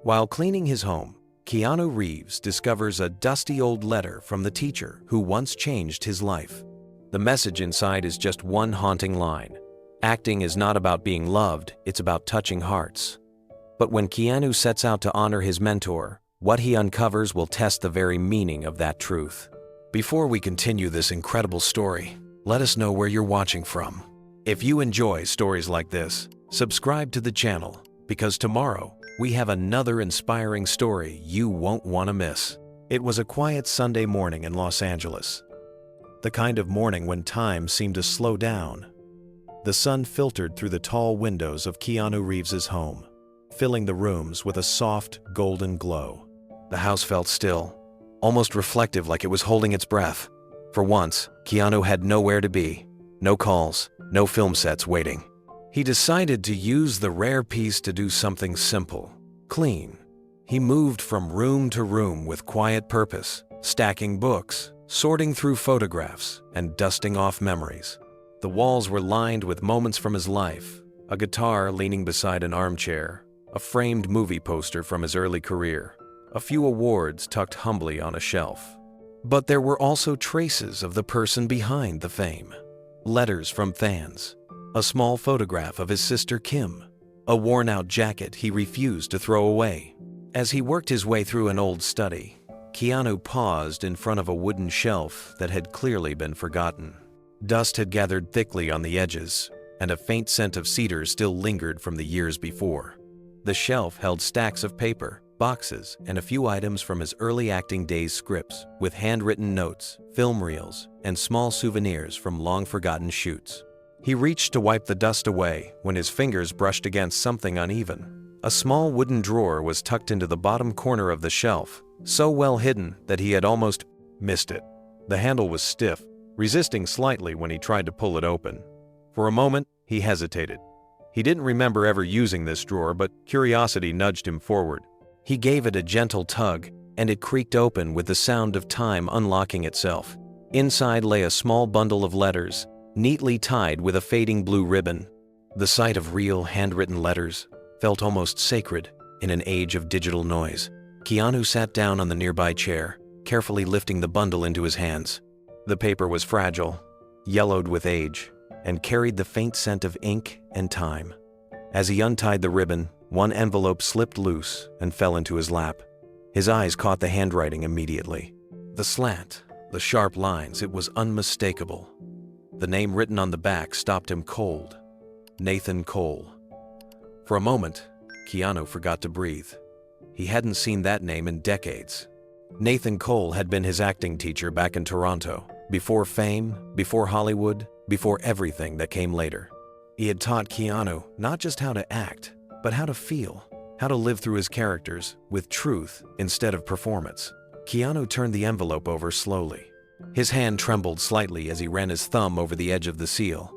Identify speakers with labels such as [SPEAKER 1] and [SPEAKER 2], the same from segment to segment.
[SPEAKER 1] While cleaning his home, Keanu Reeves discovers a dusty old letter from the teacher who once changed his life. The message inside is just one haunting line. Acting is not about being loved, it's about touching hearts. But when Keanu sets out to honor his mentor, what he uncovers will test the very meaning of that truth. Before we continue this incredible story, let us know where you're watching from. If you enjoy stories like this, subscribe to the channel, because tomorrow we have another inspiring story you won't want to miss. It was a quiet Sunday morning in Los Angeles. The kind of morning when time seemed to slow down. The sun filtered through the tall windows of Keanu Reeves's home, filling the rooms with a soft, golden glow. The house felt still, almost reflective, like it was holding its breath. For once, Keanu had nowhere to be. No calls, no film sets waiting. He decided to use the rare peace to do something simple, clean. He moved from room to room with quiet purpose, stacking books, sorting through photographs, and dusting off memories. The walls were lined with moments from his life, a guitar leaning beside an armchair, a framed movie poster from his early career, a few awards tucked humbly on a shelf. But there were also traces of the person behind the fame. Letters from fans, a small photograph of his sister Kim, a worn-out jacket he refused to throw away. As he worked his way through an old study, Keanu paused in front of a wooden shelf that had clearly been forgotten. Dust had gathered thickly on the edges, and a faint scent of cedar still lingered from the years before. The shelf held stacks of paper, boxes, and a few items from his early acting days scripts, with handwritten notes, film reels, and small souvenirs from long-forgotten shoots. He reached to wipe the dust away when his fingers brushed against something uneven. A small wooden drawer was tucked into the bottom corner of the shelf, so well hidden that he had almost missed it. The handle was stiff, resisting slightly when he tried to pull it open. For a moment, he hesitated. He didn't remember ever using this drawer, but curiosity nudged him forward. He gave it a gentle tug, and it creaked open with the sound of time unlocking itself. Inside lay a small bundle of letters, neatly tied with a fading blue ribbon. The sight of real handwritten letters felt almost sacred in an age of digital noise. Keanu sat down on the nearby chair, carefully lifting the bundle into his hands. The paper was fragile, yellowed with age, and carried the faint scent of ink and time. As he untied the ribbon, one envelope slipped loose and fell into his lap. His eyes caught the handwriting immediately. The slant, the sharp lines, it was unmistakable. The name written on the back stopped him cold. Nathan Cole. For a moment, Keanu forgot to breathe. He hadn't seen that name in decades. Nathan Cole had been his acting teacher back in Toronto, before fame, before Hollywood, before everything that came later. He had taught Keanu not just how to act, but how to feel, how to live through his characters with truth instead of performance. Keanu turned the envelope over slowly. His hand trembled slightly as he ran his thumb over the edge of the seal.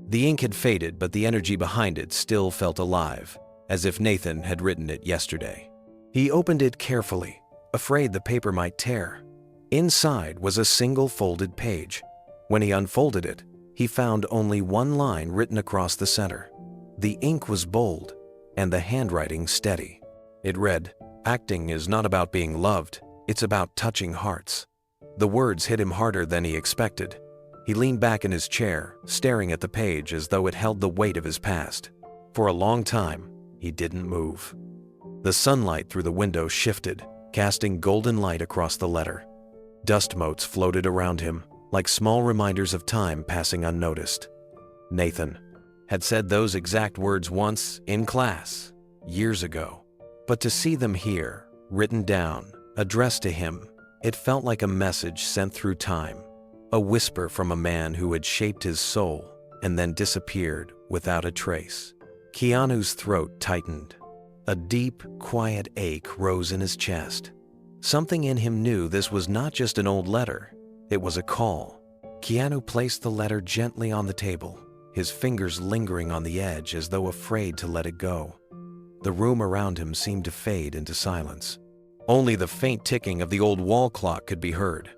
[SPEAKER 1] The ink had faded, but the energy behind it still felt alive, as if Nathan had written it yesterday. He opened it carefully, afraid the paper might tear. Inside was a single folded page. When he unfolded it, he found only one line written across the center. The ink was bold, and the handwriting steady. It read, "Acting is not about being loved, it's about touching hearts." The words hit him harder than he expected. He leaned back in his chair, staring at the page as though it held the weight of his past. For a long time, he didn't move. The sunlight through the window shifted, casting golden light across the letter. Dust motes floated around him, like small reminders of time passing unnoticed. Nathan had said those exact words once in class, years ago. But to see them here, written down, addressed to him, it felt like a message sent through time, a whisper from a man who had shaped his soul and then disappeared without a trace. Keanu's throat tightened. A deep, quiet ache rose in his chest. Something in him knew this was not just an old letter, it was a call. Keanu placed the letter gently on the table, his fingers lingering on the edge as though afraid to let it go. The room around him seemed to fade into silence. Only the faint ticking of the old wall clock could be heard.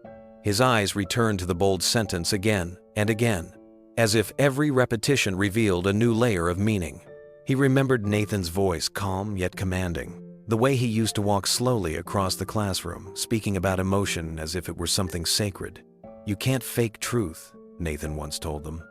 [SPEAKER 1] His eyes returned to the bold sentence again and again, as if every repetition revealed a new layer of meaning. He remembered Nathan's voice, calm yet commanding. The way he used to walk slowly across the classroom, speaking about emotion as if it were something sacred. "You can't fake truth," Nathan once told them.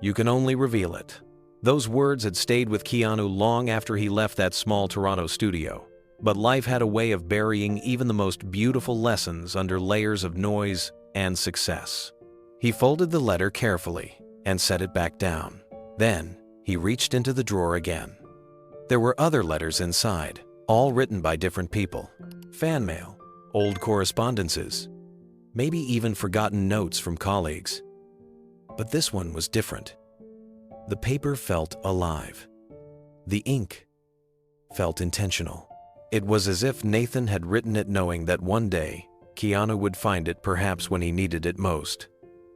[SPEAKER 1] "You can only reveal it." Those words had stayed with Keanu long after he left that small Toronto studio. But life had a way of burying even the most beautiful lessons under layers of noise and success. He folded the letter carefully and set it back down. Then, he reached into the drawer again. There were other letters inside, all written by different people. Fan mail, old correspondences, maybe even forgotten notes from colleagues. But this one was different. The paper felt alive. The ink felt intentional. It was as if Nathan had written it knowing that one day, Keanu would find it perhaps when he needed it most.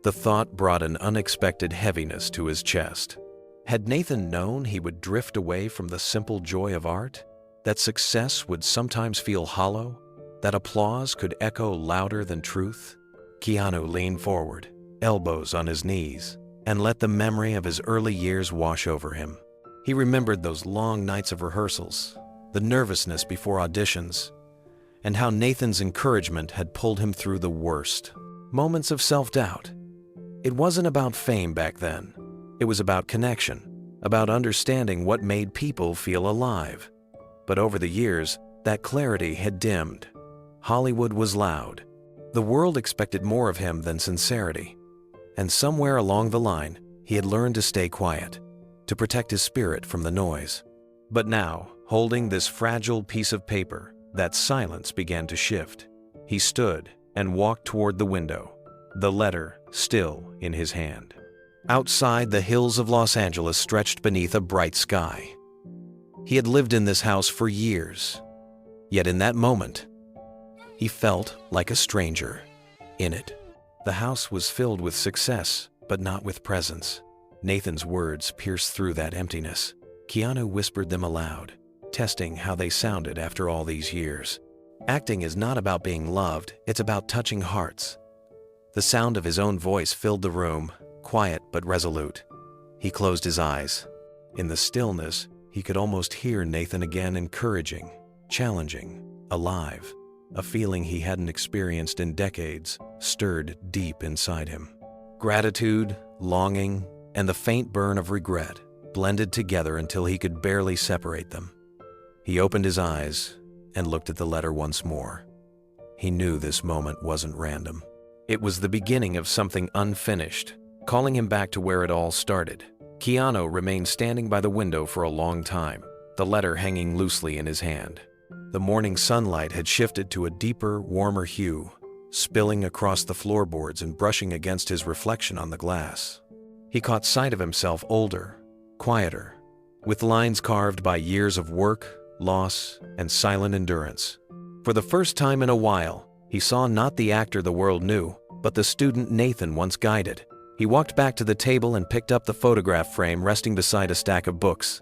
[SPEAKER 1] The thought brought an unexpected heaviness to his chest. Had Nathan known he would drift away from the simple joy of art? That success would sometimes feel hollow? That applause could echo louder than truth? Keanu leaned forward, elbows on his knees, and let the memory of his early years wash over him. He remembered those long nights of rehearsals, the nervousness before auditions, and how Nathan's encouragement had pulled him through the worst moments of self-doubt. It wasn't about fame back then. It was about connection, about understanding what made people feel alive. But over the years, that clarity had dimmed. Hollywood was loud. The world expected more of him than sincerity. And somewhere along the line, he had learned to stay quiet, to protect his spirit from the noise. But now, holding this fragile piece of paper, that silence began to shift. He stood and walked toward the window, the letter still in his hand. Outside, the hills of Los Angeles stretched beneath a bright sky. He had lived in this house for years. Yet in that moment, he felt like a stranger in it. The house was filled with success, but not with presence. Nathan's words pierced through that emptiness. Keanu whispered them aloud, testing how they sounded after all these years. Acting is not about being loved, it's about touching hearts. The sound of his own voice filled the room, quiet but resolute. He closed his eyes. In the stillness, he could almost hear Nathan again, encouraging, challenging, alive. A feeling he hadn't experienced in decades stirred deep inside him. Gratitude, longing, and the faint burn of regret blended together until he could barely separate them. He opened his eyes and looked at the letter once more. He knew this moment wasn't random. It was the beginning of something unfinished, calling him back to where it all started. Keanu remained standing by the window for a long time, the letter hanging loosely in his hand. The morning sunlight had shifted to a deeper, warmer hue, spilling across the floorboards and brushing against his reflection on the glass. He caught sight of himself older, quieter, with lines carved by years of work, loss, and silent endurance. For the first time in a while, he saw not the actor the world knew, but the student Nathan once guided. He walked back to the table and picked up the photograph frame resting beside a stack of books.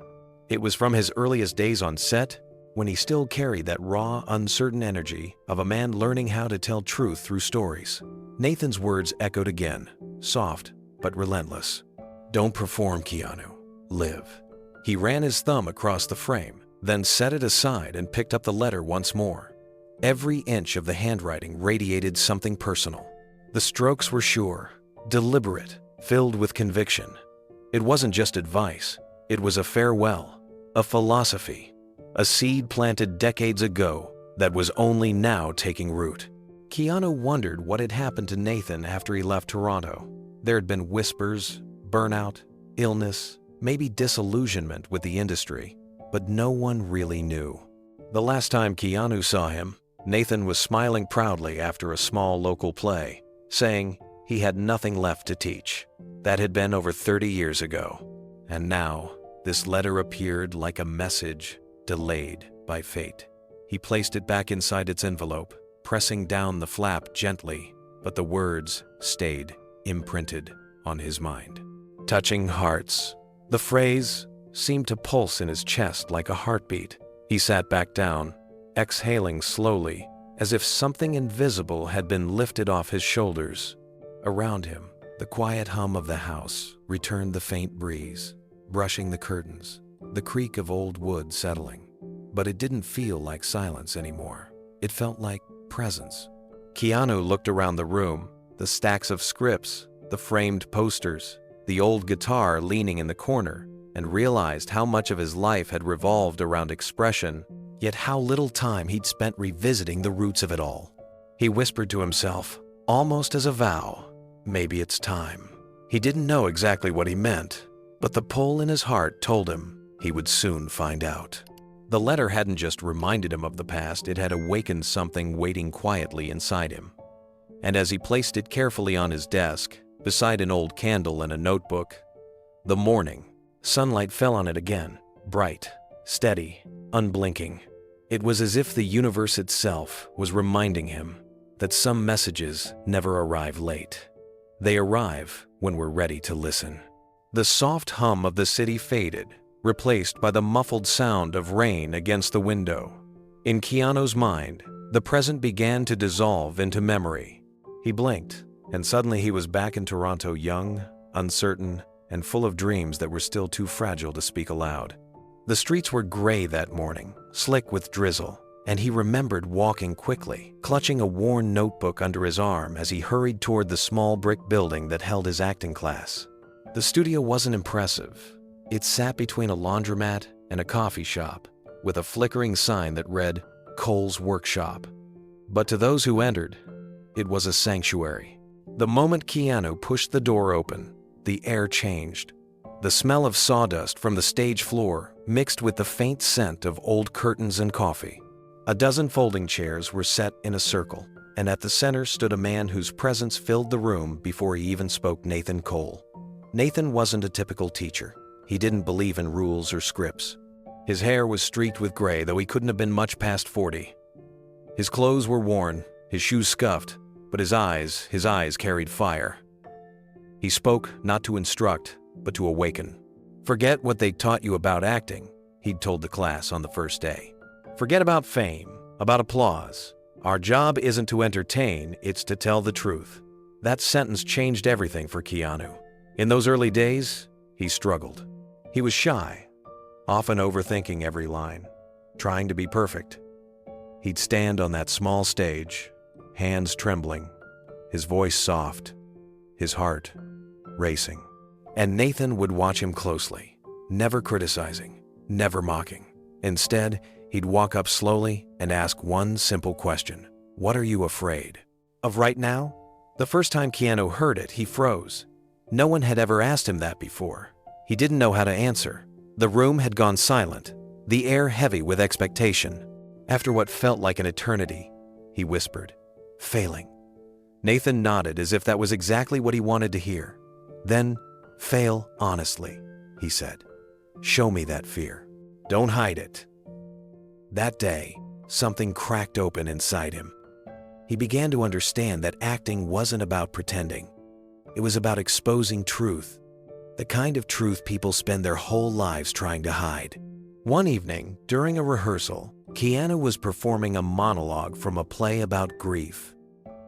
[SPEAKER 1] It was from his earliest days on set, when he still carried that raw, uncertain energy of a man learning how to tell truth through stories. Nathan's words echoed again, soft but relentless. "Don't perform, Keanu. Live." He ran his thumb across the frame, then set it aside and picked up the letter once more. Every inch of the handwriting radiated something personal. The strokes were sure, deliberate, filled with conviction. It wasn't just advice. It was a farewell, a philosophy, a seed planted decades ago that was only now taking root. Keanu wondered what had happened to Nathan after he left Toronto. There had been whispers, burnout, illness, maybe disillusionment with the industry, but no one really knew. The last time Keanu saw him, Nathan was smiling proudly after a small local play, saying he had nothing left to teach. That had been over 30 years ago. And now, this letter appeared like a message delayed by fate. He placed it back inside its envelope, pressing down the flap gently, but the words stayed imprinted on his mind. Touching hearts. The phrase seemed to pulse in his chest like a heartbeat. He sat back down, exhaling slowly, as if something invisible had been lifted off his shoulders. Around him, the quiet hum of the house returned, the faint breeze brushing the curtains, the creak of old wood settling. but it didn't feel like silence anymore. It felt like presence. Keanu looked around the room, the stacks of scripts, the framed posters, the old guitar leaning in the corner, and realized how much of his life had revolved around expression, yet how little time he'd spent revisiting the roots of it all. He whispered to himself, almost as a vow, maybe it's time. He didn't know exactly what he meant, but the pull in his heart told him he would soon find out. The letter hadn't just reminded him of the past, it had awakened something waiting quietly inside him. And as he placed it carefully on his desk, beside an old candle and a notebook, the morning sunlight fell on it again, bright, steady, unblinking. It was as if the universe itself was reminding him that some messages never arrive late. They arrive when we're ready to listen. The soft hum of the city faded, replaced by the muffled sound of rain against the window. In Keanu's mind, the present began to dissolve into memory. He blinked, and suddenly he was back in Toronto, young, uncertain, and full of dreams that were still too fragile to speak aloud. The streets were gray that morning, slick with drizzle, and he remembered walking quickly, clutching a worn notebook under his arm as he hurried toward the small brick building that held his acting class. The studio wasn't impressive. It sat between a laundromat and a coffee shop, with a flickering sign that read, Cole's Workshop. But to those who entered, it was a sanctuary. The moment Keanu pushed the door open, the air changed. The smell of sawdust from the stage floor mixed with the faint scent of old curtains and coffee. A dozen folding chairs were set in a circle, and at the center stood a man whose presence filled the room before he even spoke. Nathan Cole. Nathan wasn't a typical teacher. He didn't believe in rules or scripts. His hair was streaked with gray, though he couldn't have been much past 40. His clothes were worn, his shoes scuffed, but his eyes carried fire. He spoke not to instruct, but to awaken. Forget what they taught you about acting, he'd told the class on the first day. Forget about fame, about applause. Our job isn't to entertain, it's to tell the truth. That sentence changed everything for Keanu. In those early days, he struggled. He was shy, often overthinking every line, trying to be perfect. He'd stand on that small stage, hands trembling, his voice soft, his heart racing. And Nathan would watch him closely, never criticizing, never mocking. Instead, he'd walk up slowly and ask one simple question. What are you afraid of right now? The first time Keanu heard it, he froze. No one had ever asked him that before. He didn't know how to answer. The room had gone silent, the air heavy with expectation. After what felt like an eternity, he whispered, failing. Nathan nodded as if that was exactly what he wanted to hear. Then, fail honestly, he said. Show me that fear. Don't hide it. That day, something cracked open inside him. He began to understand that acting wasn't about pretending. It was about exposing truth, the kind of truth people spend their whole lives trying to hide. One evening, during a rehearsal, Keanu was performing a monologue from a play about grief.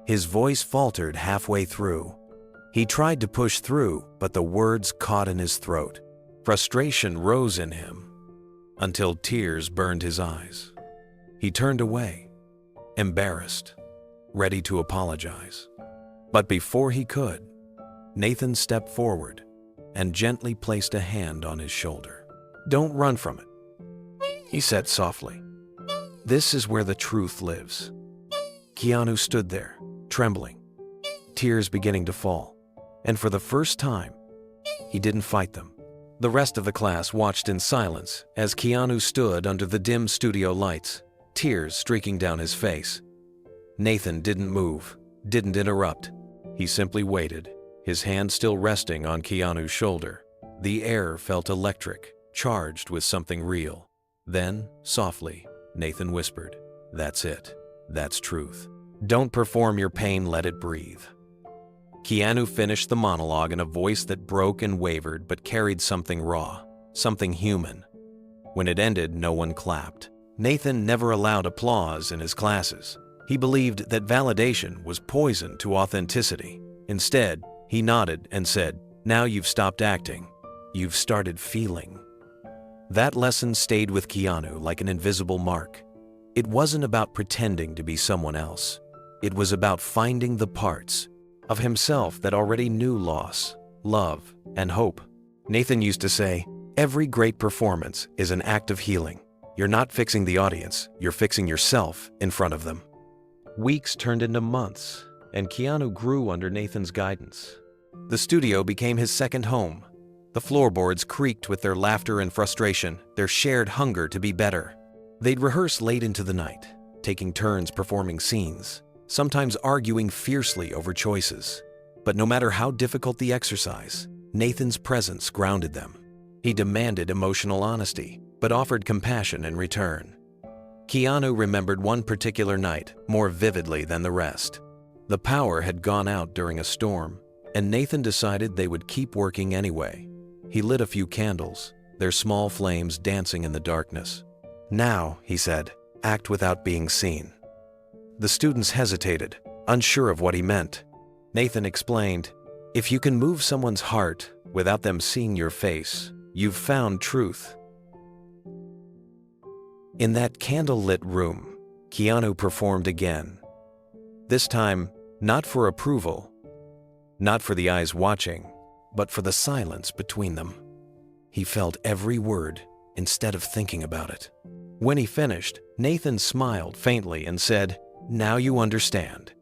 [SPEAKER 1] His voice faltered halfway through. He tried to push through, but the words caught in his throat. Frustration rose in him, until tears burned his eyes. He turned away, embarrassed, ready to apologize. But before he could, Nathan stepped forward and gently placed a hand on his shoulder. Don't run from it, he said softly. This is where the truth lives. Keanu stood there, trembling, tears beginning to fall. And for the first time, he didn't fight them. The rest of the class watched in silence as Keanu stood under the dim studio lights, tears streaking down his face. Nathan didn't move, didn't interrupt. He simply waited, his hand still resting on Keanu's shoulder. The air felt electric, charged with something real. Then, softly, Nathan whispered, "That's it. That's truth. Don't perform your pain, let it breathe." Keanu finished the monologue in a voice that broke and wavered but carried something raw, something human. When it ended, no one clapped. Nathan never allowed applause in his classes. He believed that validation was poison to authenticity. Instead, he nodded and said, "Now you've stopped acting. You've started feeling." That lesson stayed with Keanu like an invisible mark. It wasn't about pretending to be someone else. It was about finding the parts of himself that already knew loss, love, and hope. Nathan used to say, "Every great performance is an act of healing. You're not fixing the audience, you're fixing yourself in front of them." Weeks turned into months, and Keanu grew under Nathan's guidance. The studio became his second home. The floorboards creaked with their laughter and frustration, their shared hunger to be better. They'd rehearse late into the night, taking turns performing scenes, sometimes arguing fiercely over choices. But no matter how difficult the exercise, Nathan's presence grounded them. He demanded emotional honesty, but offered compassion in return. Keanu remembered one particular night more vividly than the rest. The power had gone out during a storm, and Nathan decided they would keep working anyway. He lit a few candles, their small flames dancing in the darkness. "Now," he said, "act without being seen." The students hesitated, unsure of what he meant. Nathan explained, "If you can move someone's heart without them seeing your face, you've found truth." In that candle-lit room, Keanu performed again. This time, not for approval, not for the eyes watching, but for the silence between them. He felt every word instead of thinking about it. When he finished, Nathan smiled faintly and said, "Now you understand."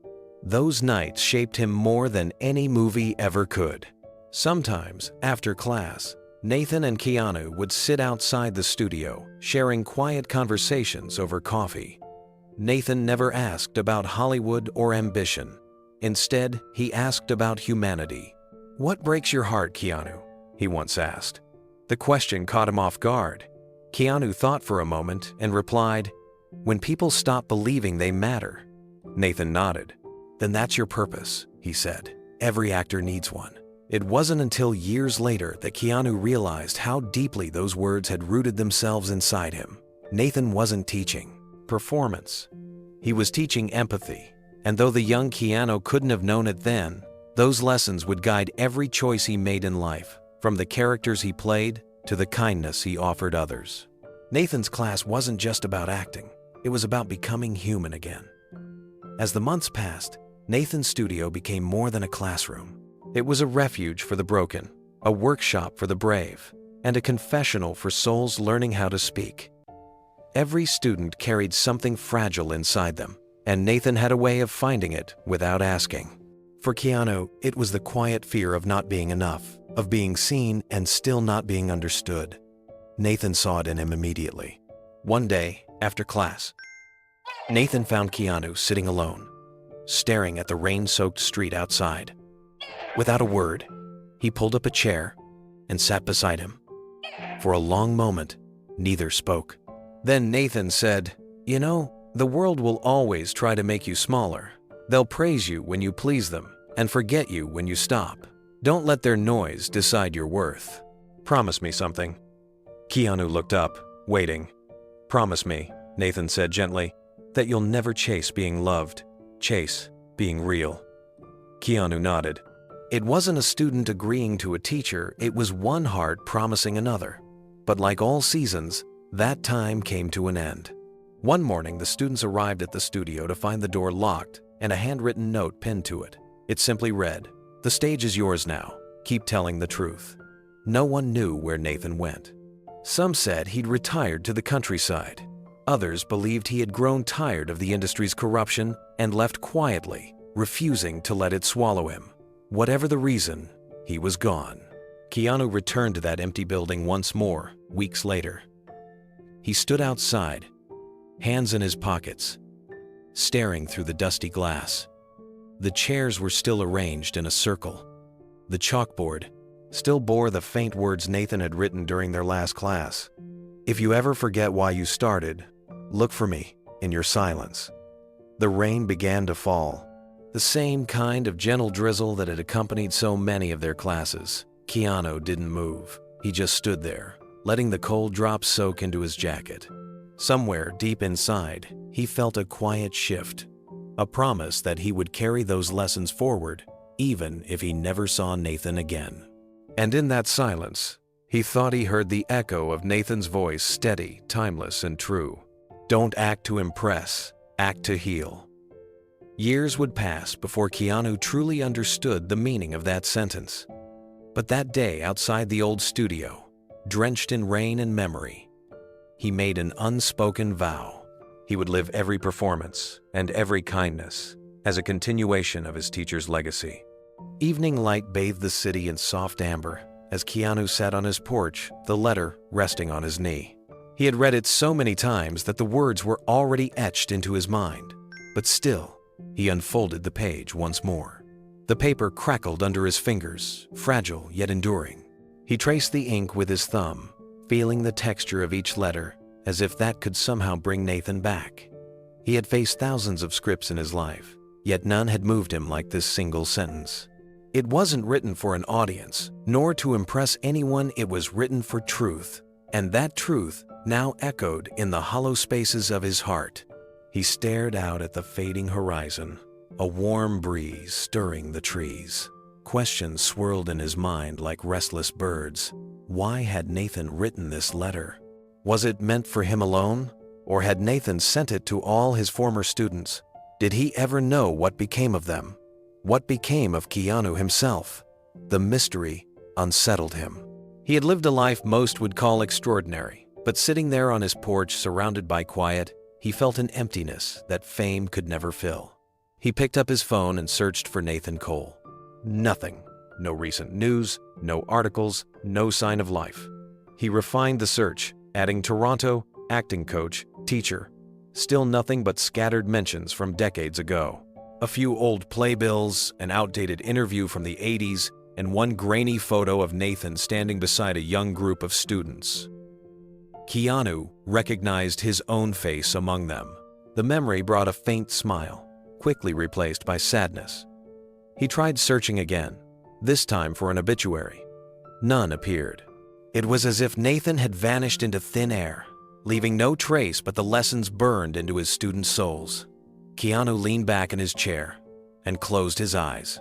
[SPEAKER 1] Those nights shaped him more than any movie ever could. Sometimes, after class, Nathan and Keanu would sit outside the studio, sharing quiet conversations over coffee. Nathan never asked about Hollywood or ambition. Instead, he asked about humanity. "What breaks your heart, Keanu?" he once asked. The question caught him off guard. Keanu thought for a moment and replied, "When people stop believing they matter." Nathan nodded. "Then that's your purpose," he said. "Every actor needs one." It wasn't until years later that Keanu realized how deeply those words had rooted themselves inside him. Nathan wasn't teaching performance. He was teaching empathy. And though the young Keanu couldn't have known it then, those lessons would guide every choice he made in life, from the characters he played to the kindness he offered others. Nathan's class wasn't just about acting. It was about becoming human again. As the months passed, Nathan's studio became more than a classroom. It was a refuge for the broken, a workshop for the brave, and a confessional for souls learning how to speak. Every student carried something fragile inside them, and Nathan had a way of finding it without asking. For Keanu, it was the quiet fear of not being enough, of being seen and still not being understood. Nathan saw it in him immediately. One day, after class, Nathan found Keanu sitting alone, staring at the rain-soaked street outside. Without a word, he pulled up a chair and sat beside him. For a long moment, neither spoke. Then Nathan said, "You know, the world will always try to make you smaller. They'll praise you when you please them and forget you when you stop. Don't let their noise decide your worth. Promise me something." Keanu looked up, waiting. "Promise me," Nathan said gently, "that you'll never chase being loved, chase being real." Keanu nodded. It wasn't a student agreeing to a teacher, it was one heart promising another. But like all seasons, that time came to an end. One morning, the students arrived at the studio to find the door locked and a handwritten note pinned to it. It simply read, "The stage is yours now. Keep telling the truth." No one knew where Nathan went. Some said he'd retired to the countryside. Others believed he had grown tired of the industry's corruption and left quietly, refusing to let it swallow him. Whatever the reason, he was gone. Keanu returned to that empty building once more, weeks later. He stood outside, hands in his pockets, staring through the dusty glass. The chairs were still arranged in a circle. The chalkboard still bore the faint words Nathan had written during their last class. "If you ever forget why you started, look for me in your silence." The rain began to fall, the same kind of gentle drizzle that had accompanied so many of their classes. Keanu didn't move. He just stood there, letting the cold drops soak into his jacket. Somewhere deep inside, he felt a quiet shift, a promise that he would carry those lessons forward, even if he never saw Nathan again. And in that silence, He thought he heard the echo of Nathan's voice, steady, timeless, and true. Don't act to impress, act to heal. Years would pass before Keanu truly understood the meaning of that sentence. But that day outside the old studio, drenched in rain and memory, he made an unspoken vow. He would live every performance and every kindness as a continuation of his teacher's legacy. Evening light bathed the city in soft amber as Keanu sat on his porch, the letter resting on his knee. He had read it so many times that the words were already etched into his mind. But still, he unfolded the page once more. The paper crackled under his fingers, fragile yet enduring. He traced the ink with his thumb, feeling the texture of each letter, as if that could somehow bring Nathan back. He had faced thousands of scripts in his life, yet none had moved him like this single sentence. It wasn't written for an audience, nor to impress anyone. It was written for truth, and that truth now echoed in the hollow spaces of his heart. He stared out at the fading horizon, a warm breeze stirring the trees. Questions swirled in his mind like restless birds. Why had Nathan written this letter? Was it meant for him alone? Or had Nathan sent it to all his former students? Did he ever know what became of them? What became of Keanu himself? The mystery unsettled him. He had lived a life most would call extraordinary, but sitting there on his porch surrounded by quiet, he felt an emptiness that fame could never fill. He picked up his phone and searched for Nathan Cole. Nothing. No recent news, no articles, no sign of life. He refined the search, adding Toronto, acting coach, teacher. Still nothing but scattered mentions from decades ago. A few old playbills, an outdated interview from the 80s, and one grainy photo of Nathan standing beside a young group of students. Keanu recognized his own face among them. The memory brought a faint smile, quickly replaced by sadness. He tried searching again, this time for an obituary. None appeared. It was as if Nathan had vanished into thin air, leaving no trace but the lessons burned into his students' souls. Keanu leaned back in his chair and closed his eyes.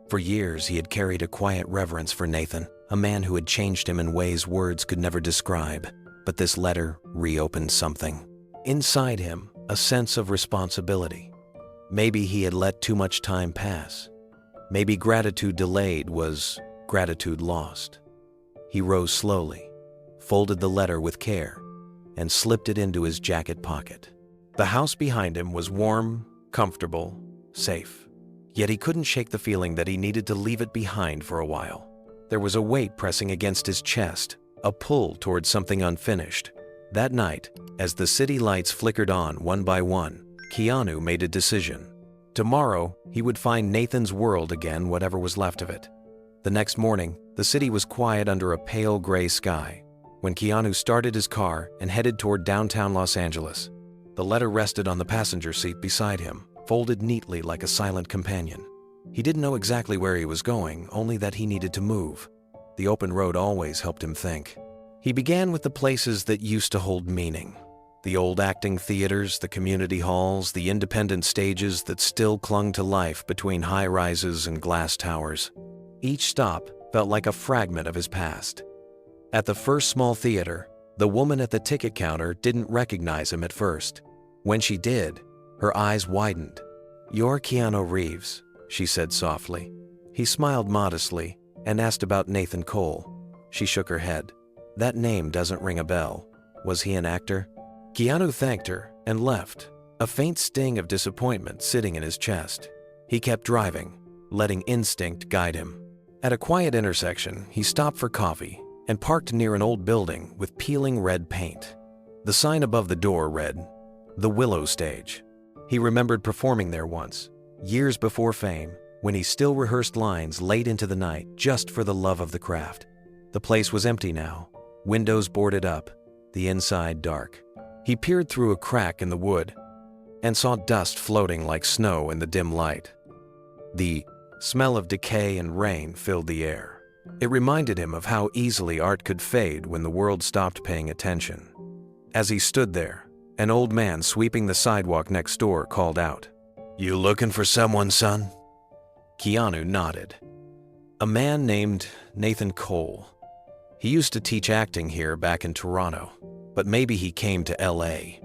[SPEAKER 1] For years, he had carried a quiet reverence for Nathan, a man who had changed him in ways words could never describe. But this letter reopened something. Inside him, a sense of responsibility. Maybe he had let too much time pass. Maybe gratitude delayed was gratitude lost. He rose slowly, folded the letter with care, and slipped it into his jacket pocket. The house behind him was warm, comfortable, safe. Yet he couldn't shake the feeling that he needed to leave it behind for a while. There was a weight pressing against his chest, a pull towards something unfinished. That night, as the city lights flickered on one by one, Keanu made a decision. Tomorrow, he would find Nathan's world again, whatever was left of it. The next morning, the city was quiet under a pale gray sky. When Keanu started his car and headed toward downtown Los Angeles, the letter rested on the passenger seat beside him, folded neatly like a silent companion. He didn't know exactly where he was going, only that he needed to move. The open road always helped him think. He began with the places that used to hold meaning. The old acting theaters, the community halls, the independent stages that still clung to life between high-rises and glass towers. Each stop felt like a fragment of his past. At the first small theater, the woman at the ticket counter didn't recognize him at first. When she did, her eyes widened. "You're Keanu Reeves," she said softly. He smiled modestly and asked about Nathan Cole. She shook her head. "That name doesn't ring a bell. Was he an actor?" Keanu thanked her and left, a faint sting of disappointment sitting in his chest. He kept driving, letting instinct guide him. At a quiet intersection, he stopped for coffee and parked near an old building with peeling red paint. The sign above the door read, "The Willow Stage." He remembered performing there once, years before fame, when he still rehearsed lines late into the night just for the love of the craft. The place was empty now, windows boarded up, the inside dark. He peered through a crack in the wood and saw dust floating like snow in the dim light. The smell of decay and rain filled the air. It reminded him of how easily art could fade when the world stopped paying attention. As he stood there, an old man sweeping the sidewalk next door called out, "You looking for someone, son?" Keanu nodded. "A man named Nathan Cole." He used to teach acting here back in Toronto, but maybe he came to LA.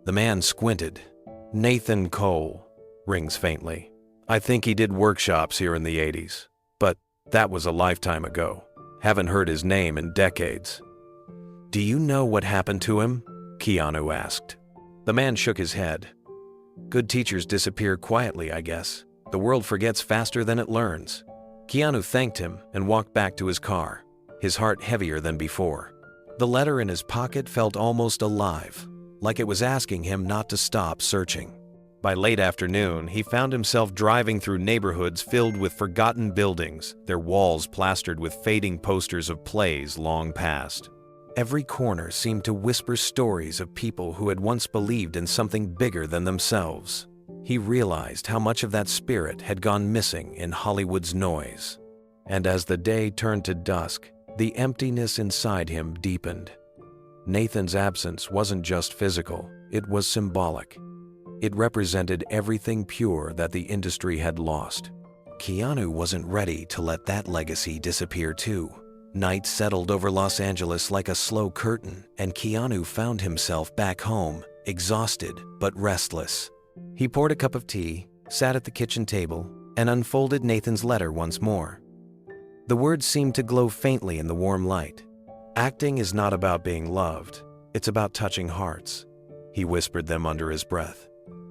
[SPEAKER 1] The man squinted. Nathan Cole, rings faintly. I think he did workshops here in the 80s, but that was a lifetime ago. Haven't heard his name in decades. Do you know what happened to him? Keanu asked. The man shook his head. Good teachers disappear quietly, I guess. The world forgets faster than it learns. Keanu thanked him and walked back to his car, his heart heavier than before. The letter in his pocket felt almost alive, like it was asking him not to stop searching. By late afternoon, he found himself driving through neighborhoods filled with forgotten buildings, their walls plastered with fading posters of plays long past. Every corner seemed to whisper stories of people who had once believed in something bigger than themselves. He realized how much of that spirit had gone missing in Hollywood's noise. And as the day turned to dusk, the emptiness inside him deepened. Nathan's absence wasn't just physical, it was symbolic. It represented everything pure that the industry had lost. Keanu wasn't ready to let that legacy disappear too. Night settled over Los Angeles like a slow curtain, and Keanu found himself back home, exhausted but restless. He poured a cup of tea, sat at the kitchen table, and unfolded Nathan's letter once more. The words seemed to glow faintly in the warm light. Acting is not about being loved, it's about touching hearts. He whispered them under his breath.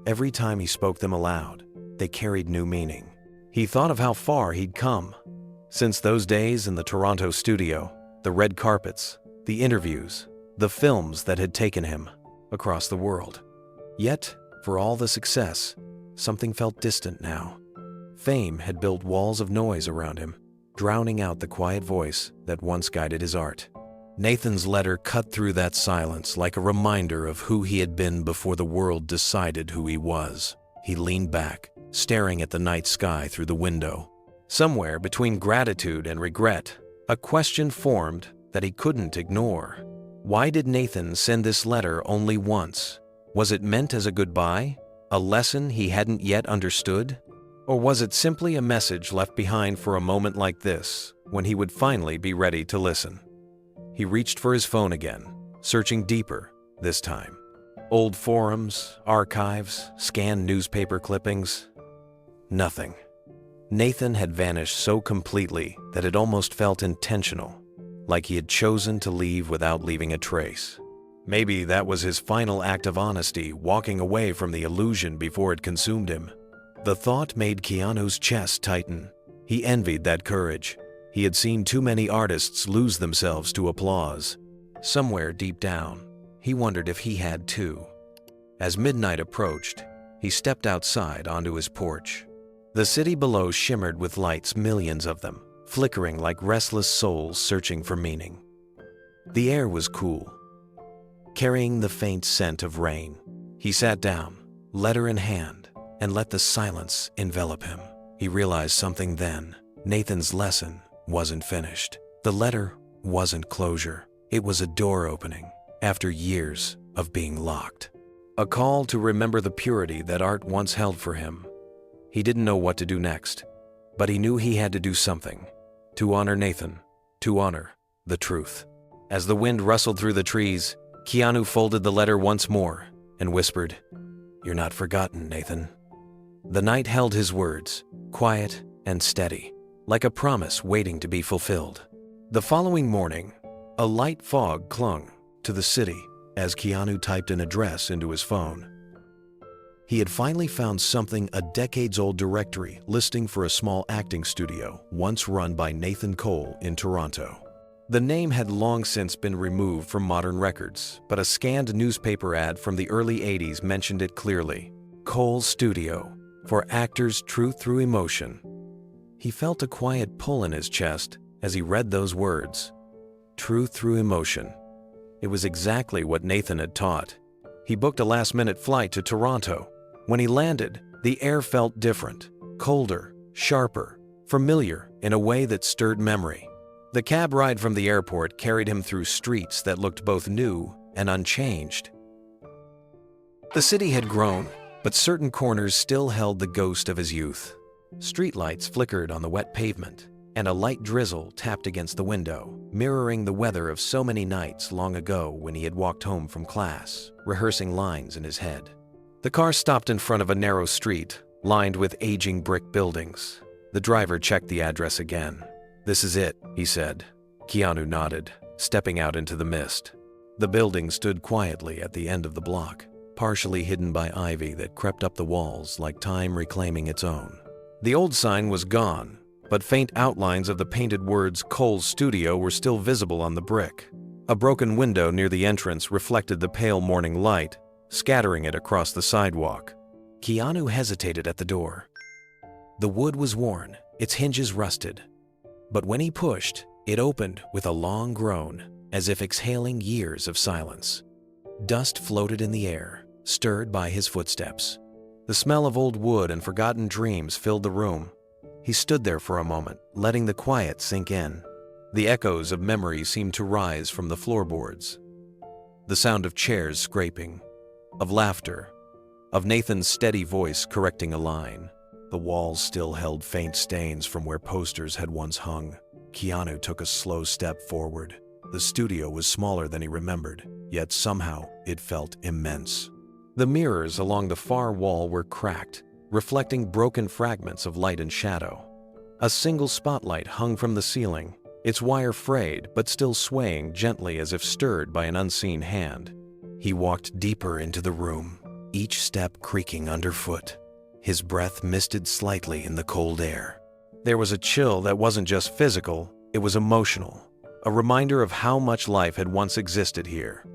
[SPEAKER 1] Every time he spoke them aloud, they carried new meaning. He thought of how far he'd come. Since those days in the Toronto studio, the red carpets, the interviews, the films that had taken him across the world. Yet, for all the success, something felt distant now. Fame had built walls of noise around him, drowning out the quiet voice that once guided his art. Nathan's letter cut through that silence like a reminder of who he had been before the world decided who he was. He leaned back, staring at the night sky through the window. Somewhere between gratitude and regret, a question formed that he couldn't ignore. Why did Nathan send this letter only once? Was it meant as a goodbye? A lesson he hadn't yet understood? Or was it simply a message left behind for a moment like this, when he would finally be ready to listen? He reached for his phone again, searching deeper this time. Old forums, archives, scanned newspaper clippings. Nothing. Nathan had vanished so completely that it almost felt intentional, like he had chosen to leave without leaving a trace. Maybe that was his final act of honesty, walking away from the illusion before it consumed him. The thought made Keanu's chest tighten. He envied that courage. He had seen too many artists lose themselves to applause. Somewhere deep down, he wondered if he had too. As midnight approached, he stepped outside onto his porch. The city below shimmered with lights, millions of them, flickering like restless souls searching for meaning. The air was cool, carrying the faint scent of rain. He sat down, letter in hand, and let the silence envelop him. He realized something then. Nathan's lesson wasn't finished. The letter wasn't closure. It was a door opening after years of being locked. A call to remember the purity that art once held for him. He didn't know what to do next, but he knew he had to do something. To honor Nathan, to honor the truth. As the wind rustled through the trees, Keanu folded the letter once more and whispered, "You're not forgotten, Nathan." The night held his words, quiet and steady, like a promise waiting to be fulfilled. The following morning, a light fog clung to the city as Keanu typed an address into his phone. He had finally found something, a decades-old directory listing for a small acting studio once run by Nathan Cole in Toronto. The name had long since been removed from modern records, but a scanned newspaper ad from the early 80s mentioned it clearly. Cole's Studio, for actors' truth through emotion. He felt a quiet pull in his chest as he read those words. Truth through emotion. It was exactly what Nathan had taught. He booked a last-minute flight to Toronto. When he landed, the air felt different, colder, sharper, familiar in a way that stirred memory. The cab ride from the airport carried him through streets that looked both new and unchanged. The city had grown, but certain corners still held the ghost of his youth. Streetlights flickered on the wet pavement, and a light drizzle tapped against the window, mirroring the weather of so many nights long ago when he had walked home from class, rehearsing lines in his head. The car stopped in front of a narrow street, lined with aging brick buildings. The driver checked the address again. "This is it," he said. Keanu nodded, stepping out into the mist. The building stood quietly at the end of the block, partially hidden by ivy that crept up the walls like time reclaiming its own. The old sign was gone, but faint outlines of the painted words "Cole's Studio" were still visible on the brick. A broken window near the entrance reflected the pale morning light, scattering it across the sidewalk. Keanu hesitated at the door. The wood was worn, its hinges rusted. But when he pushed, it opened with a long groan, as if exhaling years of silence. Dust floated in the air, stirred by his footsteps. The smell of old wood and forgotten dreams filled the room. He stood there for a moment, letting the quiet sink in. The echoes of memory seemed to rise from the floorboards. The sound of chairs scraping, of laughter, of Nathan's steady voice correcting a line. The walls still held faint stains from where posters had once hung. Keanu took a slow step forward. The studio was smaller than he remembered, yet somehow it felt immense. The mirrors along the far wall were cracked, reflecting broken fragments of light and shadow. A single spotlight hung from the ceiling, its wire frayed but still swaying gently as if stirred by an unseen hand. He walked deeper into the room, each step creaking underfoot. His breath misted slightly in the cold air. There was a chill that wasn't just physical, it was emotional, a reminder of how much life had once existed here.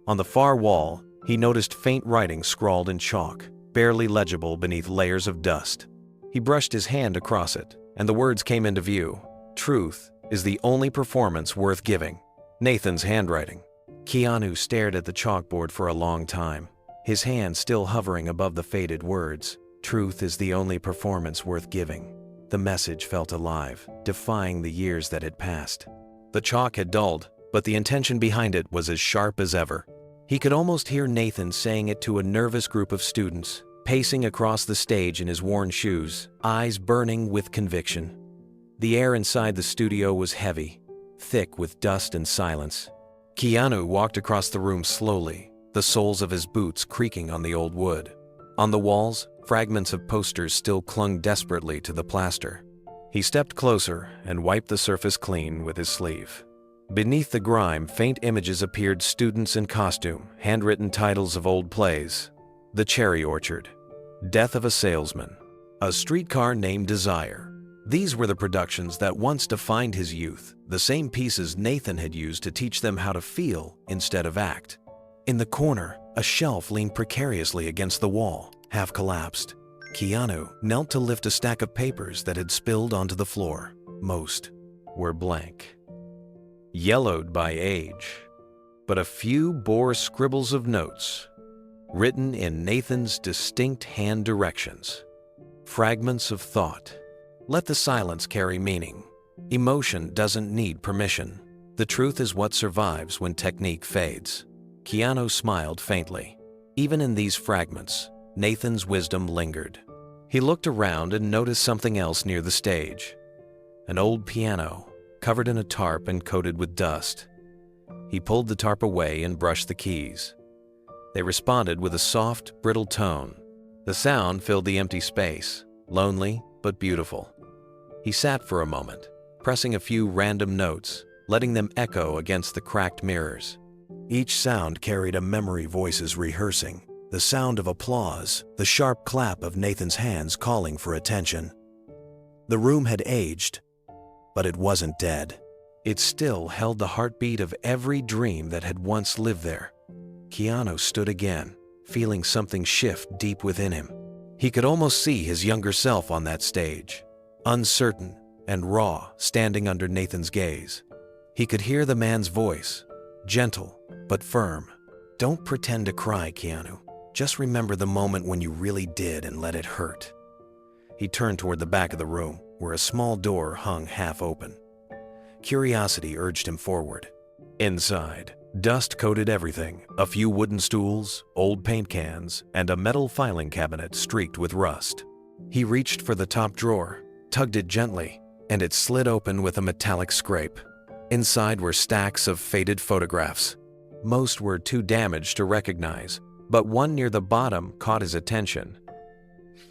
[SPEAKER 1] On the far wall, he noticed faint writing scrawled in chalk, barely legible beneath layers of dust. He brushed his hand across it, and the words came into view. "Truth is the only performance worth giving." Nathan's handwriting. Keanu stared at the chalkboard for a long time, his hand still hovering above the faded words. Truth is the only performance worth giving. The message felt alive, defying the years that had passed. The chalk had dulled, but the intention behind it was as sharp as ever. He could almost hear Nathan saying it to a nervous group of students, pacing across the stage in his worn shoes, eyes burning with conviction. The air inside the studio was heavy, thick with dust and silence. Keanu walked across the room slowly, the soles of his boots creaking on the old wood. On the walls, fragments of posters still clung desperately to the plaster. He stepped closer and wiped the surface clean with his sleeve. Beneath the grime, faint images appeared: students in costume, handwritten titles of old plays. The Cherry Orchard, Death of a Salesman, A Streetcar Named Desire. These were the productions that once defined his youth, the same pieces Nathan had used to teach them how to feel instead of act. In the corner, a shelf leaned precariously against the wall, half collapsed. Keanu knelt to lift a stack of papers that had spilled onto the floor. Most were blank, yellowed by age, but a few bore scribbles of notes, written in Nathan's distinct hand directions. Fragments of thought. Let the silence carry meaning. Emotion doesn't need permission. The truth is what survives when technique fades. Keanu smiled faintly. Even in these fragments, Nathan's wisdom lingered. He looked around and noticed something else near the stage. An old piano, covered in a tarp and coated with dust. He pulled the tarp away and brushed the keys. They responded with a soft, brittle tone. The sound filled the empty space, lonely but beautiful. He sat for a moment, pressing a few random notes, letting them echo against the cracked mirrors. Each sound carried a memory voices rehearsing, the sound of applause, the sharp clap of Nathan's hands calling for attention. The room had aged, but it wasn't dead. It still held the heartbeat of every dream that had once lived there. Keanu stood again, feeling something shift deep within him. He could almost see his younger self on that stage, uncertain and raw, standing under Nathan's gaze. He could hear the man's voice, gentle but firm. "Don't pretend to cry, Keanu. Just remember the moment when you really did and let it hurt." He turned toward the back of the room, where a small door hung half open. Curiosity urged him forward. Inside, dust coated everything: a few wooden stools, old paint cans, and a metal filing cabinet streaked with rust. He reached for the top drawer, tugged it gently, and it slid open with a metallic scrape. Inside were stacks of faded photographs. Most were too damaged to recognize, but one near the bottom caught his attention.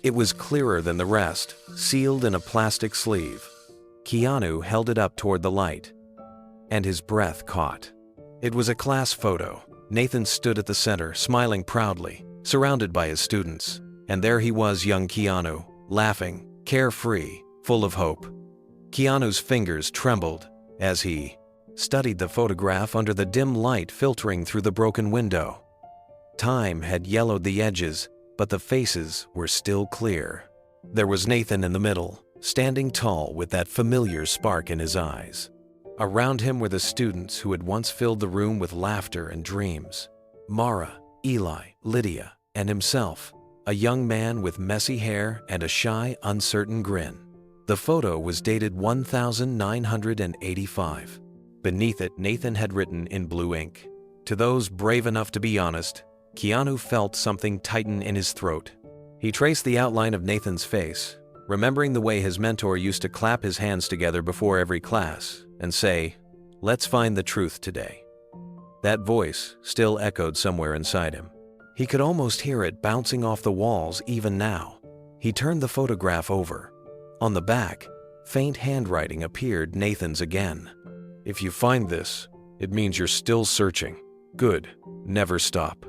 [SPEAKER 1] It was clearer than the rest, sealed in a plastic sleeve. Keanu held it up toward the light, and his breath caught. It was a class photo. Nathan stood at the center, smiling proudly, surrounded by his students. And there he was, young Keanu, laughing, carefree, full of hope. Keanu's fingers trembled as he studied the photograph under the dim light filtering through the broken window. Time had yellowed the edges, but the faces were still clear. There was Nathan in the middle, standing tall with that familiar spark in his eyes. Around him were the students who had once filled the room with laughter and dreams. Mara, Eli, Lydia, and himself, a young man with messy hair and a shy, uncertain grin. The photo was dated 1985. Beneath it, Nathan had written in blue ink, "To those brave enough to be honest." Keanu felt something tighten in his throat. He traced the outline of Nathan's face, remembering the way his mentor used to clap his hands together before every class and say, "Let's find the truth today." That voice still echoed somewhere inside him. He could almost hear it bouncing off the walls even now. He turned the photograph over. On the back, faint handwriting appeared, Nathan's again. "If you find this, it means you're still searching. Good. Never stop."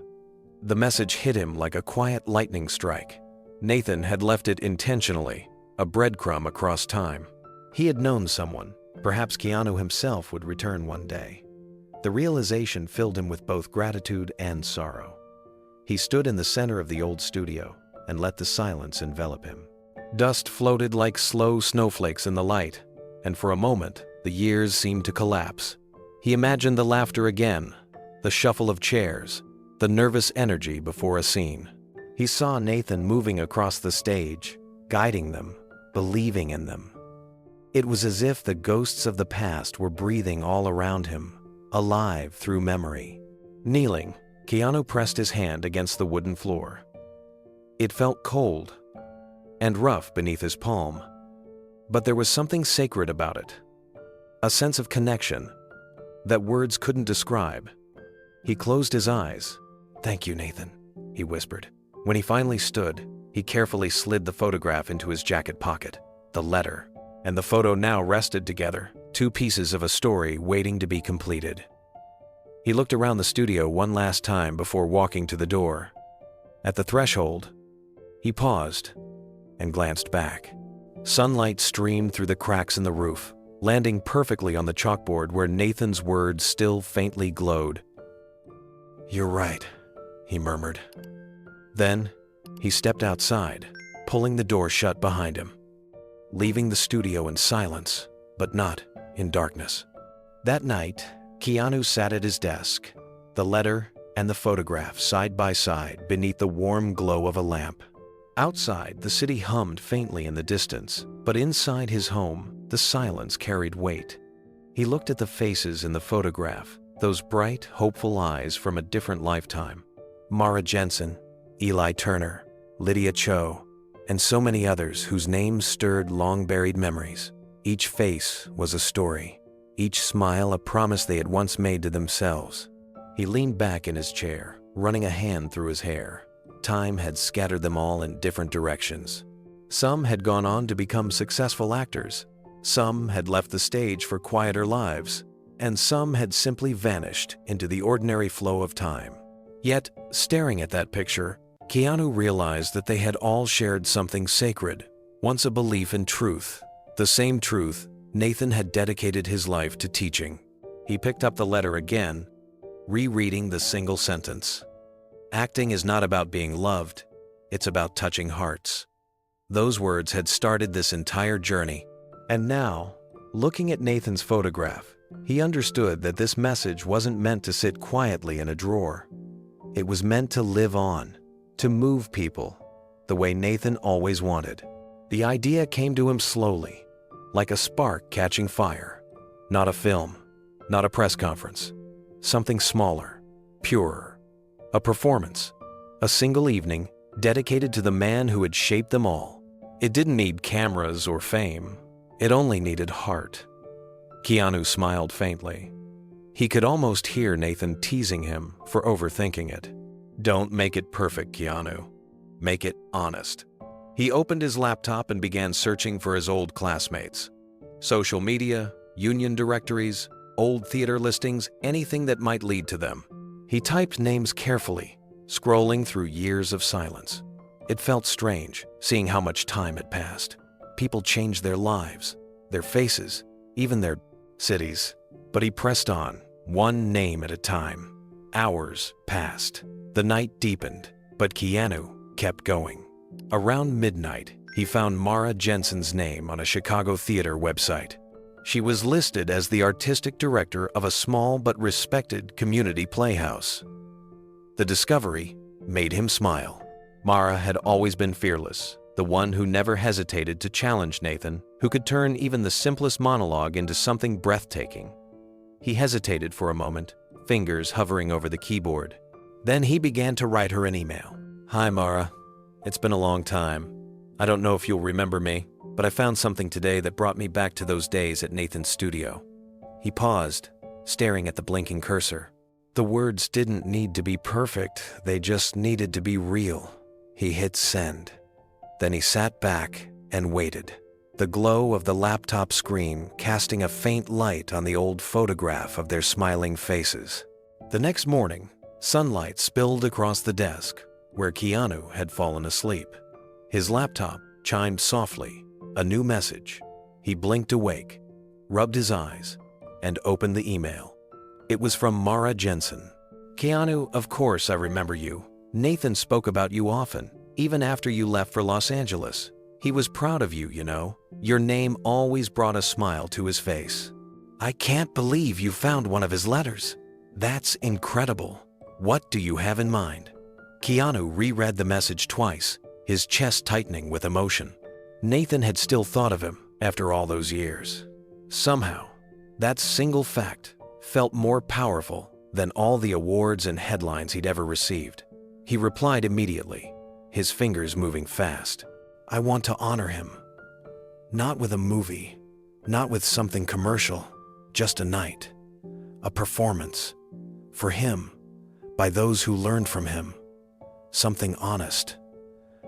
[SPEAKER 1] The message hit him like a quiet lightning strike. Nathan had left it intentionally, a breadcrumb across time. He had known someone, perhaps Keanu himself, would return one day. The realization filled him with both gratitude and sorrow. He stood in the center of the old studio and let the silence envelop him. Dust floated like slow snowflakes in the light, and for a moment, the years seemed to collapse. He imagined the laughter again, the shuffle of chairs, the nervous energy before a scene. He saw Nathan moving across the stage, guiding them, believing in them. It was as if the ghosts of the past were breathing all around him, alive through memory. Kneeling, Keanu pressed his hand against the wooden floor. It felt cold and rough beneath his palm, but there was something sacred about it, a sense of connection that words couldn't describe. He closed his eyes. "Thank you, Nathan," he whispered. When he finally stood, he carefully slid the photograph into his jacket pocket. The letter and the photo now rested together, two pieces of a story waiting to be completed. He looked around the studio one last time before walking to the door. At the threshold, he paused and glanced back. Sunlight streamed through the cracks in the roof, landing perfectly on the chalkboard where Nathan's words still faintly glowed. "You're right," he murmured. Then, he stepped outside, pulling the door shut behind him, leaving the studio in silence, but not in darkness. That night, Keanu sat at his desk, the letter and the photograph side by side beneath the warm glow of a lamp. Outside, the city hummed faintly in the distance, but inside his home, the silence carried weight. He looked at the faces in the photograph, those bright, hopeful eyes from a different lifetime. Mara Jensen, Eli Turner, Lydia Cho, and so many others whose names stirred long-buried memories. Each face was a story, each smile a promise they had once made to themselves. He leaned back in his chair, running a hand through his hair. Time had scattered them all in different directions. Some had gone on to become successful actors. Some had left the stage for quieter lives, and some had simply vanished into the ordinary flow of time. Yet, staring at that picture, Keanu realized that they had all shared something sacred, once a belief in truth, the same truth Nathan had dedicated his life to teaching. He picked up the letter again, rereading the single sentence. "Acting is not about being loved, it's about touching hearts." Those words had started this entire journey, and now, looking at Nathan's photograph, he understood that this message wasn't meant to sit quietly in a drawer. It was meant to live on, to move people, the way Nathan always wanted. The idea came to him slowly, like a spark catching fire. Not a film, not a press conference. Something smaller, purer. A performance. A single evening dedicated to the man who had shaped them all. It didn't need cameras or fame. It only needed heart. Keanu smiled faintly. He could almost hear Nathan teasing him for overthinking it. Don't make it perfect, Keanu. Make it honest. He opened his laptop and began searching for his old classmates. Social media, union directories, old theater listings, anything that might lead to them. He typed names carefully, scrolling through years of silence. It felt strange, seeing how much time had passed. People changed their lives, their faces, even their cities. But he pressed on, one name at a time. Hours passed. The night deepened, but Keanu kept going. Around midnight, he found Mara Jensen's name on a Chicago theater website. She was listed as the artistic director of a small but respected community playhouse. The discovery made him smile. Mara had always been fearless, the one who never hesitated to challenge Nathan, who could turn even the simplest monologue into something breathtaking. He hesitated for a moment, fingers hovering over the keyboard. Then he began to write her an email. Hi, Mara. It's been a long time. I don't know if you'll remember me, but I found something today that brought me back to those days at Nathan's studio. He paused, staring at the blinking cursor. The words didn't need to be perfect, they just needed to be real. He hit send. Then he sat back and waited, the glow of the laptop screen casting a faint light on the old photograph of their smiling faces. The next morning, sunlight spilled across the desk, where Keanu had fallen asleep. His laptop chimed softly, a new message. He blinked awake, rubbed his eyes, and opened the email. It was from Mara Jensen. Keanu, of course I remember you. Nathan spoke about you often, even after you left for Los Angeles. He was proud of you, you know. Your name always brought a smile to his face. I can't believe you found one of his letters. That's incredible. What do you have in mind? Keanu reread the message twice, his chest tightening with emotion. Nathan had still thought of him after all those years. Somehow, that single fact felt more powerful than all the awards and headlines he'd ever received. He replied immediately, his fingers moving fast. I want to honor him. Not with a movie, not with something commercial, just a night, a performance. For him, by those who learned from him. Something honest.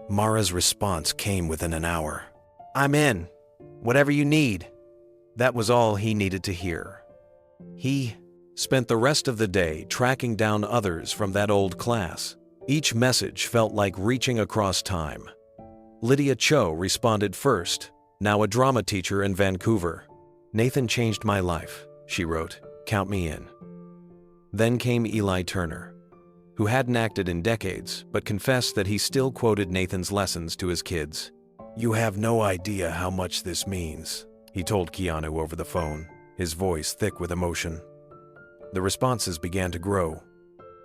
[SPEAKER 1] Mara's response came within an hour. I'm in. Whatever you need. That was all he needed to hear. He spent the rest of the day tracking down others from that old class. Each message felt like reaching across time. Lydia Cho responded first, now a drama teacher in Vancouver. Nathan changed my life, she wrote. Count me in. Then came Eli Turner, who hadn't acted in decades but confessed that he still quoted Nathan's lessons to his kids. You have no idea how much this means, he told Keanu over the phone, his voice thick with emotion. The responses began to grow,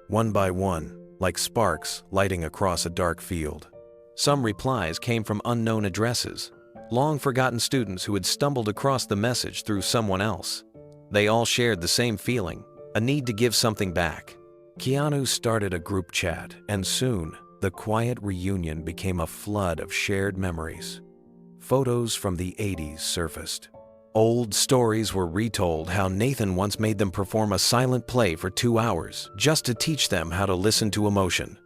[SPEAKER 1] one by one, like sparks lighting across a dark field. Some replies came from unknown addresses, long-forgotten students who had stumbled across the message through someone else. They all shared the same feeling, a need to give something back. Keanu started a group chat, and soon, the quiet reunion became a flood of shared memories. Photos from the 80s surfaced. Old stories were retold how Nathan once made them perform a silent play for 2 hours just to teach them how to listen to emotion.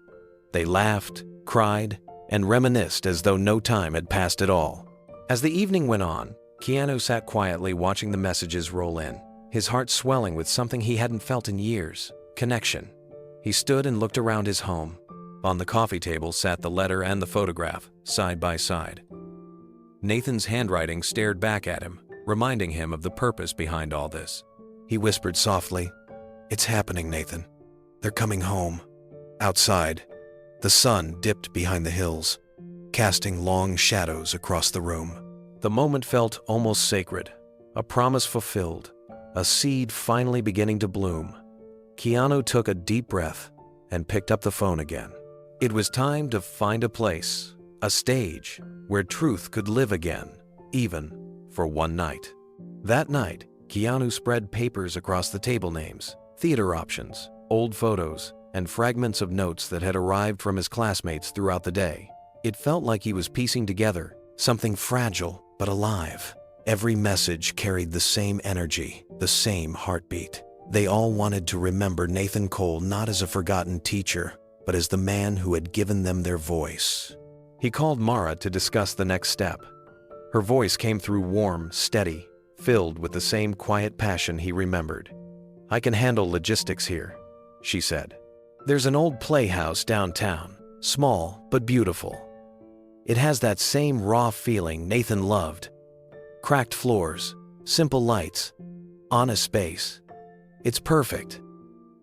[SPEAKER 1] They laughed, cried, and reminisced as though no time had passed at all. As the evening went on, Keanu sat quietly watching the messages roll in, his heart swelling with something he hadn't felt in years, connection. He stood and looked around his home. On the coffee table sat the letter and the photograph, side by side. Nathan's handwriting stared back at him, reminding him of the purpose behind all this. He whispered softly, It's happening, Nathan. They're coming home. Outside, the sun dipped behind the hills, casting long shadows across the room. The moment felt almost sacred, a promise fulfilled, a seed finally beginning to bloom. Keanu took a deep breath and picked up the phone again. It was time to find a place, a stage, where truth could live again, even for one night. That night, Keanu spread papers across the table names, theater options, old photos, and fragments of notes that had arrived from his classmates throughout the day. It felt like he was piecing together something fragile but alive. Every message carried the same energy, the same heartbeat. They all wanted to remember Nathan Cole not as a forgotten teacher, but as the man who had given them their voice. He called Mara to discuss the next step. Her voice came through warm, steady, filled with the same quiet passion he remembered. "I can handle logistics here," she said. "There's an old playhouse downtown, small but beautiful. It has that same raw feeling Nathan loved. Cracked floors, simple lights, honest space. It's perfect."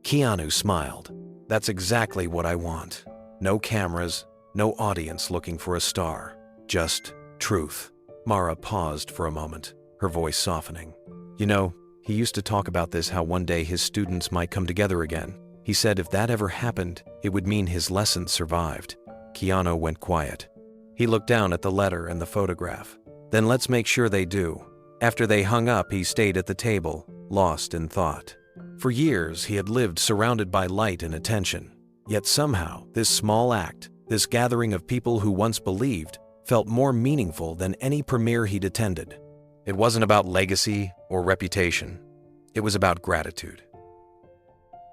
[SPEAKER 1] Keanu smiled. "That's exactly what I want. No cameras, no audience looking for a star. Just truth." Mara paused for a moment, her voice softening. "You know, he used to talk about this, how one day his students might come together again. He said if that ever happened, it would mean his lessons survived." Keanu went quiet. He looked down at the letter and the photograph. "Then let's make sure they do." After they hung up, he stayed at the table, lost in thought. For years, he had lived surrounded by light and attention. Yet somehow, this small act, this gathering of people who once believed, felt more meaningful than any premiere he'd attended. It wasn't about legacy or reputation. It was about gratitude.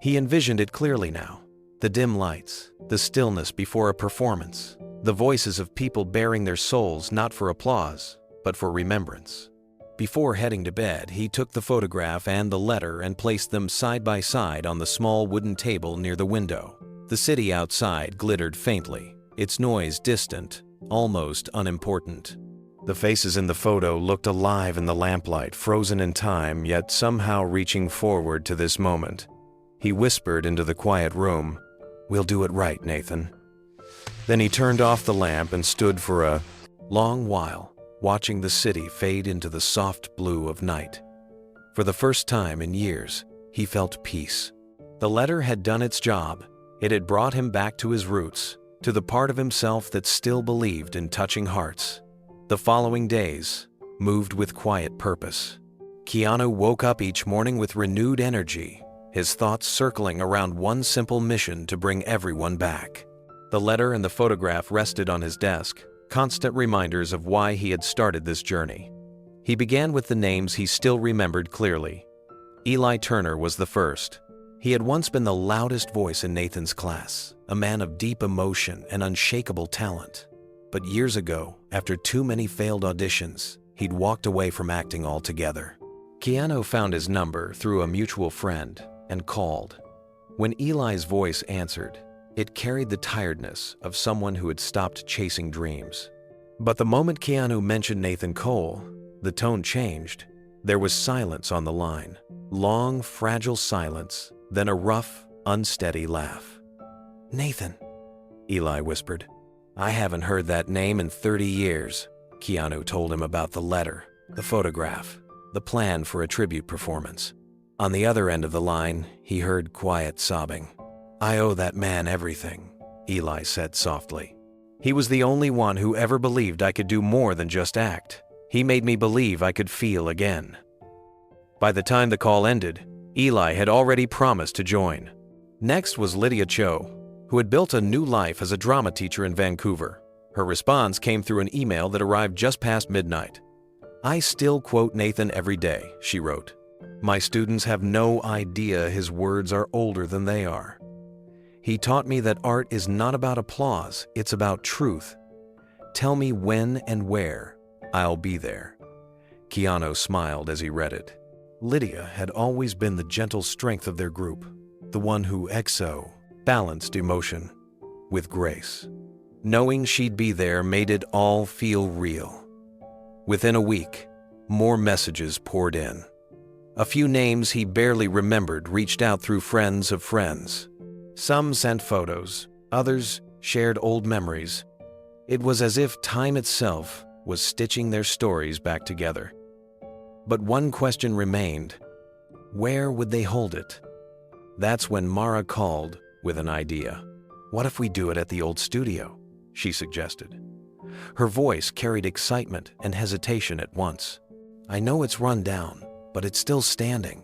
[SPEAKER 1] He envisioned it clearly now. The dim lights, the stillness before a performance, the voices of people baring their souls not for applause, but for remembrance. Before heading to bed, he took the photograph and the letter and placed them side by side on the small wooden table near the window. The city outside glittered faintly, its noise distant, almost unimportant. The faces in the photo looked alive in the lamplight, frozen in time, yet somehow reaching forward to this moment. He whispered into the quiet room, "We'll do it right, Nathan." Then he turned off the lamp and stood for a long while, watching the city fade into the soft blue of night. For the first time in years, he felt peace. The letter had done its job. It had brought him back to his roots, to the part of himself that still believed in touching hearts. The following days moved with quiet purpose. Keanu woke up each morning with renewed energy, his thoughts circling around one simple mission to bring everyone back. The letter and the photograph rested on his desk, constant reminders of why he had started this journey. He began with the names he still remembered clearly. Eli Turner was the first. He had once been the loudest voice in Nathan's class, a man of deep emotion and unshakable talent. But years ago, after too many failed auditions, he'd walked away from acting altogether. Keanu found his number through a mutual friend and called. When Eli's voice answered, it carried the tiredness of someone who had stopped chasing dreams. But the moment Keanu mentioned Nathan Cole, the tone changed. There was silence on the line. Long, fragile silence, then a rough, unsteady laugh. "Nathan," Eli whispered. "I haven't heard that name in 30 years. Keanu told him about the letter, the photograph, the plan for a tribute performance. On the other end of the line, he heard quiet sobbing. "I owe that man everything," Eli said softly. "He was the only one who ever believed I could do more than just act. He made me believe I could feel again." By the time the call ended, Eli had already promised to join. Next was Lydia Cho, who had built a new life as a drama teacher in Vancouver. Her response came through an email that arrived just past midnight. "I still quote Nathan every day," she wrote. "My students have no idea his words are older than they are. He taught me that art is not about applause, it's about truth. Tell me when and where. I'll be there." Keanu smiled as he read it. Lydia had always been the gentle strength of their group, the one who balanced emotion with grace. Knowing she'd be there made it all feel real. Within a week, more messages poured in. A few names he barely remembered reached out through friends of friends. Some sent photos, others shared old memories. It was as if time itself was stitching their stories back together. But one question remained: where would they hold it? That's when Mara called with an idea. "What if we do it at the old studio?" she suggested. Her voice carried excitement and hesitation at once. "I know it's run down, but it's still standing.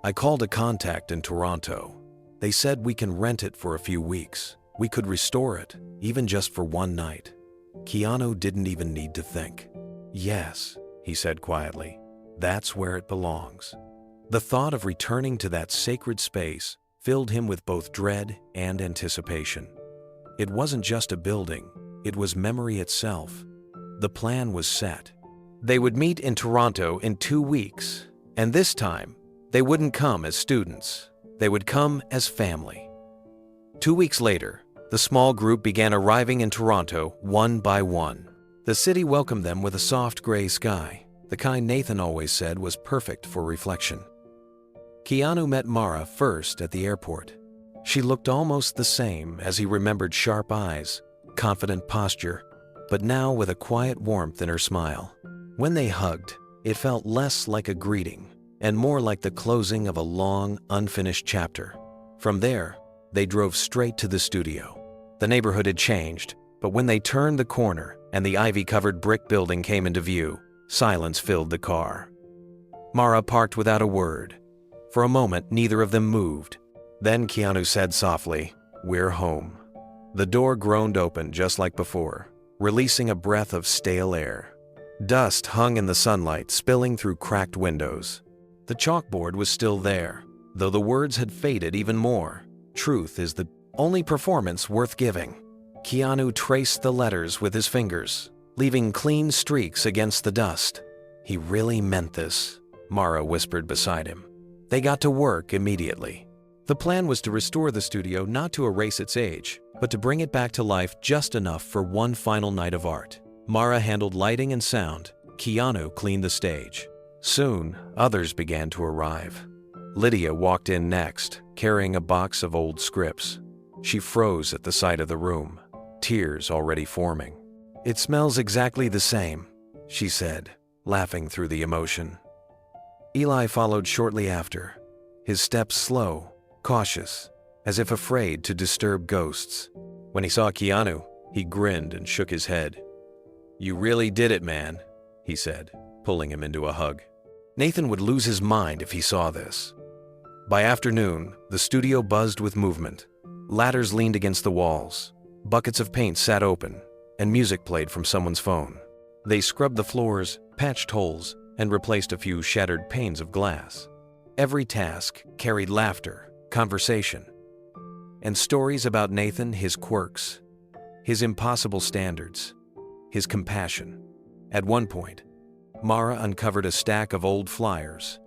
[SPEAKER 1] I called a contact in Toronto. They said we can rent it for a few weeks. We could restore it, even just for one night." Keanu didn't even need to think. Yes, he said quietly. "That's where it belongs." The thought of returning to that sacred space filled him with both dread and anticipation. It wasn't just a building, it was memory itself. The plan was set. They would meet in Toronto in 2 weeks, and this time, they wouldn't come as students. They would come as family. 2 weeks later, the small group began arriving in Toronto one by one. The city welcomed them with a soft gray sky, the kind Nathan always said was perfect for reflection. Keanu met Mara first at the airport. She looked almost the same as he remembered: sharp eyes, confident posture, but now with a quiet warmth in her smile. When they hugged, it felt less like a greeting and more like the closing of a long, unfinished chapter. From there, they drove straight to the studio. The neighborhood had changed, but when they turned the corner and the ivy-covered brick building came into view, silence filled the car. Mara parked without a word. For a moment, neither of them moved. Then Keanu said softly, "We're home." The door groaned open just like before, releasing a breath of stale air. Dust hung in the sunlight, spilling through cracked windows. The chalkboard was still there, though the words had faded even more. "Truth is the only performance worth giving." Keanu traced the letters with his fingers, leaving clean streaks against the dust. "He really meant this," Mara whispered beside him. They got to work immediately. The plan was to restore the studio, not to erase its age, but to bring it back to life just enough for one final night of art. Mara handled lighting and sound. Keanu cleaned the stage. Soon, others began to arrive. Lydia walked in next, carrying a box of old scripts. She froze at the sight of the room, tears already forming. "It smells exactly the same," she said, laughing through the emotion. Eli followed shortly after, his steps slow, cautious, as if afraid to disturb ghosts. When he saw Keanu, he grinned and shook his head. "You really did it, man," he said, pulling him into a hug. Nathan would lose his mind if he saw this. By afternoon, the studio buzzed with movement. Ladders leaned against the walls, buckets of paint sat open, and music played from someone's phone. They scrubbed the floors, patched holes, and replaced a few shattered panes of glass. Every task carried laughter, conversation, and stories about Nathan, his quirks, his impossible standards, his compassion. At one point, Mara uncovered a stack of old flyers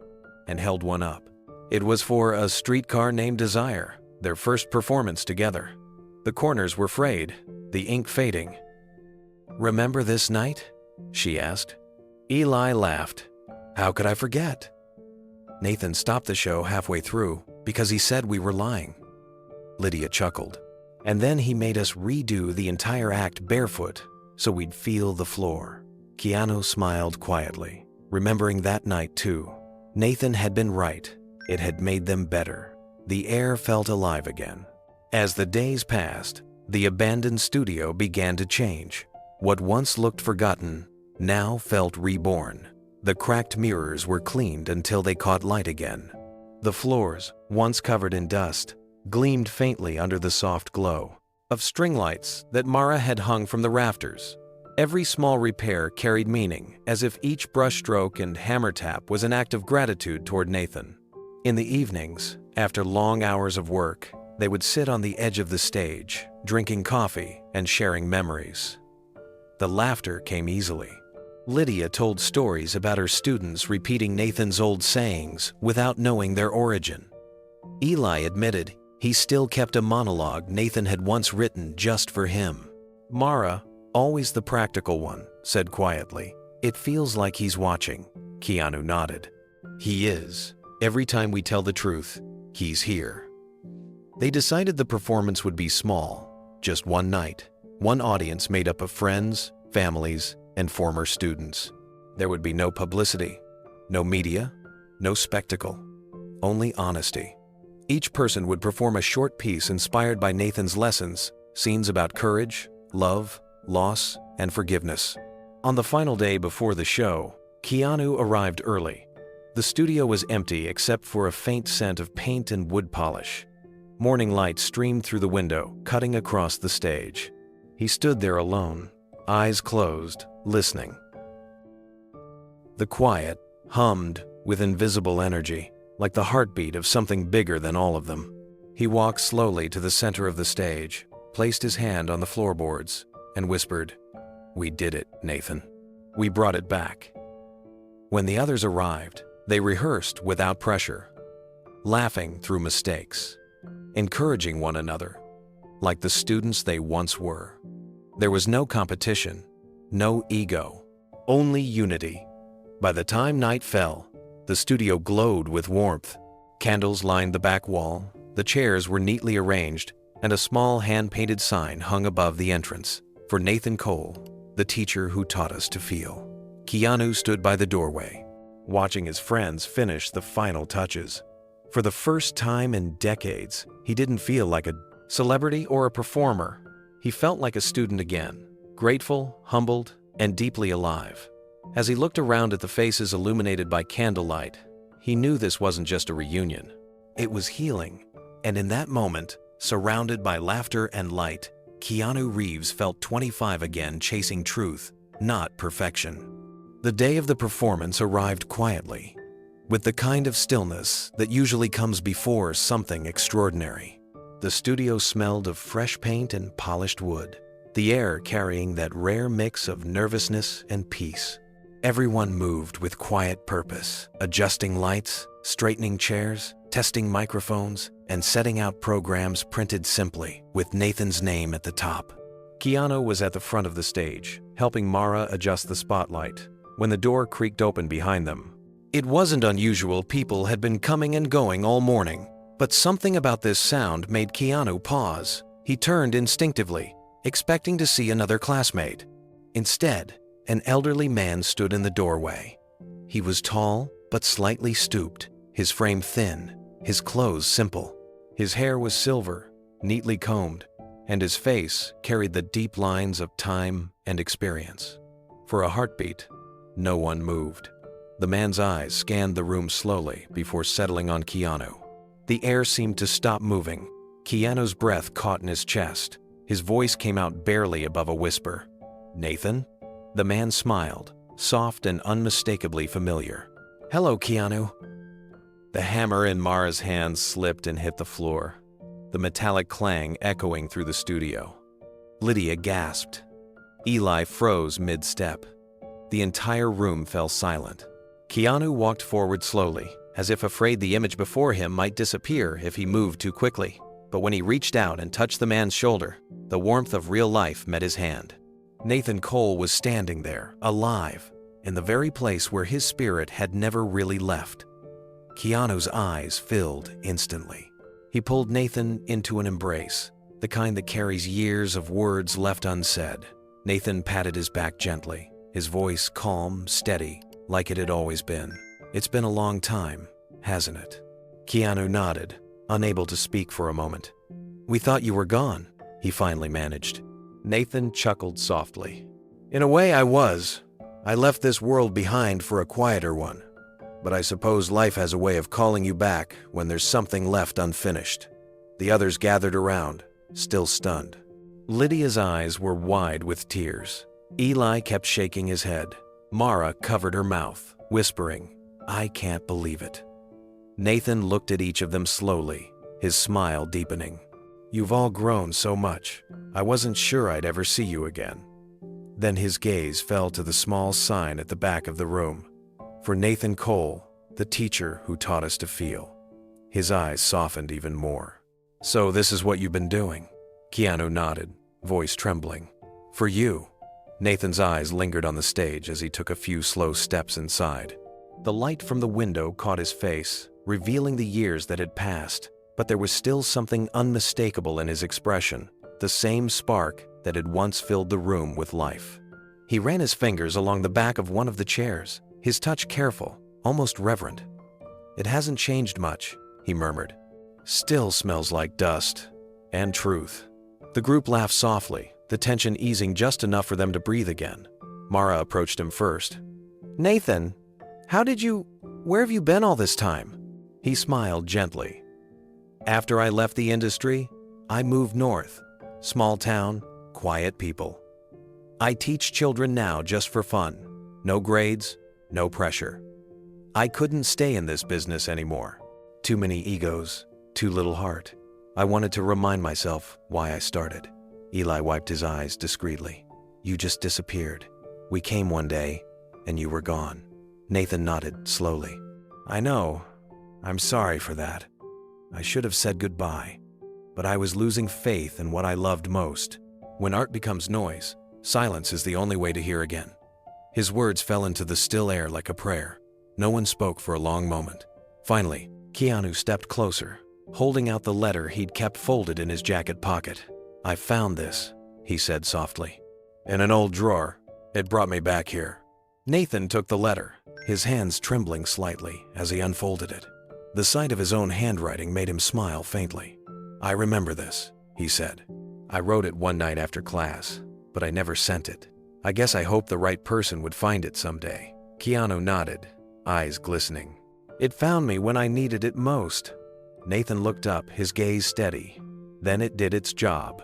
[SPEAKER 1] and held one up. It was for A Streetcar Named Desire, their first performance together. The corners were frayed, the ink fading. "Remember this night?" she asked. Eli laughed. "How could I forget?" Nathan stopped the show halfway through because he said we were lying. Lydia chuckled. "And then he made us redo the entire act barefoot so we'd feel the floor." Keanu smiled quietly, remembering that night too. Nathan had been right. It had made them better. The air felt alive again. As the days passed, the abandoned studio began to change. What once looked forgotten now felt reborn. The cracked mirrors were cleaned until they caught light again. The floors, once covered in dust, gleamed faintly under the soft glow of string lights that Mara had hung from the rafters. Every small repair carried meaning, as if each brushstroke and hammer tap was an act of gratitude toward Nathan. In the evenings, after long hours of work, they would sit on the edge of the stage, drinking coffee and sharing memories. The laughter came easily. Lydia told stories about her students repeating Nathan's old sayings without knowing their origin. Eli admitted he still kept a monologue Nathan had once written just for him. Mara, always the practical one, said quietly, "It feels like he's watching." Keanu nodded. "He is. Every time we tell the truth, he's here." They decided the performance would be small, just one night, one audience made up of friends, families, and former students. There would be no publicity, no media, no spectacle, only honesty. Each person would perform a short piece inspired by Nathan's lessons, scenes about courage, love, loss, and forgiveness. On the final day before the show, Keanu arrived early. The studio was empty except for a faint scent of paint and wood polish. Morning light streamed through the window, cutting across the stage. He stood there alone, eyes closed, listening. The quiet hummed with invisible energy, like the heartbeat of something bigger than all of them. He walked slowly to the center of the stage, placed his hand on the floorboards, and whispered, "We did it, Nathan. We brought it back." When the others arrived, they rehearsed without pressure, laughing through mistakes, encouraging one another, like the students they once were. There was no competition, no ego, only unity. By the time night fell, the studio glowed with warmth. Candles lined the back wall, the chairs were neatly arranged, and a small hand-painted sign hung above the entrance, for Nathan Cole, the teacher who taught us to feel. Keanu stood by the doorway, watching his friends finish the final touches. For the first time in decades, he didn't feel like a celebrity or a performer. He felt like a student again, grateful, humbled, and deeply alive. As he looked around at the faces illuminated by candlelight, he knew this wasn't just a reunion. It was healing. And in that moment, surrounded by laughter and light, Keanu Reeves felt 25 again, chasing truth, not perfection. The day of the performance arrived quietly, with the kind of stillness that usually comes before something extraordinary. The studio smelled of fresh paint and polished wood, the air carrying that rare mix of nervousness and peace. Everyone moved with quiet purpose, adjusting lights, straightening chairs, testing microphones, and setting out programs printed simply, with Nathan's name at the top. Keanu was at the front of the stage, helping Mara adjust the spotlight, when the door creaked open behind them. It wasn't unusual. People had been coming and going all morning, but something about this sound made Keanu pause. He turned instinctively, expecting to see another classmate. Instead, an elderly man stood in the doorway. He was tall, but slightly stooped, his frame thin, his clothes simple. His hair was silver, neatly combed, and his face carried the deep lines of time and experience. For a heartbeat, no one moved. The man's eyes scanned the room slowly before settling on Keanu. The air seemed to stop moving. Keanu's breath caught in his chest. His voice came out barely above a whisper. "Nathan?" The man smiled, soft and unmistakably familiar. "Hello, Keanu." The hammer in Mara's hand slipped and hit the floor, the metallic clang echoing through the studio. Lydia gasped. Eli froze mid-step. The entire room fell silent. Keanu walked forward slowly, as if afraid the image before him might disappear if he moved too quickly. But when he reached out and touched the man's shoulder, the warmth of real life met his hand. Nathan Cole was standing there, alive, in the very place where his spirit had never really left. Keanu's eyes filled instantly. He pulled Nathan into an embrace, the kind that carries years of words left unsaid. Nathan patted his back gently, his voice calm, steady, like it had always been. "It's been a long time, hasn't it?" Keanu nodded, unable to speak for a moment. "We thought you were gone," he finally managed. Nathan chuckled softly. "In a way, I was. I left this world behind for a quieter one. But I suppose life has a way of calling you back when there's something left unfinished." The others gathered around, still stunned. Lydia's eyes were wide with tears. Eli kept shaking his head. Mara covered her mouth, whispering, "I can't believe it." Nathan looked at each of them slowly, his smile deepening. "You've all grown so much. I wasn't sure I'd ever see you again." Then his gaze fell to the small sign at the back of the room. "For Nathan Cole, the teacher who taught us to feel." His eyes softened even more. "So this is what you've been doing?" Keanu nodded, voice trembling. "For you." Nathan's eyes lingered on the stage as he took a few slow steps inside. The light from the window caught his face, revealing the years that had passed, but there was still something unmistakable in his expression, the same spark that had once filled the room with life. He ran his fingers along the back of one of the chairs, his touch careful, almost reverent. "It hasn't changed much," he murmured. "Still smells like dust and truth." The group laughed softly, the tension easing just enough for them to breathe again. Mara approached him first. "Nathan, where have you been all this time?" He smiled gently. "After I left the industry, I moved north. Small town, quiet people. I teach children now just for fun. No grades, no pressure. I couldn't stay in this business anymore. Too many egos, too little heart. I wanted to remind myself why I started. Eli wiped his eyes discreetly. You just disappeared. We came one day, and you were gone. Nathan nodded slowly. I know. I'm sorry for that. I should have said goodbye. But I was losing faith in what I loved most. When art becomes noise, silence is the only way to hear again. His words fell into the still air like a prayer. No one spoke for a long moment. Finally, Keanu stepped closer, holding out the letter he'd kept folded in his jacket pocket. I found this, he said softly. In an old drawer. It brought me back here. Nathan took the letter, his hands trembling slightly as he unfolded it. The sight of his own handwriting made him smile faintly. I remember this, he said. I wrote it one night after class, but I never sent it. I guess I hoped the right person would find it someday. Keanu nodded, eyes glistening. It found me when I needed it most. Nathan looked up, his gaze steady. Then it did its job.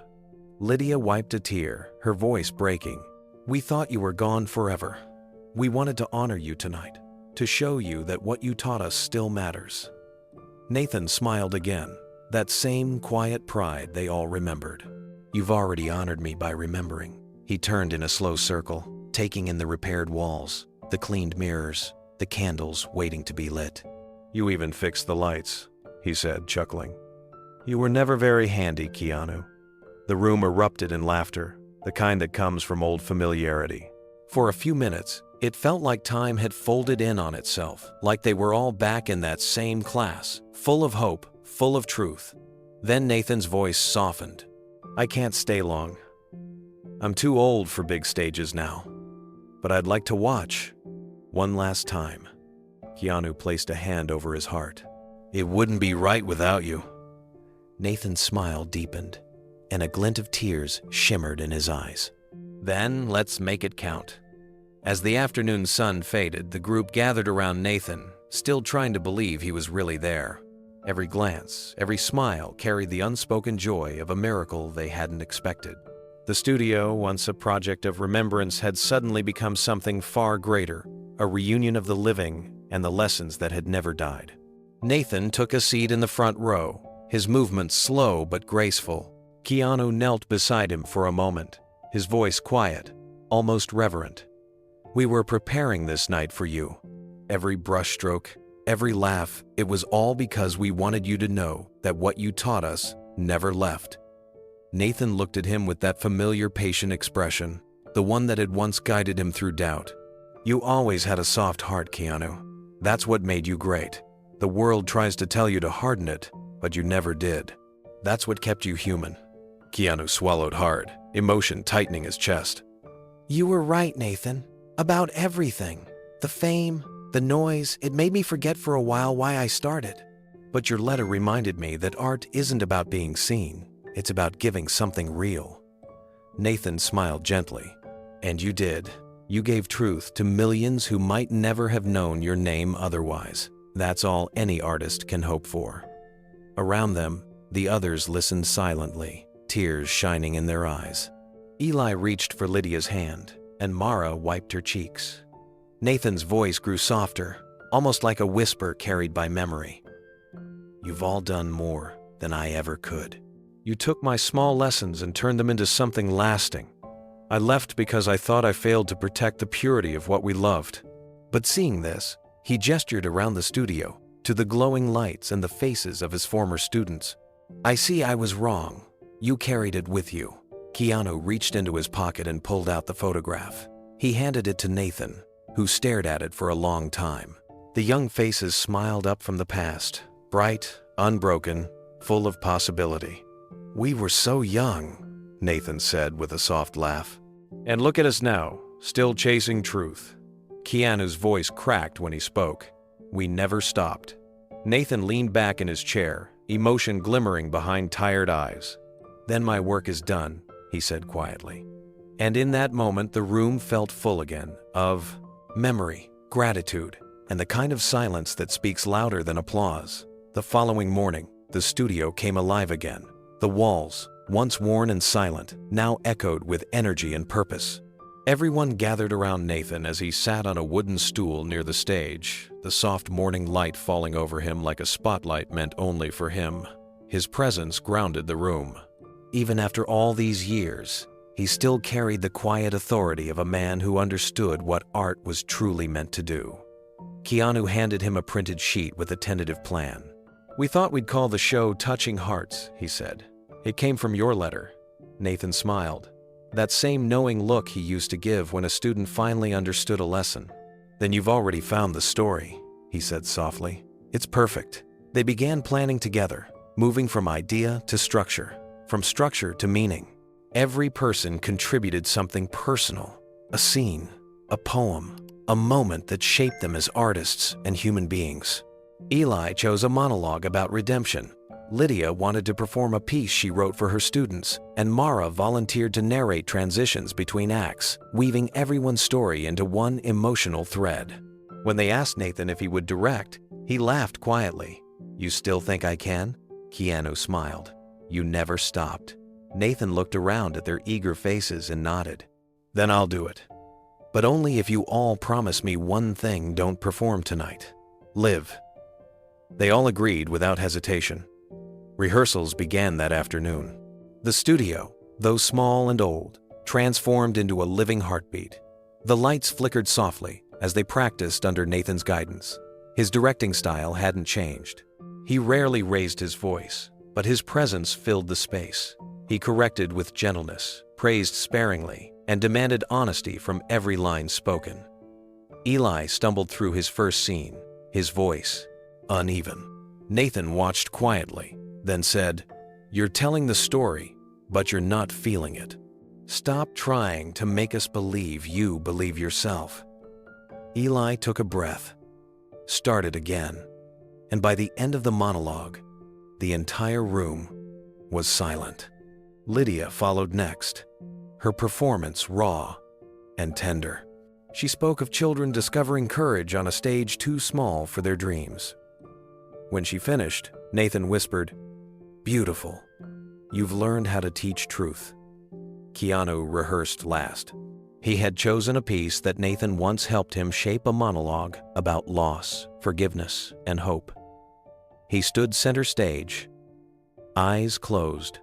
[SPEAKER 1] Lydia wiped a tear, her voice breaking. We thought you were gone forever. We wanted to honor you tonight, to show you that what you taught us still matters. Nathan smiled again, that same quiet pride they all remembered. You've already honored me by remembering. He turned in a slow circle, taking in the repaired walls, the cleaned mirrors, the candles waiting to be lit. You even fixed the lights, he said, chuckling. You were never very handy, Keanu. The room erupted in laughter, the kind that comes from old familiarity. For a few minutes, it felt like time had folded in on itself, like they were all back in that same class, full of hope, full of truth. Then Nathan's voice softened. I can't stay long. I'm too old for big stages now. But I'd like to watch. One last time. Keanu placed a hand over his heart. It wouldn't be right without you. Nathan's smile deepened, and a glint of tears shimmered in his eyes. Then let's make it count. As the afternoon sun faded, the group gathered around Nathan, still trying to believe he was really there. Every glance, every smile carried the unspoken joy of a miracle they hadn't expected. The studio, once a project of remembrance, had suddenly become something far greater, a reunion of the living and the lessons that had never died. Nathan took a seat in the front row, his movements slow but graceful. Keanu knelt beside him for a moment, his voice quiet, almost reverent. We were preparing this night for you. Every brushstroke, every laugh, it was all because we wanted you to know that what you taught us never left. Nathan looked at him with that familiar patient expression, the one that had once guided him through doubt. You always had a soft heart, Keanu. That's what made you great. The world tries to tell you to harden it, but you never did. That's what kept you human. Keanu swallowed hard, emotion tightening his chest. You were right, Nathan. About everything. The fame, the noise, it made me forget for a while why I started. But your letter reminded me that art isn't about being seen. It's about giving something real. Nathan smiled gently. And you did. You gave truth to millions who might never have known your name otherwise. That's all any artist can hope for. Around them, the others listened silently, tears shining in their eyes. Eli reached for Lydia's hand, and Mara wiped her cheeks. Nathan's voice grew softer, almost like a whisper carried by memory. You've all done more than I ever could. You took my small lessons and turned them into something lasting. I left because I thought I failed to protect the purity of what we loved. But seeing this, he gestured around the studio, to the glowing lights and the faces of his former students. I see I was wrong. You carried it with you. Keanu reached into his pocket and pulled out the photograph. He handed it to Nathan, who stared at it for a long time. The young faces smiled up from the past, bright, unbroken, full of possibility. We were so young, Nathan said with a soft laugh. And look at us now, still chasing truth. Keanu's voice cracked when he spoke. We never stopped. Nathan leaned back in his chair, emotion glimmering behind tired eyes. Then my work is done, he said quietly. And in that moment, the room felt full again of memory, gratitude, and the kind of silence that speaks louder than applause. The following morning, the studio came alive again. The walls, once worn and silent, now echoed with energy and purpose. Everyone gathered around Nathan as he sat on a wooden stool near the stage, the soft morning light falling over him like a spotlight meant only for him. His presence grounded the room. Even after all these years, he still carried the quiet authority of a man who understood what art was truly meant to do. Keanu handed him a printed sheet with a tentative plan. "We thought we'd call the show Touching Hearts," he said. "It came from your letter." Nathan smiled. That same knowing look he used to give when a student finally understood a lesson. "Then you've already found the story," he said softly. "It's perfect." They began planning together, moving from idea to structure, from structure to meaning. Every person contributed something personal, a scene, a poem, a moment that shaped them as artists and human beings. Eli chose a monologue about redemption. Lydia wanted to perform a piece she wrote for her students, and Mara volunteered to narrate transitions between acts, weaving everyone's story into one emotional thread. When they asked Nathan if he would direct, he laughed quietly. "You still think I can?" Keanu smiled. "You never stopped." Nathan looked around at their eager faces and nodded. "Then I'll do it. But only if you all promise me one thing don't perform tonight. Live." They all agreed without hesitation. Rehearsals began that afternoon. The studio, though small and old, transformed into a living heartbeat. The lights flickered softly as they practiced under Nathan's guidance. His directing style hadn't changed. He rarely raised his voice, but his presence filled the space. He corrected with gentleness, praised sparingly, and demanded honesty from every line spoken. Eli stumbled through his first scene, his voice uneven. Nathan watched quietly, then said, "You're telling the story, but you're not feeling it. Stop trying to make us believe you believe yourself." Eli took a breath, started again, and by the end of the monologue, the entire room was silent. Lydia followed next, her performance raw and tender. She spoke of children discovering courage on a stage too small for their dreams. When she finished, Nathan whispered, "Beautiful. You've learned how to teach truth." Keanu rehearsed last. He had chosen a piece that Nathan once helped him shape a monologue about loss, forgiveness, and hope. He stood center stage, eyes closed,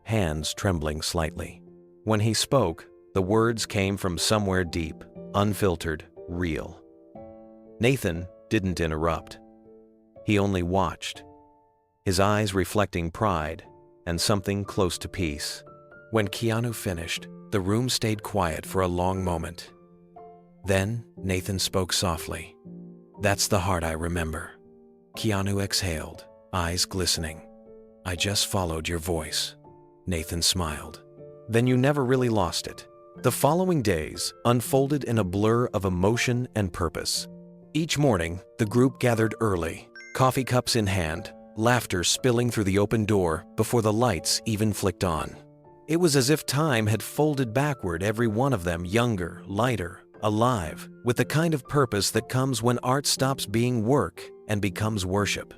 [SPEAKER 1] hands trembling slightly. When he spoke, the words came from somewhere deep, unfiltered, real. Nathan didn't interrupt. He only watched, his eyes reflecting pride and something close to peace. When Keanu finished, the room stayed quiet for a long moment. Then Nathan spoke softly. "That's the heart I remember." Keanu exhaled, eyes glistening. "I just followed your voice." Nathan smiled. "Then you never really lost it." The following days unfolded in a blur of emotion and purpose. Each morning, the group gathered early, coffee cups in hand, laughter spilling through the open door before the lights even flicked on. It was as if time had folded backward, every one of them younger, lighter, alive, with the kind of purpose that comes when art stops being work and becomes worship.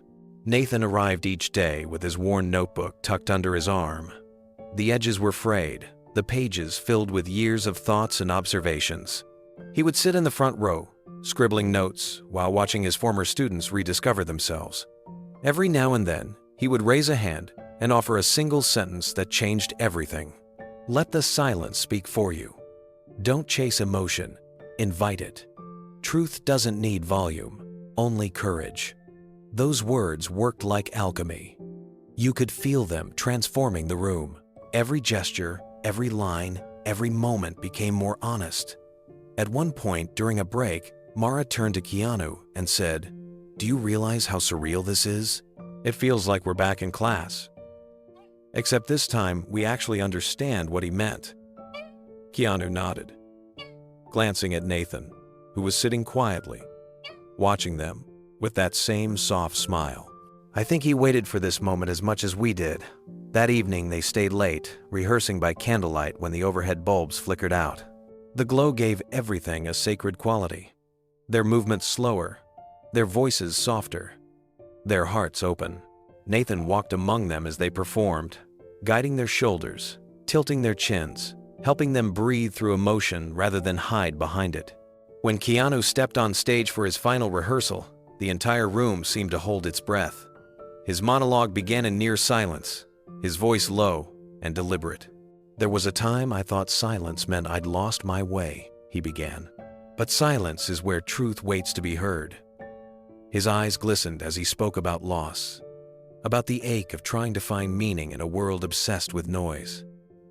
[SPEAKER 1] Nathan arrived each day with his worn notebook tucked under his arm. The edges were frayed, the pages filled with years of thoughts and observations. He would sit in the front row, scribbling notes while watching his former students rediscover themselves. Every now and then, he would raise a hand and offer a single sentence that changed everything. "Let the silence speak for you. Don't chase emotion, invite it. Truth doesn't need volume, only courage." Those words worked like alchemy. You could feel them transforming the room. Every gesture, every line, every moment became more honest. At one point during a break, Mara turned to Keanu and said, "Do you realize how surreal this is? It feels like we're back in class. Except this time, we actually understand what he meant." Keanu nodded, glancing at Nathan, who was sitting quietly, watching them with that same soft smile. I think he waited for this moment as much as we did. That evening, they stayed late, rehearsing by candlelight when the overhead bulbs flickered out. The glow gave everything a sacred quality. Their movements slower, their voices softer, their hearts open. Nathan walked among them as they performed, guiding their shoulders, tilting their chins, helping them breathe through emotion rather than hide behind it. When Keanu stepped on stage for his final rehearsal, the entire room seemed to hold its breath. His monologue began in near silence, his voice low and deliberate. "There was a time I thought silence meant I'd lost my way," he began. "But silence is where truth waits to be heard." His eyes glistened as he spoke about loss, about the ache of trying to find meaning in a world obsessed with noise.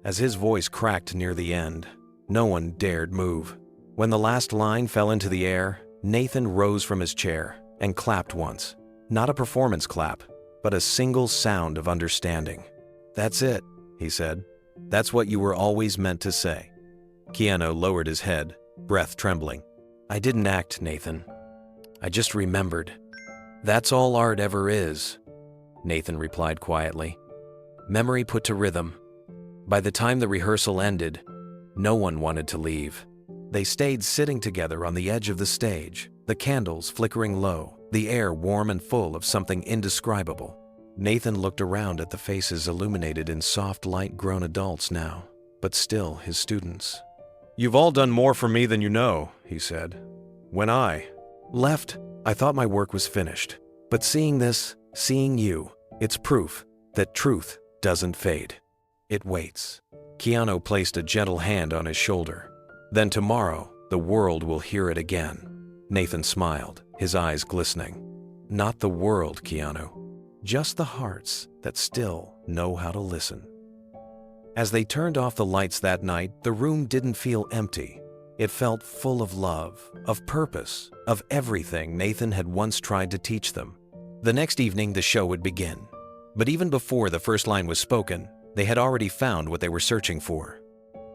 [SPEAKER 1] As his voice cracked near the end, no one dared move. When the last line fell into the air, Nathan rose from his chair and clapped once. Not a performance clap, but a single sound of understanding. "That's it," he said. "That's what you were always meant to say." Keanu lowered his head, breath trembling. "I didn't act, Nathan. I just remembered. That's all art ever is," Nathan replied quietly. "Memory put to rhythm." By the time the rehearsal ended, no one wanted to leave. They stayed sitting together on the edge of the stage, the candles flickering low, the air warm and full of something indescribable. Nathan looked around at the faces illuminated in soft light grown adults now, but still his students. "You've all done more for me than you know," he said. "When I left, I thought my work was finished. But seeing this, seeing you, it's proof that truth doesn't fade. It waits." Keanu placed a gentle hand on his shoulder. "Then tomorrow, the world will hear it again." Nathan smiled, his eyes glistening. "Not the world, Keanu. Just the hearts that still know how to listen." As they turned off the lights that night, the room didn't feel empty. It felt full of love, of purpose, of everything Nathan had once tried to teach them. The next evening, the show would begin. But even before the first line was spoken, they had already found what they were searching for.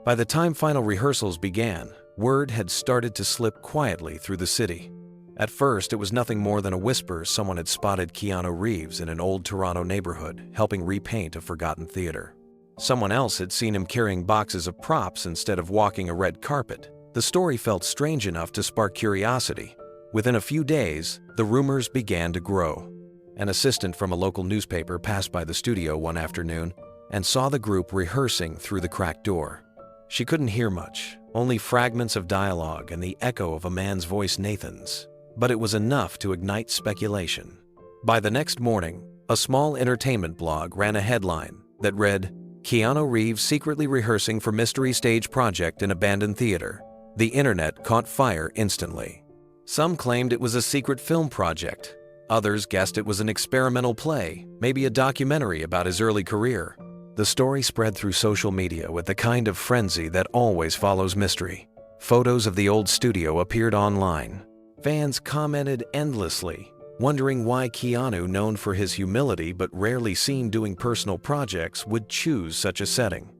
[SPEAKER 1] By the time final rehearsals began, word had started to slip quietly through the city. At first, it was nothing more than a whisper someone had spotted Keanu Reeves in an old Toronto neighborhood, helping repaint a forgotten theater. Someone else had seen him carrying boxes of props instead of walking a red carpet. The story felt strange enough to spark curiosity. Within a few days, the rumors began to grow. An assistant from a local newspaper passed by the studio one afternoon and saw the group rehearsing through the cracked door. She couldn't hear much, only fragments of dialogue and the echo of a man's voice, Nathan's. But it was enough to ignite speculation. By the next morning, a small entertainment blog ran a headline that read, "Keanu Reeves secretly rehearsing for mystery stage project in abandoned theater." The internet caught fire instantly. Some claimed it was a secret film project. Others guessed it was an experimental play, maybe a documentary about his early career. The story spread through social media with the kind of frenzy that always follows mystery. Photos of the old studio appeared online. Fans commented endlessly, wondering why Keanu, known for his humility but rarely seen doing personal projects, would choose such a setting.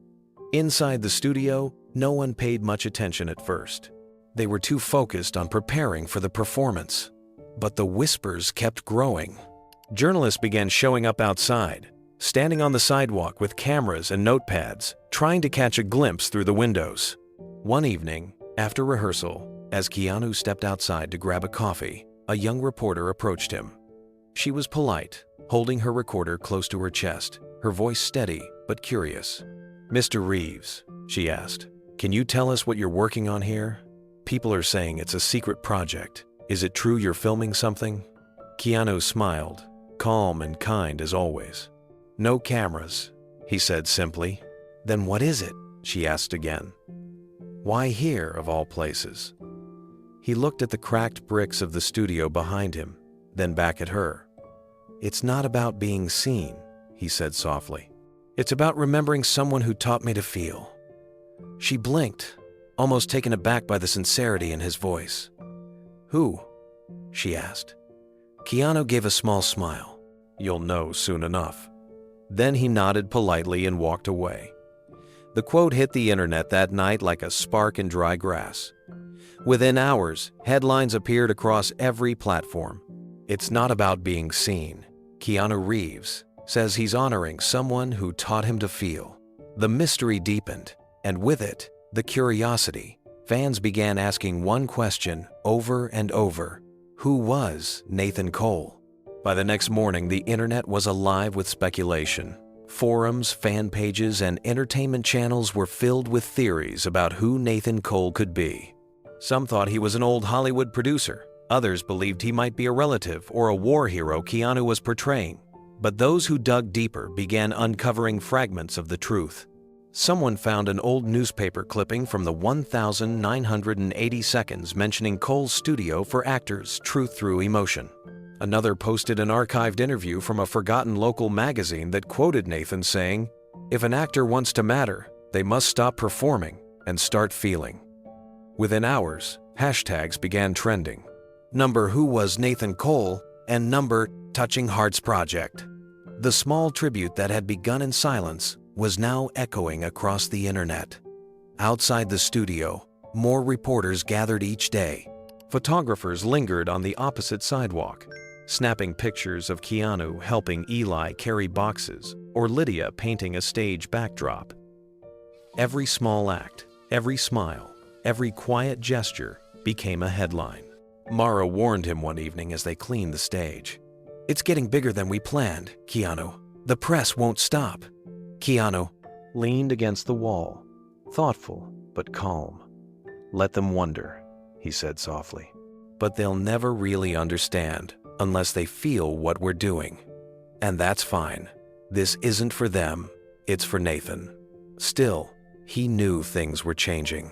[SPEAKER 1] Inside the studio, no one paid much attention at first. They were too focused on preparing for the performance. But the whispers kept growing. Journalists began showing up outside, standing on the sidewalk with cameras and notepads, trying to catch a glimpse through the windows. One evening, after rehearsal, as Keanu stepped outside to grab a coffee, a young reporter approached him. She was polite, holding her recorder close to her chest, her voice steady but curious. "Mr. Reeves," she asked, "can you tell us what you're working on here? People are saying it's a secret project. Is it true you're filming something?" Keanu smiled, calm and kind as always. "No cameras," he said simply. "Then what is it?" she asked again. "Why here, of all places?" He looked at the cracked bricks of the studio behind him, then back at her. "It's not about being seen," he said softly. "It's about remembering someone who taught me to feel." She blinked, almost taken aback by the sincerity in his voice. "Who?" she asked. Keanu gave a small smile. "You'll know soon enough." Then he nodded politely and walked away. The quote hit the internet that night like a spark in dry grass. Within hours, headlines appeared across every platform. "It's not about being seen. Keanu Reeves says he's honoring someone who taught him to feel." The mystery deepened, and with it, the curiosity. Fans began asking one question over and over: who was Nathan Cole? By the next morning, the internet was alive with speculation. Forums, fan pages, and entertainment channels were filled with theories about who Nathan Cole could be. Some thought he was an old Hollywood producer. Others believed he might be a relative or a war hero Keanu was portraying. But those who dug deeper began uncovering fragments of the truth. Someone found an old newspaper clipping from the 1,980 seconds mentioning Cole's studio for actors' Truth Through Emotion. Another posted an archived interview from a forgotten local magazine that quoted Nathan saying, "If an actor wants to matter, they must stop performing and start feeling." Within hours, hashtags began trending. Number Who Was Nathan Cole and number Touching Hearts Project. The small tribute that had begun in silence was now echoing across the internet. Outside the studio, more reporters gathered each day. Photographers lingered on the opposite sidewalk, snapping pictures of Keanu helping Eli carry boxes or Lydia painting a stage backdrop. Every small act, every smile, every quiet gesture became a headline. Mara warned him one evening as they cleaned the stage. "It's getting bigger than we planned, Keanu. The press won't stop." Keanu leaned against the wall, thoughtful but calm. "Let them wonder," he said softly. "But they'll never really understand unless they feel what we're doing. And that's fine. This isn't for them, it's for Nathan." Still, he knew things were changing.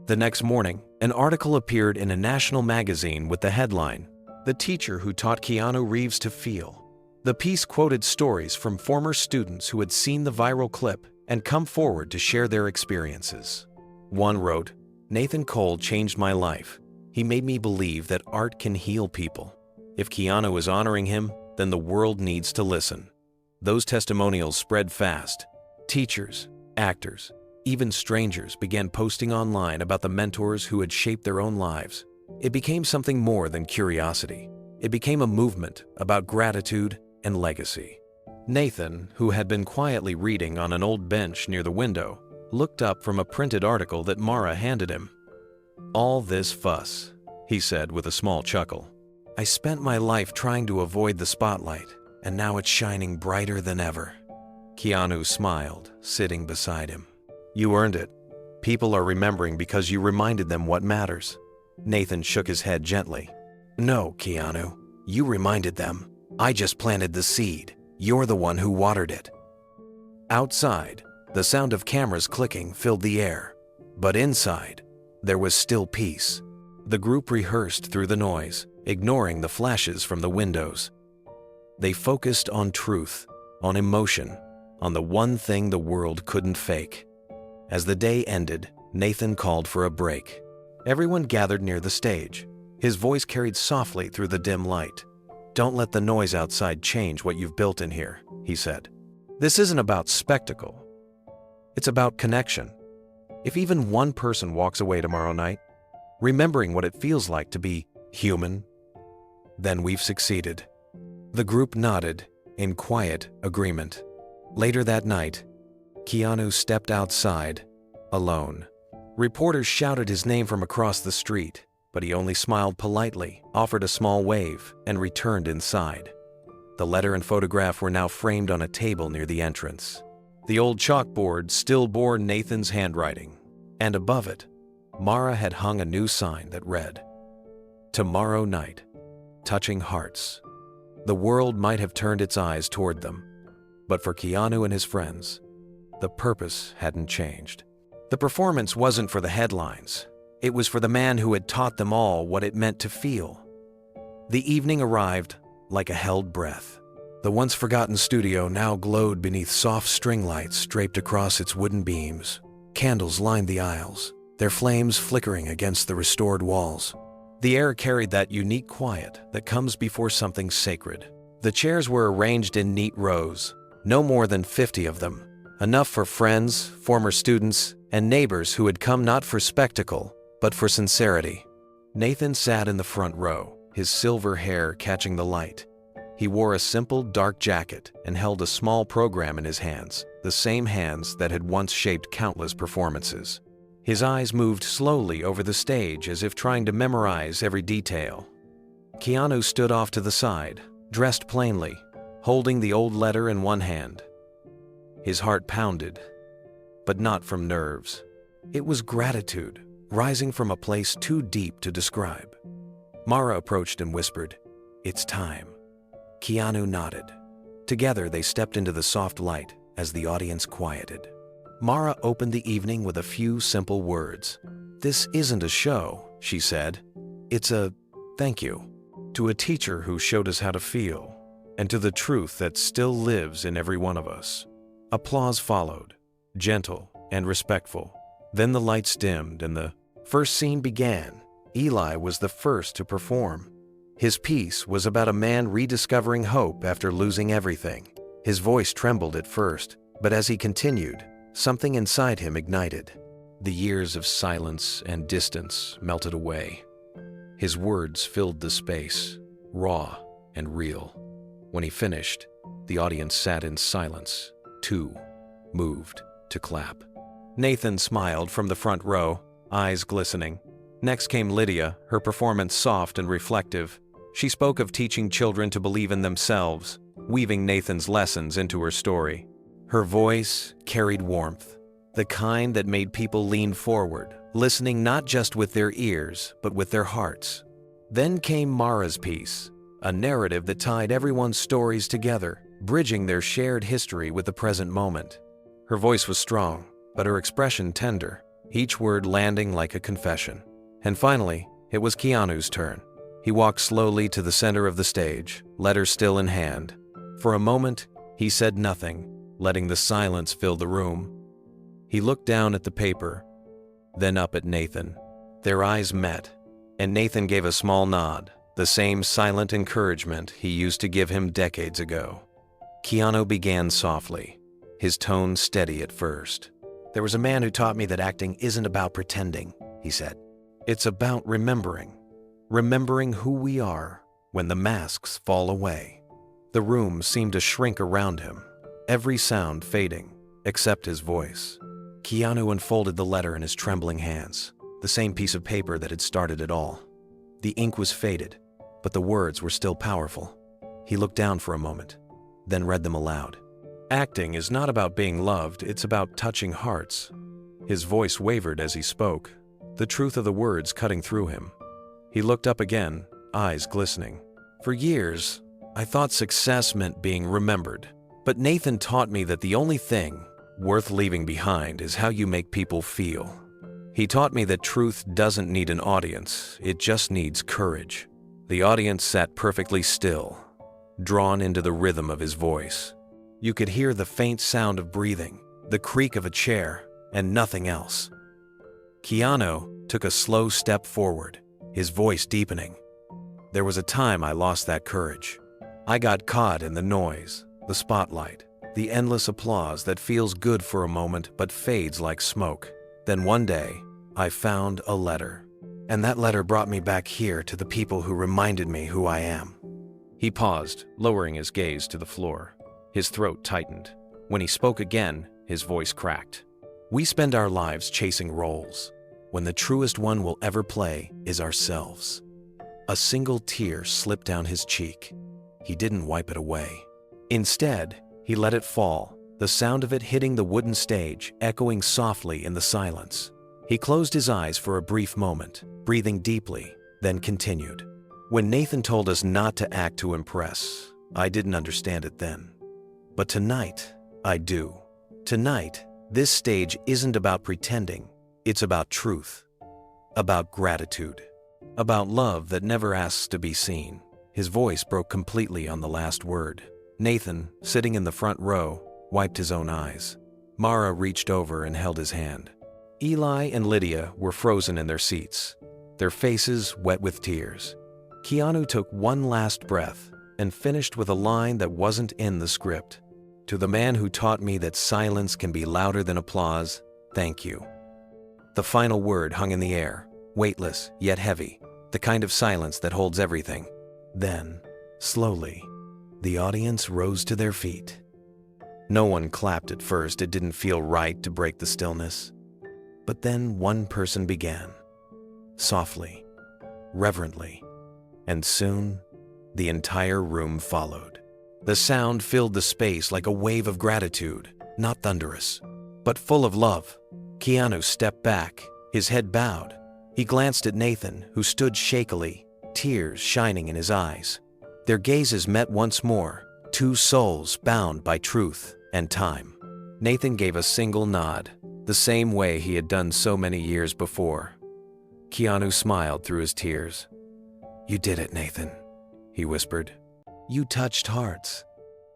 [SPEAKER 1] The next morning, an article appeared in a national magazine with the headline, "The Teacher Who Taught Keanu Reeves to Feel." The piece quoted stories from former students who had seen the viral clip and come forward to share their experiences. One wrote, "Nathan Cole changed my life. He made me believe that art can heal people. If Keanu is honoring him, then the world needs to listen." Those testimonials spread fast. Teachers, actors, even strangers began posting online about the mentors who had shaped their own lives. It became something more than curiosity. It became a movement about gratitude and legacy. Nathan, who had been quietly reading on an old bench near the window, looked up from a printed article that Mara handed him. "All this fuss," he said with a small chuckle. "I spent my life trying to avoid the spotlight, and now it's shining brighter than ever." Keanu smiled, sitting beside him. "You earned it. People are remembering because you reminded them what matters." Nathan shook his head gently. "No, Keanu, you reminded them. I just planted the seed. You're the one who watered it." Outside, the sound of cameras clicking filled the air. But inside, there was still peace. The group rehearsed through the noise, ignoring the flashes from the windows. They focused on truth, on emotion, on the one thing the world couldn't fake. As the day ended, Nathan called for a break. Everyone gathered near the stage. His voice carried softly through the dim light. "Don't let the noise outside change what you've built in here," he said. "This isn't about spectacle. It's about connection. If even one person walks away tomorrow night, remembering what it feels like to be human, then we've succeeded." The group nodded in quiet agreement. Later that night, Keanu stepped outside, alone. Reporters shouted his name from across the street, but he only smiled politely, offered a small wave, and returned inside. The letter and photograph were now framed on a table near the entrance. The old chalkboard still bore Nathan's handwriting, and above it, Mara had hung a new sign that read, "Tomorrow night, touching hearts." The world might have turned its eyes toward them, but for Keanu and his friends, the purpose hadn't changed. The performance wasn't for the headlines. It was for the man who had taught them all what it meant to feel. The evening arrived like a held breath. The once forgotten studio now glowed beneath soft string lights draped across its wooden beams. Candles lined the aisles, their flames flickering against the restored walls. The air carried that unique quiet that comes before something sacred. The chairs were arranged in neat rows, no more than 50 of them, enough for friends, former students, and neighbors who had come not for spectacle, but for sincerity. Nathan sat in the front row, his silver hair catching the light. He wore a simple dark jacket and held a small program in his hands, the same hands that had once shaped countless performances. His eyes moved slowly over the stage as if trying to memorize every detail. Keanu stood off to the side, dressed plainly, holding the old letter in one hand. His heart pounded, but not from nerves. It was gratitude, rising from a place too deep to describe. Mara approached and whispered, "It's time." Keanu nodded. Together they stepped into the soft light as the audience quieted. Mara opened the evening with a few simple words. "This isn't a show," she said. "It's a thank you to a teacher who showed us how to feel, and to the truth that still lives in every one of us." Applause followed, gentle and respectful. Then the lights dimmed and the first scene began. Eli was the first to perform. His piece was about a man rediscovering hope after losing everything. His voice trembled at first, but as he continued, something inside him ignited. The years of silence and distance melted away. His words filled the space, raw and real. When he finished, the audience sat in silence, too moved to clap. Nathan smiled from the front row, eyes glistening. Next came Lydia, her performance soft and reflective. She spoke of teaching children to believe in themselves, weaving Nathan's lessons into her story. Her voice carried warmth, the kind that made people lean forward, listening not just with their ears, but with their hearts. Then came Mara's piece, a narrative that tied everyone's stories together, bridging their shared history with the present moment. Her voice was strong, but her expression tender, each word landing like a confession. And finally, it was Keanu's turn. He walked slowly to the center of the stage, letter still in hand. For a moment, he said nothing, letting the silence fill the room. He looked down at the paper, then up at Nathan. Their eyes met, and Nathan gave a small nod, the same silent encouragement he used to give him decades ago. Keanu began softly, his tone steady at first. "There was a man who taught me that acting isn't about pretending," he said. "It's about remembering who we are when the masks fall away." The room seemed to shrink around him, every sound fading, except his voice. Keanu unfolded the letter in his trembling hands, the same piece of paper that had started it all. The ink was faded, but the words were still powerful. He looked down for a moment, then read them aloud. "Acting is not about being loved, it's about touching hearts." His voice wavered as he spoke, the truth of the words cutting through him. He looked up again, eyes glistening. "For years, I thought success meant being remembered, but Nathan taught me that the only thing worth leaving behind is how you make people feel. He taught me that truth doesn't need an audience, it just needs courage." The audience sat perfectly still, drawn into the rhythm of his voice. You could hear the faint sound of breathing, the creak of a chair, and nothing else. Keanu took a slow step forward, his voice deepening. "There was a time I lost that courage. I got caught in the noise, the spotlight, the endless applause that feels good for a moment but fades like smoke. Then one day, I found a letter. And that letter brought me back here to the people who reminded me who I am." He paused, lowering his gaze to the floor. His throat tightened. When he spoke again, his voice cracked. "We spend our lives chasing roles, when the truest one we'll ever play is ourselves." A single tear slipped down his cheek. He didn't wipe it away. Instead, he let it fall, the sound of it hitting the wooden stage echoing softly in the silence. He closed his eyes for a brief moment, breathing deeply, then continued. "When Nathan told us not to act to impress, I didn't understand it then. But tonight, I do. Tonight, this stage isn't about pretending, it's about truth, about gratitude, about love that never asks to be seen." His voice broke completely on the last word. Nathan, sitting in the front row, wiped his own eyes. Mara reached over and held his hand. Eli and Lydia were frozen in their seats, their faces wet with tears. Keanu took one last breath and finished with a line that wasn't in the script. "To the man who taught me that silence can be louder than applause, thank you." The final word hung in the air, weightless yet heavy, the kind of silence that holds everything. Then, slowly, the audience rose to their feet. No one clapped at first, it didn't feel right to break the stillness. But then one person began, softly, reverently, and soon the entire room followed. The sound filled the space like a wave of gratitude, not thunderous, but full of love. Keanu stepped back, his head bowed. He glanced at Nathan, who stood shakily, tears shining in his eyes. Their gazes met once more, two souls bound by truth and time. Nathan gave a single nod, the same way he had done so many years before. Keanu smiled through his tears. "You did it, Nathan," he whispered. "You touched hearts."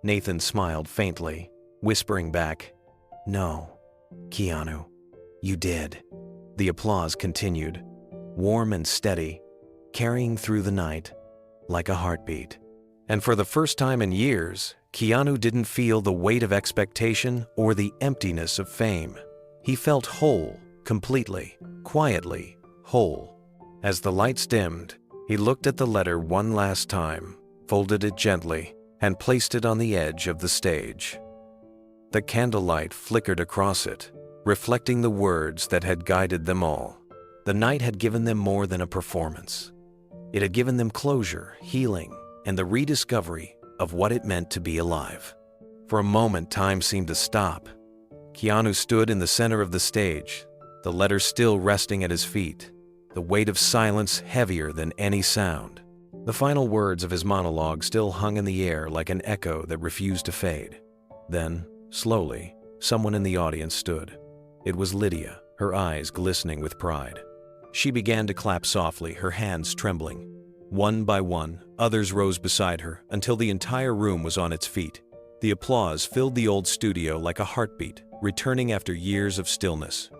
[SPEAKER 1] Nathan smiled faintly, whispering back, "No, Keanu, you did." The applause continued, warm and steady, carrying through the night like a heartbeat. And for the first time in years, Keanu didn't feel the weight of expectation or the emptiness of fame. He felt whole, completely, quietly whole. As the lights dimmed, he looked at the letter one last time, folded it gently, and placed it on the edge of the stage. The candlelight flickered across it, reflecting the words that had guided them all. The night had given them more than a performance. It had given them closure, healing, and the rediscovery of what it meant to be alive. For a moment, time seemed to stop. Keanu stood in the center of the stage, the letter still resting at his feet, the weight of silence heavier than any sound. The final words of his monologue still hung in the air like an echo that refused to fade. Then, slowly, someone in the audience stood. It was Lydia, her eyes glistening with pride. She began to clap softly, her hands trembling. One by one, others rose beside her until the entire room was on its feet. The applause filled the old studio like a heartbeat, returning after years of stillness.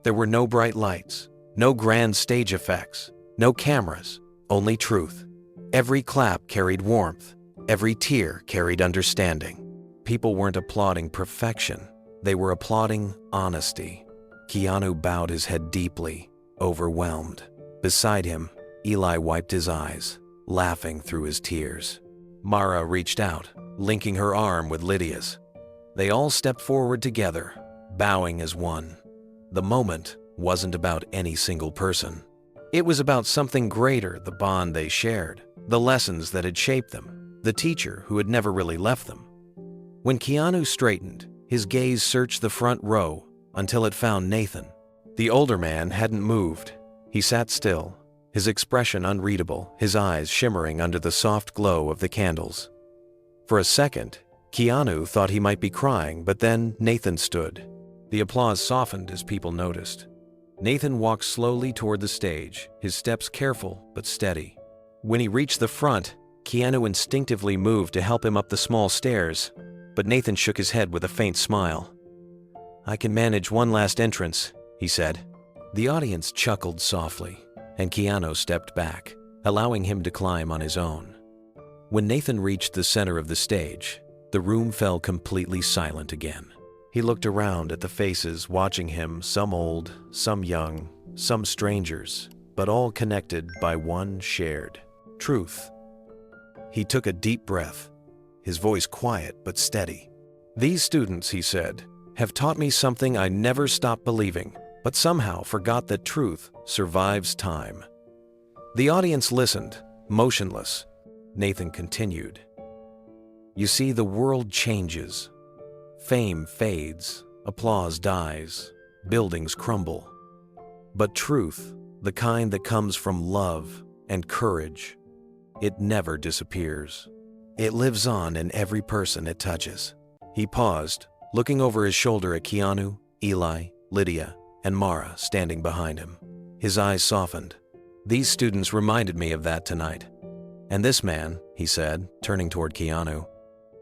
[SPEAKER 1] There were no bright lights, no grand stage effects, no cameras, only truth. Every clap carried warmth, every tear carried understanding. People weren't applauding perfection, they were applauding honesty. Keanu bowed his head deeply, overwhelmed. Beside him, Eli wiped his eyes, laughing through his tears. Mara reached out, linking her arm with Lydia's. They all stepped forward together, bowing as one. The moment wasn't about any single person. It was about something greater, the bond they shared, the lessons that had shaped them, the teacher who had never really left them. When Keanu straightened, his gaze searched the front row until it found Nathan. The older man hadn't moved. He sat still, his expression unreadable, his eyes shimmering under the soft glow of the candles. For a second, Keanu thought he might be crying, but then Nathan stood. The applause softened as people noticed. Nathan walked slowly toward the stage, his steps careful but steady. When he reached the front, Keanu instinctively moved to help him up the small stairs, but Nathan shook his head with a faint smile. "I can manage one last entrance," he said. The audience chuckled softly, and Keanu stepped back, allowing him to climb on his own. When Nathan reached the center of the stage, the room fell completely silent again. He looked around at the faces watching him, some old, some young, some strangers, but all connected by one shared truth. He took a deep breath, his voice quiet but steady. "These students," he said, "have taught me something I never stopped believing, but somehow forgot that truth survives time." The audience listened, motionless. Nathan continued. "You see, the world changes. Fame fades, applause dies, buildings crumble. But truth, the kind that comes from love and courage, it never disappears. It lives on in every person it touches." He paused, looking over his shoulder at Keanu, Eli, Lydia, and Mara standing behind him. His eyes softened. "These students reminded me of that tonight. And this man," he said, turning toward Keanu,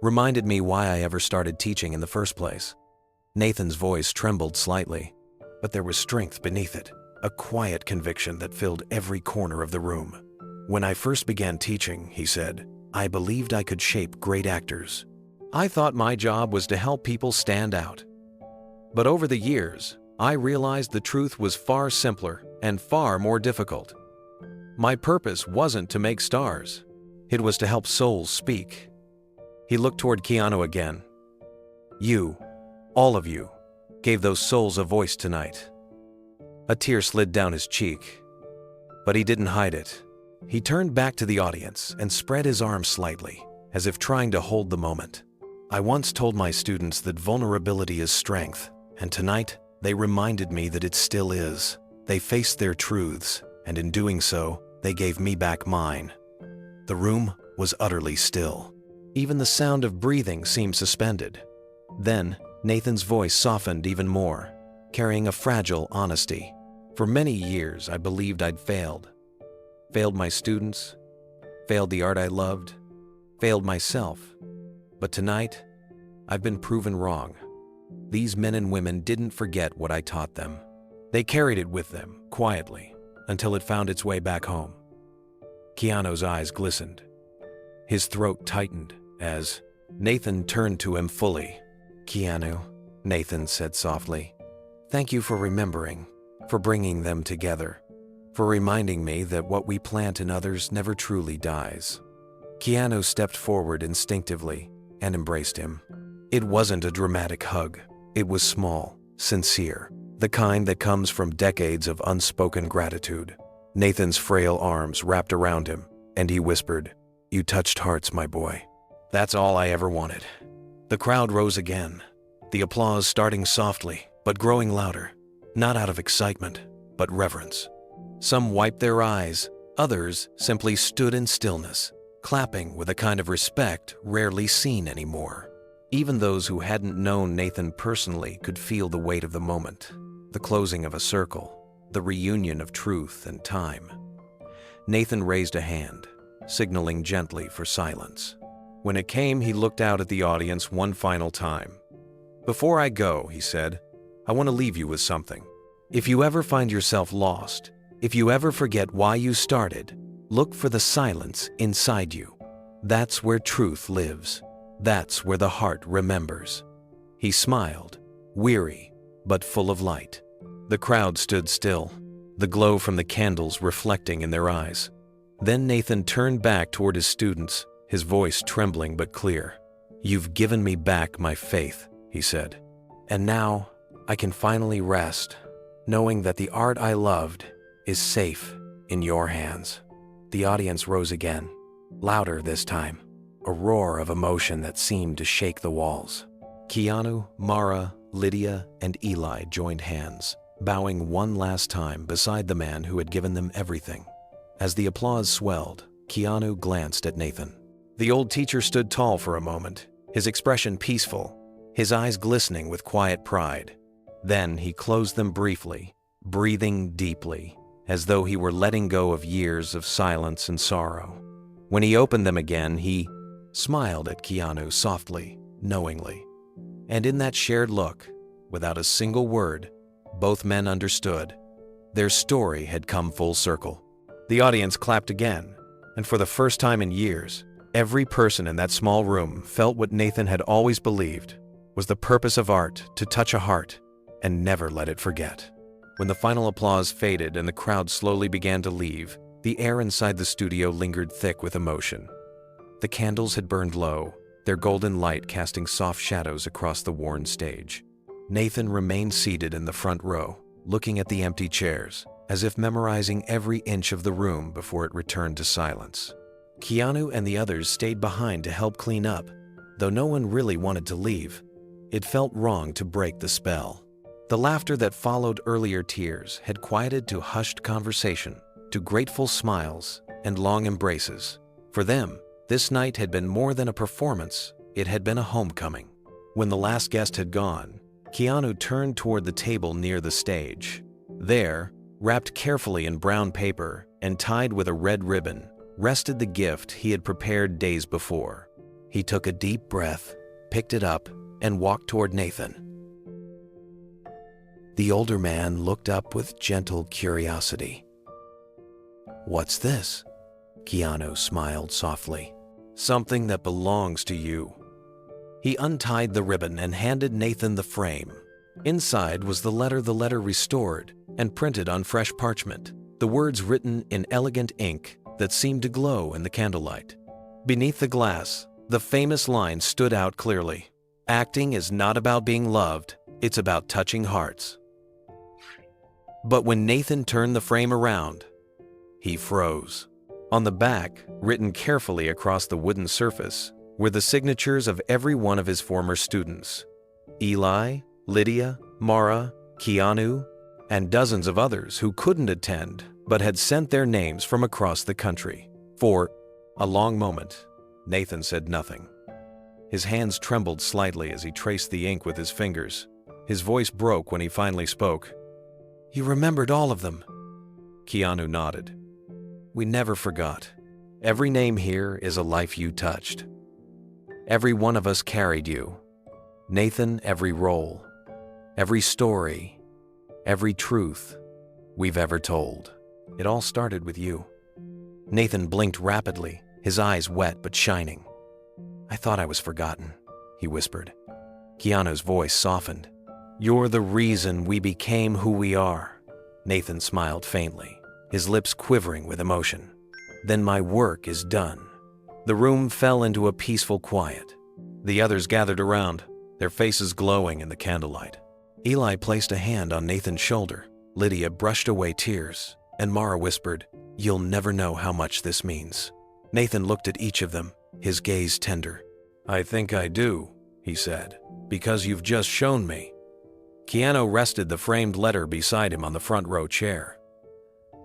[SPEAKER 1] "reminded me why I ever started teaching in the first place." Nathan's voice trembled slightly, but there was strength beneath it, a quiet conviction that filled every corner of the room. "When I first began teaching," he said, "I believed I could shape great actors. I thought my job was to help people stand out. But over the years, I realized the truth was far simpler and far more difficult. My purpose wasn't to make stars. It was to help souls speak." He looked toward Keanu again. "You, all of you, gave those souls a voice tonight." A tear slid down his cheek, but he didn't hide it. He turned back to the audience and spread his arms slightly, as if trying to hold the moment. I once told my students that vulnerability is strength, and tonight they reminded me that it still is. They faced their truths, and in doing so, they gave me back mine. The room was utterly still. Even the sound of breathing seemed suspended. Then, Nathan's voice softened even more, carrying a fragile honesty. For many years, I believed I'd failed. Failed my students, failed the art I loved, failed myself. But tonight, I've been proven wrong. These men and women didn't forget what I taught them. They carried it with them, quietly, until it found its way back home. Keanu's eyes glistened. His throat tightened as Nathan turned to him fully. "Keanu," Nathan said softly, "thank you for remembering, for bringing them together, for reminding me that what we plant in others never truly dies." Keanu stepped forward instinctively and embraced him. It wasn't a dramatic hug. It was small, sincere, the kind that comes from decades of unspoken gratitude. Nathan's frail arms wrapped around him, and he whispered, "You touched hearts, my boy. That's all I ever wanted." The crowd rose again, the applause starting softly, but growing louder, not out of excitement, but reverence. Some wiped their eyes, others simply stood in stillness, clapping with a kind of respect rarely seen anymore. Even those who hadn't known Nathan personally could feel the weight of the moment, the closing of a circle, the reunion of truth and time. Nathan raised a hand, signaling gently for silence. When it came, he looked out at the audience one final time. "Before I go," he said, "I want to leave you with something. If you ever find yourself lost, if you ever forget why you started, look for the silence inside you. That's where truth lives. That's where the heart remembers." He smiled, weary but full of light. The crowd stood still, the glow from the candles reflecting in their eyes. Then Nathan turned back toward his students, his voice trembling but clear. "You've given me back my faith," he said. "And now I can finally rest, knowing that the art I loved is safe in your hands." The audience rose again, louder this time, a roar of emotion that seemed to shake the walls. Keanu, Mara, Lydia, and Eli joined hands, bowing one last time beside the man who had given them everything. As the applause swelled, Keanu glanced at Nathan. The old teacher stood tall for a moment, his expression peaceful, his eyes glistening with quiet pride. Then he closed them briefly, breathing deeply, as though he were letting go of years of silence and sorrow. When he opened them again, he smiled at Keanu softly, knowingly. And in that shared look, without a single word, both men understood. Their story had come full circle. The audience clapped again, and for the first time in years, every person in that small room felt what Nathan had always believed was the purpose of art: to touch a heart and never let it forget. When the final applause faded and the crowd slowly began to leave, the air inside the studio lingered thick with emotion. The candles had burned low, their golden light casting soft shadows across the worn stage. Nathan remained seated in the front row, looking at the empty chairs, as if memorizing every inch of the room before it returned to silence. Keanu and the others stayed behind to help clean up, though no one really wanted to leave. It felt wrong to break the spell. The laughter that followed earlier tears had quieted to hushed conversation, to grateful smiles and long embraces. For them, this night had been more than a performance, it had been a homecoming. When the last guest had gone, Keanu turned toward the table near the stage. There, wrapped carefully in brown paper and tied with a red ribbon, rested the gift he had prepared days before. He took a deep breath, picked it up, and walked toward Nathan. The older man looked up with gentle curiosity. "What's this?" Keanu smiled softly. "Something that belongs to you." He untied the ribbon and handed Nathan the frame. Inside was the letter restored and printed on fresh parchment, the words written in elegant ink that seemed to glow in the candlelight. Beneath the glass, the famous line stood out clearly. "Acting is not about being loved, it's about touching hearts." But when Nathan turned the frame around, he froze. On the back, written carefully across the wooden surface, were the signatures of every one of his former students: Eli, Lydia, Mara, Keanu, and dozens of others who couldn't attend but had sent their names from across the country. For a long moment, Nathan said nothing. His hands trembled slightly as he traced the ink with his fingers. His voice broke when he finally spoke. "You remembered all of them?" Keanu nodded. "We never forgot. Every name here is a life you touched. Every one of us carried you. Nathan, every role, every story, every truth we've ever told. It all started with you." Nathan blinked rapidly, his eyes wet but shining. "I thought I was forgotten," he whispered. Keanu's voice softened. "You're the reason we became who we are." Nathan smiled faintly, his lips quivering with emotion. "Then my work is done." The room fell into a peaceful quiet. The others gathered around, their faces glowing in the candlelight. Eli placed a hand on Nathan's shoulder. Lydia brushed away tears, and Mara whispered, "You'll never know how much this means." Nathan looked at each of them, his gaze tender. "I think I do," he said, "because you've just shown me." Keanu rested the framed letter beside him on the front row chair.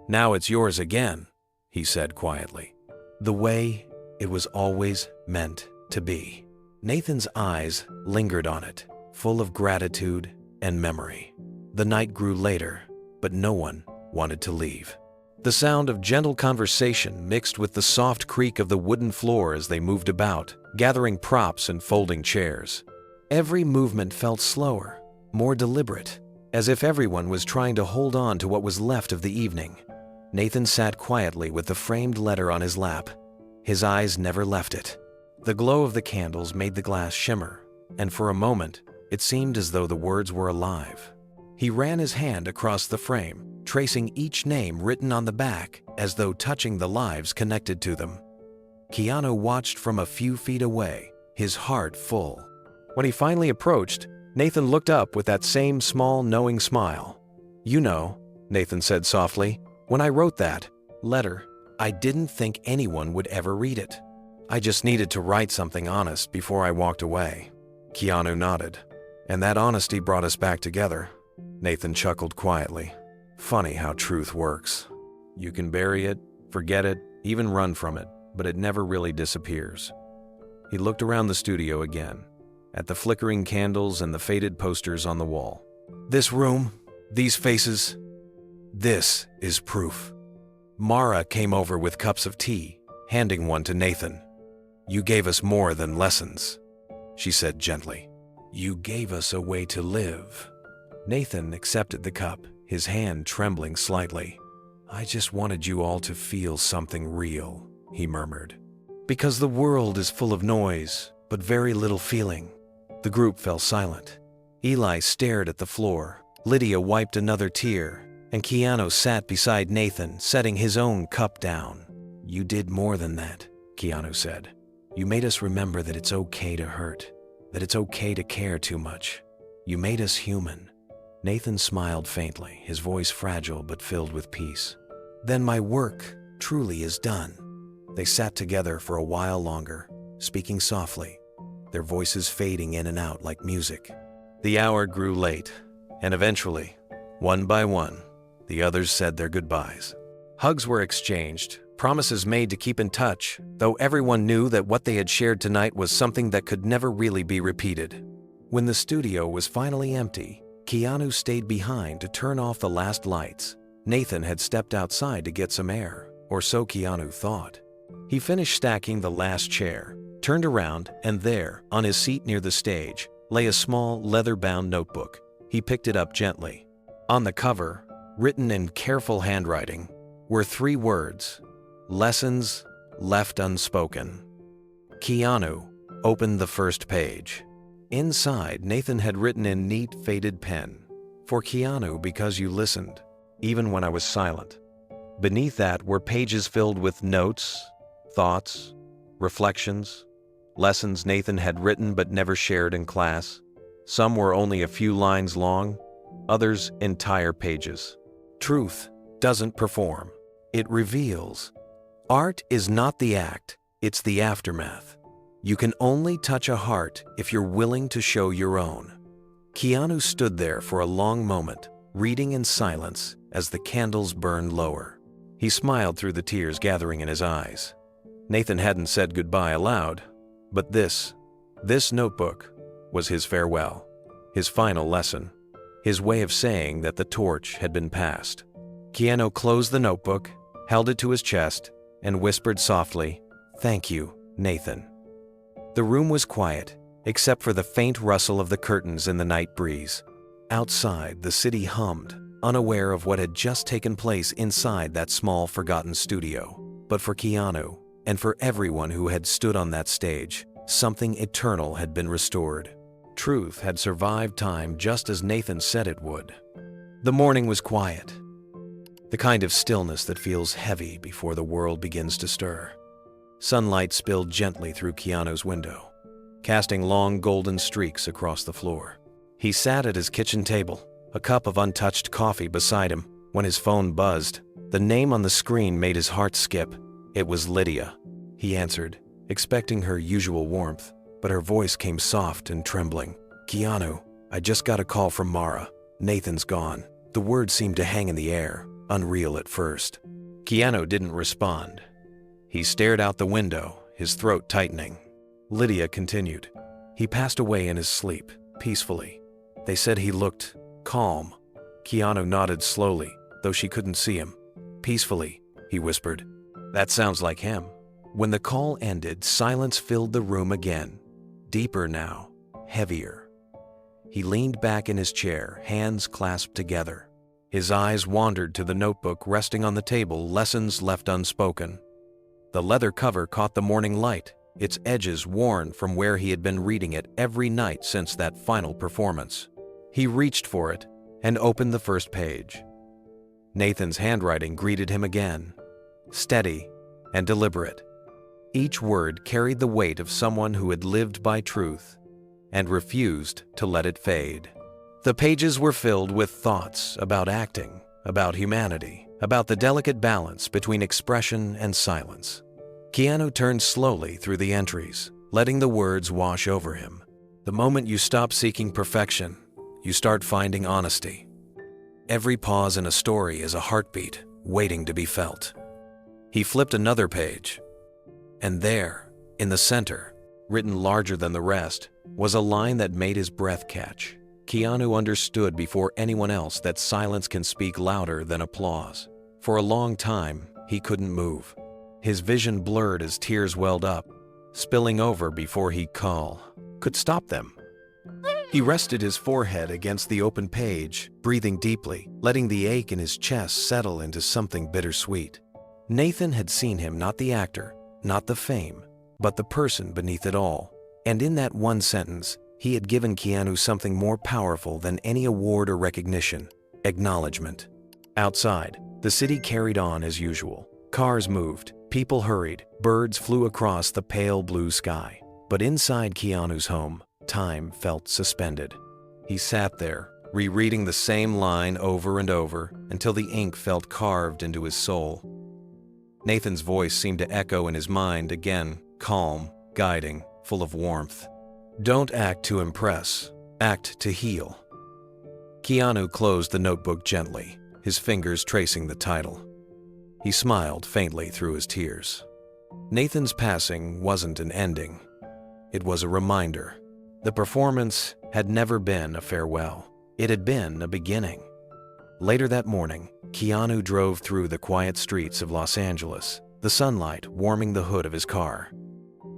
[SPEAKER 1] "Now it's yours again," he said quietly. "The way it was always meant to be." Nathan's eyes lingered on it, full of gratitude and memory. The night grew later, but no one wanted to leave. The sound of gentle conversation mixed with the soft creak of the wooden floor as they moved about, gathering props and folding chairs. Every movement felt slower, more deliberate, as if everyone was trying to hold on to what was left of the evening. Nathan sat quietly with the framed letter on his lap. His eyes never left it. The glow of the candles made the glass shimmer, and for a moment, it seemed as though the words were alive. He ran his hand across the frame, tracing each name written on the back as though touching the lives connected to them. Keanu watched from a few feet away, his heart full. When he finally approached, Nathan looked up with that same small, knowing smile. "You know," Nathan said softly, "when I wrote that letter, I didn't think anyone would ever read it. I just needed to write something honest before I walked away." Keanu nodded. "And that honesty brought us back together." Nathan chuckled quietly. "Funny how truth works. You can bury it, forget it, even run from it, but it never really disappears." He looked around the studio again, at the flickering candles and the faded posters on the wall. "This room, these faces, this is proof." Mara came over with cups of tea, handing one to Nathan. "You gave us more than lessons," she said gently. "You gave us a way to live." Nathan accepted the cup, his hand trembling slightly. "I just wanted you all to feel something real," he murmured. "Because the world is full of noise, but very little feeling." The group fell silent. Eli stared at the floor, Lydia wiped another tear, and Keanu sat beside Nathan, setting his own cup down. "You did more than that," Keanu said. "You made us remember that it's okay to hurt, that it's okay to care too much. You made us human." Nathan smiled faintly, his voice fragile but filled with peace. "Then my work truly is done." They sat together for a while longer, speaking softly, their voices fading in and out like music. The hour grew late, and eventually, one by one, the others said their goodbyes. Hugs were exchanged, promises made to keep in touch, though everyone knew that what they had shared tonight was something that could never really be repeated. When the studio was finally empty, Keanu stayed behind to turn off the last lights. Nathan had stepped outside to get some air, or so Keanu thought. He finished stacking the last chair, turned around, and there, on his seat near the stage, lay a small, leather-bound notebook. He picked it up gently. On the cover, written in careful handwriting, were 3 words: "Lessons left unspoken." Keanu opened the first page. Inside, Nathan had written in neat, faded pen, "For Keanu, because you listened, even when I was silent." Beneath that were pages filled with notes, thoughts, reflections, lessons Nathan had written but never shared in class. Some were only a few lines long, others entire pages. "Truth doesn't perform, it reveals. Art is not the act, it's the aftermath. You can only touch a heart if you're willing to show your own. Keanu stood there for a long moment, reading in silence as the candles burned lower. He smiled through the tears gathering in his eyes. Nathan hadn't said goodbye aloud, but this notebook was his farewell, his final lesson, his way of saying that the torch had been passed. Keanu closed the notebook, held it to his chest, and whispered softly, "Thank you, Nathan." The room was quiet, except for the faint rustle of the curtains in the night breeze. Outside, the city hummed, unaware of what had just taken place inside that small, forgotten studio. But for Keanu, and for everyone who had stood on that stage, something eternal had been restored. Truth had survived time just as Nathan said it would. The morning was quiet, the kind of stillness that feels heavy before the world begins to stir. Sunlight spilled gently through Keanu's window, casting long golden streaks across the floor. He sat at his kitchen table, a cup of untouched coffee beside him, when his phone buzzed. The name on the screen made his heart skip. It was Lydia. He answered, expecting her usual warmth, but her voice came soft and trembling. "Keanu, I just got a call from Mara. Nathan's gone." The words seemed to hang in the air, unreal at first. Keanu didn't respond. He stared out the window, his throat tightening. Lydia continued, "He passed away in his sleep, peacefully. They said he looked calm." Keanu nodded slowly, though she couldn't see him. "Peacefully," he whispered. "That sounds like him." When the call ended, silence filled the room again. Deeper now, heavier. He leaned back in his chair, hands clasped together. His eyes wandered to the notebook resting on the table, lessons left unspoken. The leather cover caught the morning light, its edges worn from where he had been reading it every night since that final performance. He reached for it and opened the first page. Nathan's handwriting greeted him again, steady and deliberate. Each word carried the weight of someone who had lived by truth and refused to let it fade. The pages were filled with thoughts about acting, about humanity, about the delicate balance between expression and silence. Keanu turned slowly through the entries, letting the words wash over him. The moment you stop seeking perfection, you start finding honesty. Every pause in a story is a heartbeat waiting to be felt. He flipped another page, and there, in the center, written larger than the rest, was a line that made his breath catch. Keanu understood before anyone else that silence can speak louder than applause. For a long time, he couldn't move. His vision blurred as tears welled up, spilling over before he could stop them. He rested his forehead against the open page, breathing deeply, letting the ache in his chest settle into something bittersweet. Nathan had seen him, not the actor, not the fame, but the person beneath it all. And in that one sentence, he had given Keanu something more powerful than any award or recognition: acknowledgement. Outside, the city carried on as usual. Cars moved, people hurried, birds flew across the pale blue sky. But inside Keanu's home, time felt suspended. He sat there, rereading the same line over and over until the ink felt carved into his soul. Nathan's voice seemed to echo in his mind again, calm, guiding, full of warmth. "Don't act to impress, act to heal." Keanu closed the notebook gently, his fingers tracing the title. He smiled faintly through his tears. Nathan's passing wasn't an ending. It was a reminder. The performance had never been a farewell. It had been a beginning. Later that morning, Keanu drove through the quiet streets of Los Angeles, the sunlight warming the hood of his car.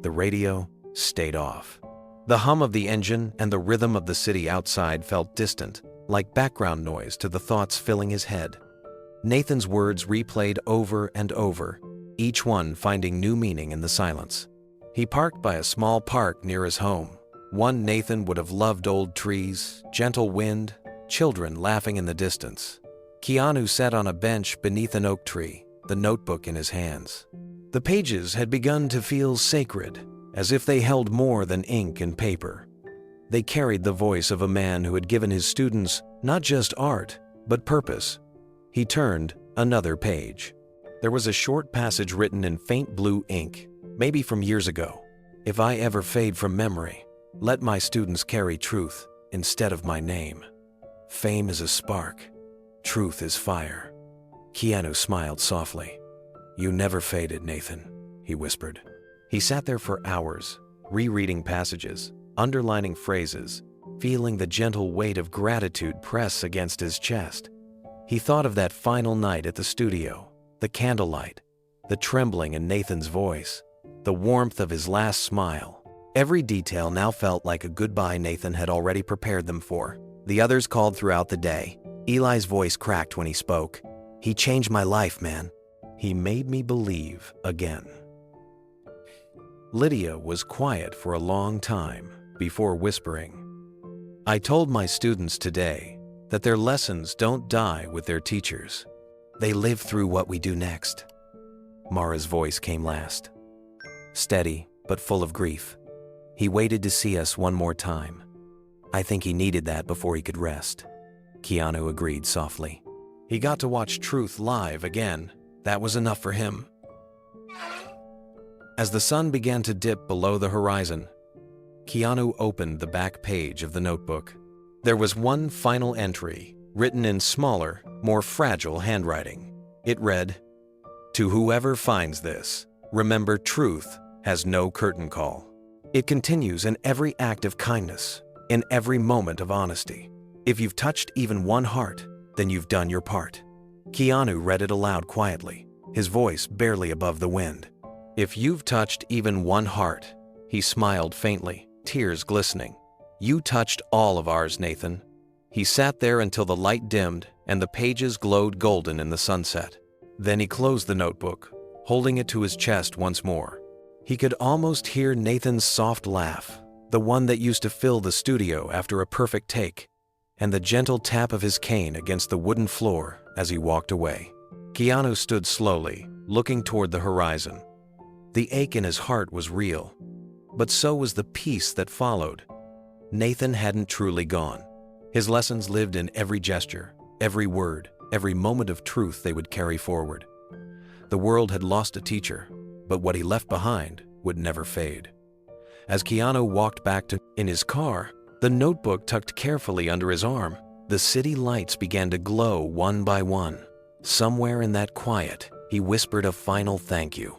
[SPEAKER 1] The radio stayed off. The hum of the engine and the rhythm of the city outside felt distant, like background noise to the thoughts filling his head. Nathan's words replayed over and over, each one finding new meaning in the silence. He parked by a small park near his home. One Nathan would have loved: old trees, gentle wind, children laughing in the distance. Keanu sat on a bench beneath an oak tree, the notebook in his hands. The pages had begun to feel sacred, as if they held more than ink and paper. They carried the voice of a man who had given his students not just art, but purpose. He turned another page. There was a short passage written in faint blue ink, maybe from years ago. If I ever fade from memory, let my students carry truth instead of my name. Fame is a spark. Truth is fire." Keanu smiled softly. "You never faded, Nathan," he whispered. He sat there for hours, rereading passages, underlining phrases, feeling the gentle weight of gratitude press against his chest. He thought of that final night at the studio, the candlelight, the trembling in Nathan's voice, the warmth of his last smile. Every detail now felt like a goodbye Nathan had already prepared them for. The others called throughout the day. Eli's voice cracked when he spoke. "He changed my life, man. He made me believe again." Lydia was quiet for a long time before whispering, "I told my students today that their lessons don't die with their teachers. They live through what we do next." Mara's voice came last, steady but full of grief. "He waited to see us one more time. I think he needed that before he could rest." Keanu agreed softly. He got to watch truth live again. That was enough for him. As the sun began to dip below the horizon, Keanu opened the back page of the notebook. There was one final entry, written in smaller, more fragile handwriting. It read, "To whoever finds this, remember truth has no curtain call. It continues in every act of kindness, in every moment of honesty. If you've touched even one heart, then you've done your part." Keanu read it aloud quietly, his voice barely above the wind. "If you've touched even one heart," he smiled faintly, tears glistening. "You touched all of ours, Nathan." He sat there until the light dimmed and the pages glowed golden in the sunset. Then he closed the notebook, holding it to his chest once more. He could almost hear Nathan's soft laugh, the one that used to fill the studio after a perfect take, and the gentle tap of his cane against the wooden floor as he walked away. Keanu stood slowly, looking toward the horizon. The ache in his heart was real, but so was the peace that followed. Nathan hadn't truly gone. His lessons lived in every gesture, every word, every moment of truth they would carry forward. The world had lost a teacher, but what he left behind would never fade. As Keanu walked back in his car, the notebook tucked carefully under his arm, the city lights began to glow one by one. Somewhere in that quiet, he whispered a final thank you.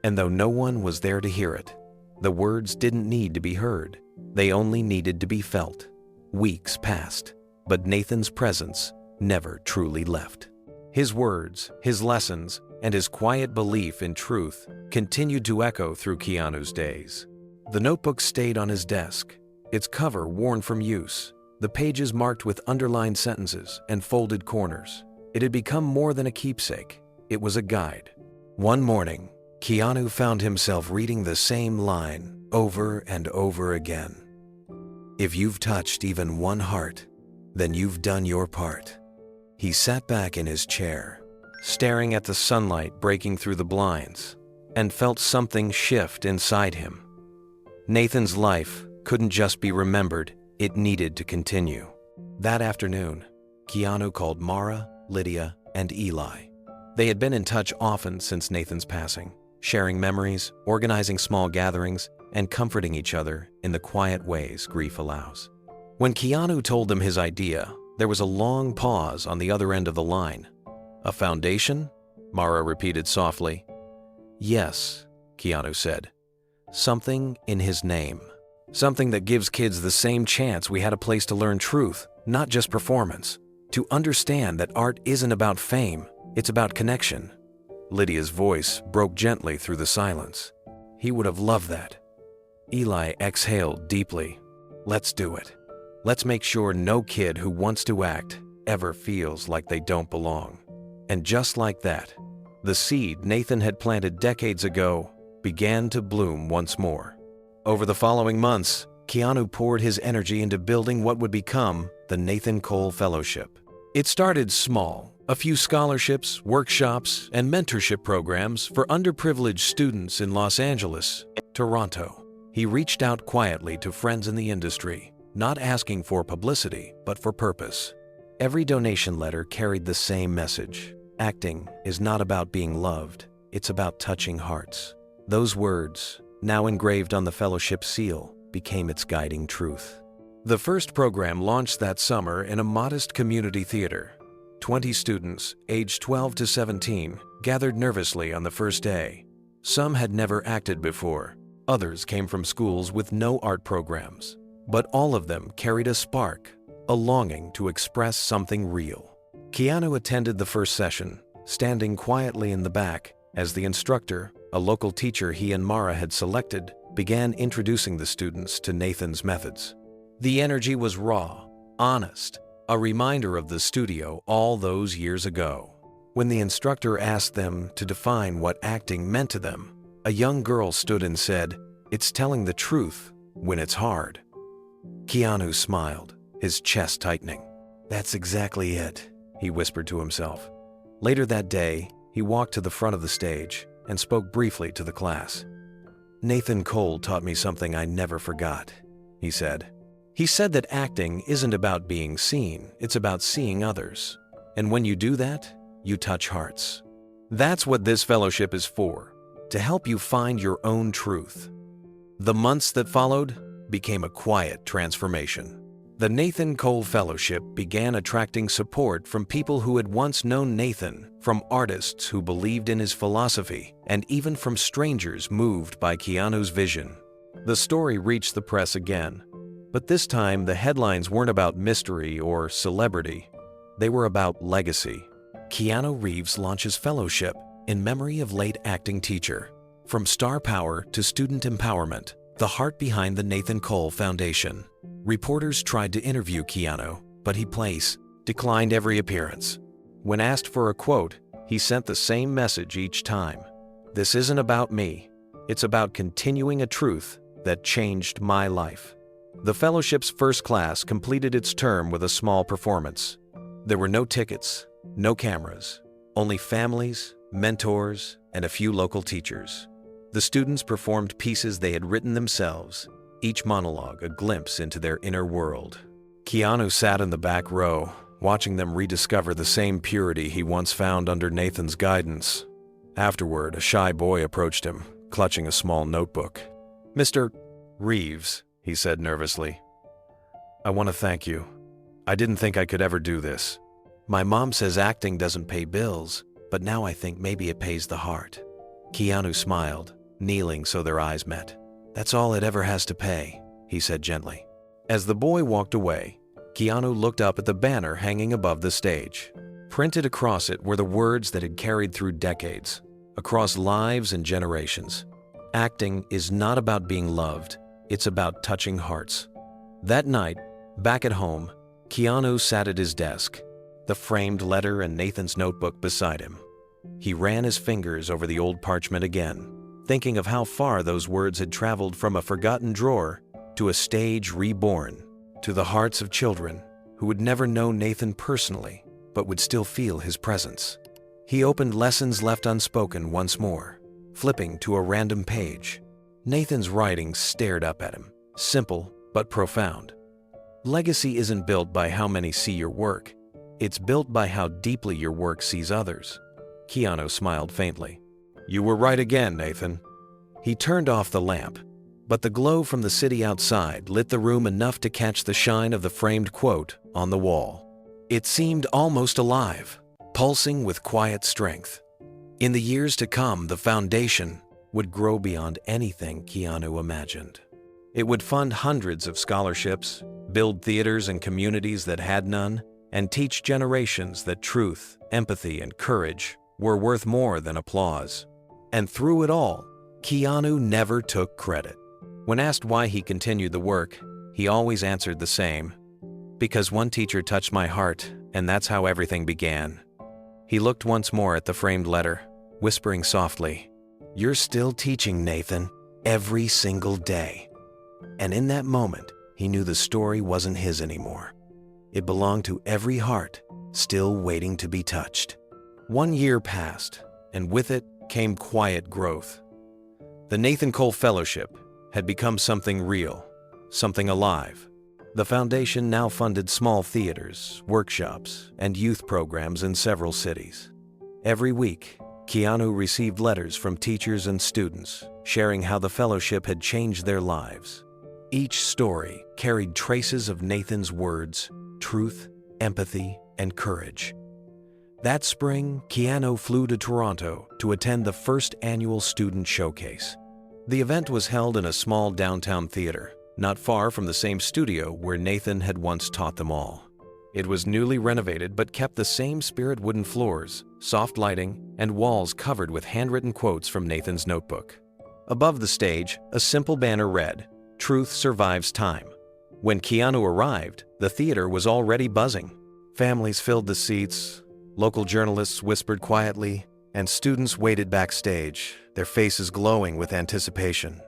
[SPEAKER 1] And though no one was there to hear it, the words didn't need to be heard. They only needed to be felt. Weeks passed, but Nathan's presence never truly left. His words, his lessons, and his quiet belief in truth continued to echo through Keanu's days. The notebook stayed on his desk, its cover worn from use, the pages marked with underlined sentences and folded corners. It had become more than a keepsake. It was a guide. One morning, Keanu found himself reading the same line over and over again. "If you've touched even one heart, then you've done your part." He sat back in his chair, staring at the sunlight breaking through the blinds, and felt something shift inside him. Nathan's life couldn't just be remembered, it needed to continue. That afternoon, Keanu called Mara, Lydia, and Eli. They had been in touch often since Nathan's passing, sharing memories, organizing small gatherings, and comforting each other in the quiet ways grief allows. When Keanu told them his idea, there was a long pause on the other end of the line. "A foundation?" Mara repeated softly. "Yes," Keanu said. "Something in his name. Something that gives kids the same chance we had a place to learn truth, not just performance. To understand that art isn't about fame, it's about connection." Lydia's voice broke gently through the silence. "He would have loved that." Eli exhaled deeply. "Let's do it. Let's make sure no kid who wants to act ever feels like they don't belong." And just like that, the seed Nathan had planted decades ago began to bloom once more. Over the following months, Keanu poured his energy into building what would become the Nathan Cole Fellowship. It started small, a few scholarships, workshops, and mentorship programs for underprivileged students in Los Angeles, Toronto. He reached out quietly to friends in the industry, not asking for publicity, but for purpose. Every donation letter carried the same message. Acting is not about being loved, it's about touching hearts. Those words, now engraved on the fellowship seal, became its guiding truth. The first program launched that summer in a modest community theater. 20 students, aged 12 to 17, gathered nervously on the first day. Some had never acted before. Others came from schools with no art programs. But all of them carried a spark, a longing to express something real. Keanu attended the first session, standing quietly in the back as the instructor, a local teacher he and Mara had selected, began introducing the students to Nathan's methods. The energy was raw, honest, a reminder of the studio all those years ago. When the instructor asked them to define what acting meant to them, a young girl stood and said, "It's telling the truth when it's hard." Keanu smiled, his chest tightening. "That's exactly it," he whispered to himself. Later that day, he walked to the front of the stage and spoke briefly to the class. "Nathan Cole taught me something I never forgot," he said. "He said that acting isn't about being seen, it's about seeing others. And when you do that, you touch hearts. That's what this fellowship is for, to help you find your own truth." The months that followed became a quiet transformation. The Nathan Cole Fellowship began attracting support from people who had once known Nathan, from artists who believed in his philosophy, and even from strangers moved by Keanu's vision. The story reached the press again, but this time the headlines weren't about mystery or celebrity. They were about legacy. Keanu Reeves launches Fellowship in memory of late acting teacher. From star power to student empowerment, the heart behind the Nathan Cole Foundation. Reporters tried to interview Keanu, but he declined every appearance. When asked for a quote, he sent the same message each time. "This isn't about me. It's about continuing a truth that changed my life." The fellowship's first class completed its term with a small performance. There were no tickets, no cameras, only families, mentors, and a few local teachers. The students performed pieces they had written themselves, each monologue a glimpse into their inner world. Keanu sat in the back row, watching them rediscover the same purity he once found under Nathan's guidance. Afterward, a shy boy approached him, clutching a small notebook. "Mr. Reeves," he said nervously, "I want to thank you. I didn't think I could ever do this. My mom says acting doesn't pay bills, but now I think maybe it pays the heart." Keanu smiled, kneeling so their eyes met. "That's all it ever has to pay," he said gently. As the boy walked away, Keanu looked up at the banner hanging above the stage. Printed across it were the words that had carried through decades, across lives and generations. "Acting is not about being loved, it's about touching hearts." That night, back at home, Keanu sat at his desk, the framed letter and Nathan's notebook beside him. He ran his fingers over the old parchment again, thinking of how far those words had traveled from a forgotten drawer to a stage reborn, to the hearts of children who would never know Nathan personally, but would still feel his presence. He opened Lessons Left Unspoken once more, flipping to a random page. Nathan's writing stared up at him, simple but profound. "Legacy isn't built by how many see your work. It's built by how deeply your work sees others." Keanu smiled faintly. "You were right again, Nathan." He turned off the lamp, but the glow from the city outside lit the room enough to catch the shine of the framed quote on the wall. It seemed almost alive, pulsing with quiet strength. In the years to come, the foundation would grow beyond anything Keanu imagined. It would fund hundreds of scholarships, build theaters and communities that had none, and teach generations that truth, empathy, and courage were worth more than applause. And through it all, Keanu never took credit. When asked why he continued the work, he always answered the same: "Because one teacher touched my heart, and that's how everything began." He looked once more at the framed letter, whispering softly, "You're still teaching, Nathan, every single day." And in that moment, he knew the story wasn't his anymore. It belonged to every heart still waiting to be touched. 1 year passed, and with it came quiet growth. The Nathan Cole Fellowship had become something real, something alive. The foundation now funded small theaters, workshops, and youth programs in several cities. Every week, Keanu received letters from teachers and students, sharing how the fellowship had changed their lives. Each story carried traces of Nathan's words, truth, empathy, and courage. That spring, Keanu flew to Toronto to attend the first annual student showcase. The event was held in a small downtown theater, not far from the same studio where Nathan had once taught them all. It was newly renovated but kept the same spirit wooden floors, soft lighting, and walls covered with handwritten quotes from Nathan's notebook. Above the stage, a simple banner read, "Truth survives time." When Keanu arrived, the theater was already buzzing. Families filled the seats, local journalists whispered quietly, and students waited backstage, their faces glowing with anticipation.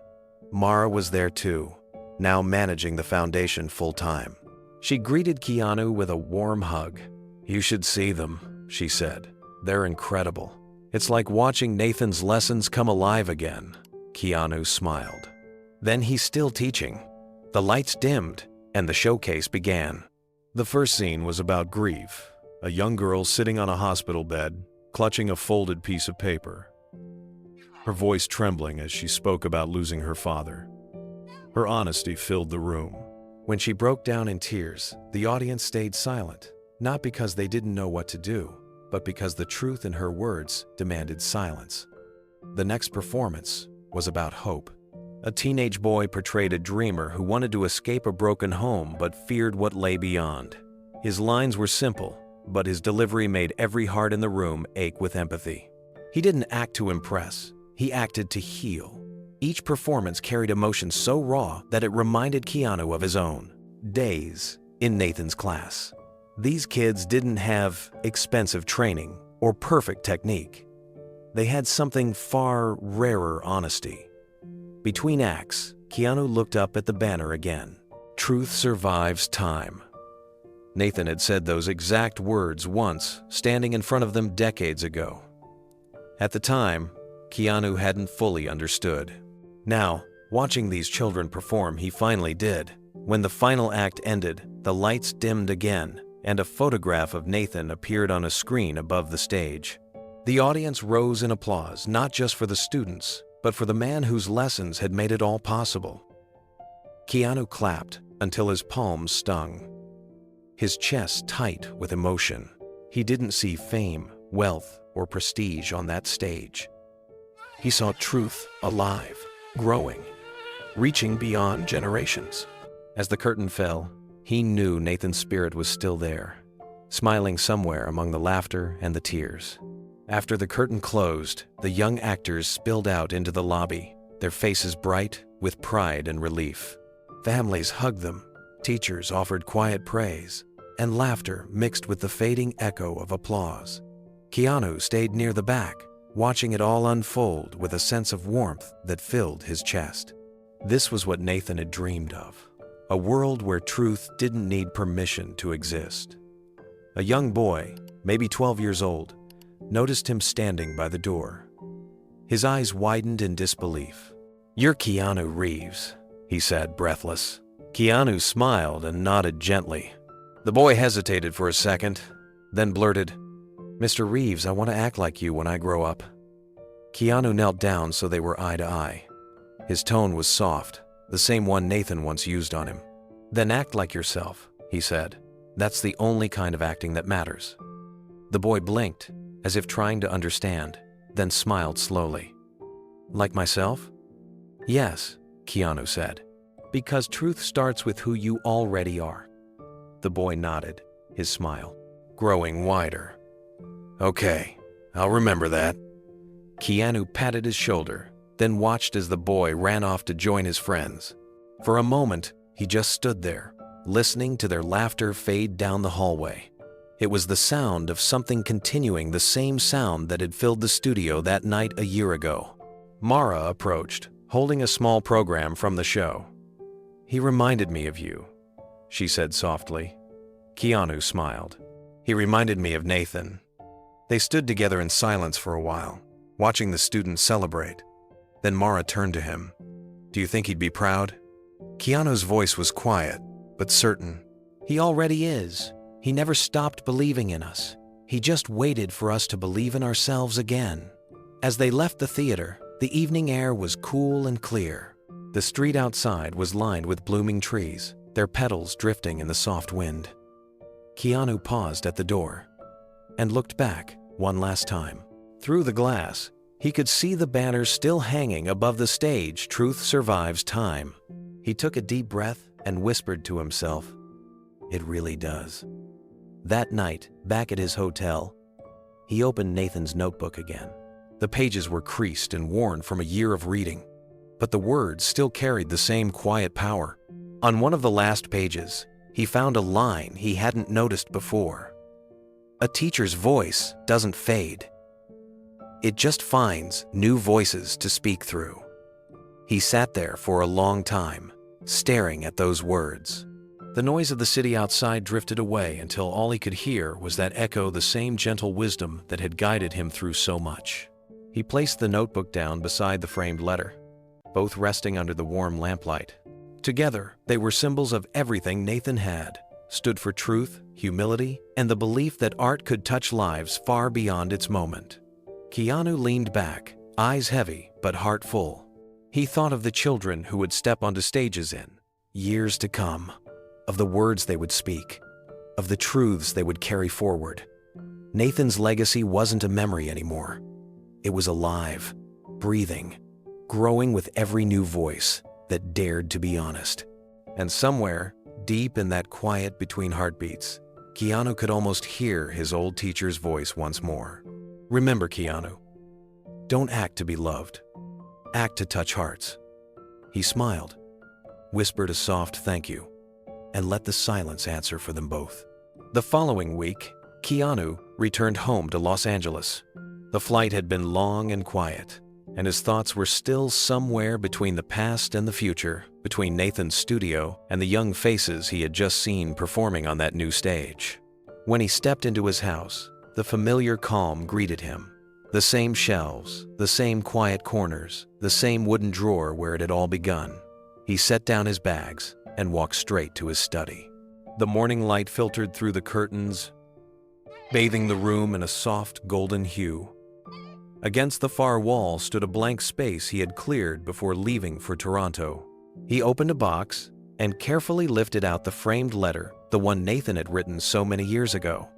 [SPEAKER 1] Mara was there too, now managing the foundation full-time. She greeted Keanu with a warm hug. "You should see them," she said. "They're incredible. It's like watching Nathan's lessons come alive again." Keanu smiled. Then he's still teaching. The lights dimmed, and the showcase began. The first scene was about grief, a young girl sitting on a hospital bed, clutching a folded piece of paper, her voice trembling as she spoke about losing her father. Her honesty filled the room. When she broke down in tears, the audience stayed silent, not because they didn't know what to do, but because the truth in her words demanded silence. The next performance was about hope. A teenage boy portrayed a dreamer who wanted to escape a broken home but feared what lay beyond. His lines were simple, but his delivery made every heart in the room ache with empathy. He didn't act to impress, he acted to heal. Each performance carried emotion so raw that it reminded Keanu of his own days in Nathan's class. These kids didn't have expensive training or perfect technique. They had something far rarer: honesty. Between acts, Keanu looked up at the banner again. "Truth survives time." Nathan had said those exact words once, standing in front of them decades ago. At the time, Keanu hadn't fully understood. Now, watching these children perform, he finally did. When the final act ended, the lights dimmed again, and a photograph of Nathan appeared on a screen above the stage. The audience rose in applause, not just for the students, but for the man whose lessons had made it all possible. Keanu clapped until his palms stung, his chest tight with emotion. He didn't see fame, wealth, or prestige on that stage. He saw truth alive, growing, reaching beyond generations. As the curtain fell, he knew Nathan's spirit was still there, smiling somewhere among the laughter and the tears. After the curtain closed, the young actors spilled out into the lobby, their faces bright with pride and relief. Families hugged them, teachers offered quiet praise, and laughter mixed with the fading echo of applause. Keanu stayed near the back, watching it all unfold with a sense of warmth that filled his chest. This was what Nathan had dreamed of, a world where truth didn't need permission to exist. A young boy, maybe 12 years old, noticed him standing by the door. His eyes widened in disbelief. "You're Keanu Reeves," he said, breathless. Keanu smiled and nodded gently. The boy hesitated for a second, then blurted, "Mr. Reeves, I want to act like you when I grow up." Keanu knelt down so they were eye to eye. His tone was soft, the same one Nathan once used on him. "Then act like yourself," he said. "That's the only kind of acting that matters." The boy blinked, as if trying to understand, then smiled slowly. "Like myself?" "Yes," Keanu said, "because truth starts with who you already are." The boy nodded, his smile growing wider. "Okay, I'll remember that." Keanu patted his shoulder, then watched as the boy ran off to join his friends. For a moment, he just stood there, listening to their laughter fade down the hallway. It was the sound of something continuing, the same sound that had filled the studio that night a year ago. Mara approached, holding a small program from the show. "He reminded me of you," she said softly. Keanu smiled. "He reminded me of Nathan." They stood together in silence for a while, watching the students celebrate. Then Mara turned to him. "Do you think he'd be proud?" Keanu's voice was quiet, but certain. "He already is. He never stopped believing in us. He just waited for us to believe in ourselves again." As they left the theater, The evening air was cool and clear. The street outside was lined with blooming trees, their petals drifting in the soft wind. Keanu paused at the door and looked back one last time. Through the glass, he could see the banner still hanging above the stage, "Truth Survives Time." He took a deep breath and whispered to himself, "It really does." That night, back at his hotel, he opened Nathan's notebook again. The pages were creased and worn from a year of reading, but the words still carried the same quiet power. On one of the last pages, he found a line he hadn't noticed before. "A teacher's voice doesn't fade. It just finds new voices to speak through." He sat there for a long time, staring at those words. The noise of the city outside drifted away until all he could hear was that echo, the same gentle wisdom that had guided him through so much. He placed the notebook down beside the framed letter, both resting under the warm lamplight. Together, they were symbols of everything Nathan had, stood for truth, humility, and the belief that art could touch lives far beyond its moment. Keanu leaned back, eyes heavy but heart full. He thought of the children who would step onto stages in years to come, of the words they would speak, of the truths they would carry forward. Nathan's legacy wasn't a memory anymore. It was alive, breathing, growing with every new voice that dared to be honest. And somewhere, deep in that quiet between heartbeats, Keanu could almost hear his old teacher's voice once more. "Remember, Keanu, don't act to be loved. Act to touch hearts." He smiled, whispered a soft thank you, and let the silence answer for them both. The following week, Keanu returned home to Los Angeles. The flight had been long and quiet, and his thoughts were still somewhere between the past and the future, between Nathan's studio and the young faces he had just seen performing on that new stage. When he stepped into his house, the familiar calm greeted him. The same shelves, the same quiet corners, the same wooden drawer where it had all begun. He set down his bags and walked straight to his study. The morning light filtered through the curtains, bathing the room in a soft golden hue. Against the far wall stood a blank space he had cleared before leaving for Toronto. He opened a box and carefully lifted out the framed letter, the one Nathan had written so many years ago.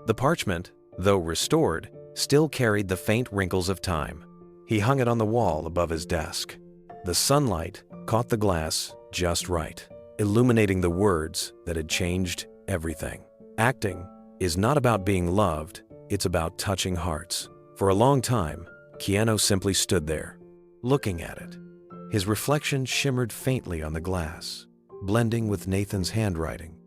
[SPEAKER 1] The parchment, though restored, still carried the faint wrinkles of time. He hung it on the wall above his desk. The sunlight caught the glass just right, illuminating the words that had changed everything. Acting is not about being loved, it's about touching hearts. For a long time, Keanu simply stood there, looking at it. His reflection shimmered faintly on the glass, blending with Nathan's handwriting,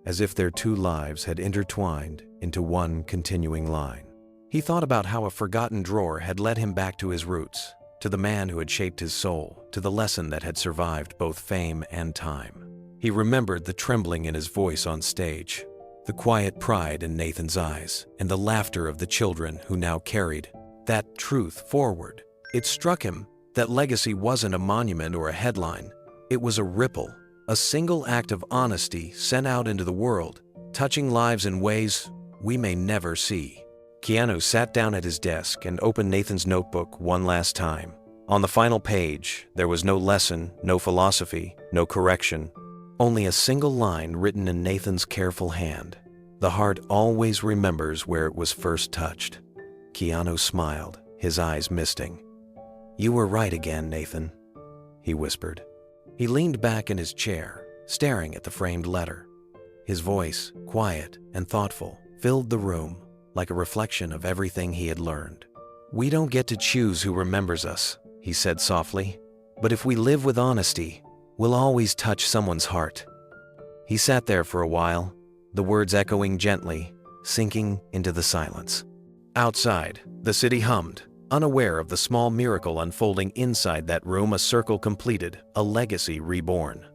[SPEAKER 1] as if their two lives had intertwined into one continuing line. He thought about how a forgotten drawer had led him back to his roots, to the man who had shaped his soul, to the lesson that had survived both fame and time. He remembered the trembling in his voice on stage, the quiet pride in Nathan's eyes, and the laughter of the children who now carried that truth forward. It struck him that legacy wasn't a monument or a headline. It was a ripple, a single act of honesty sent out into the world, touching lives in ways we may never see. Keanu sat down at his desk and opened Nathan's notebook one last time. On the final page, there was no lesson, no philosophy, no correction, only a single line written in Nathan's careful hand. "The heart always remembers where it was first touched." Keanu smiled, his eyes misting. "You were right again, Nathan," he whispered. He leaned back in his chair, staring at the framed letter. His voice, quiet and thoughtful, filled the room like a reflection of everything he had learned. "We don't get to choose who remembers us," he said softly, "but if we live with honesty, we'll always touch someone's heart." He sat there for a while, the words echoing gently, sinking into the silence. Outside, the city hummed, unaware of the small miracle unfolding inside that room, a circle completed, a legacy reborn.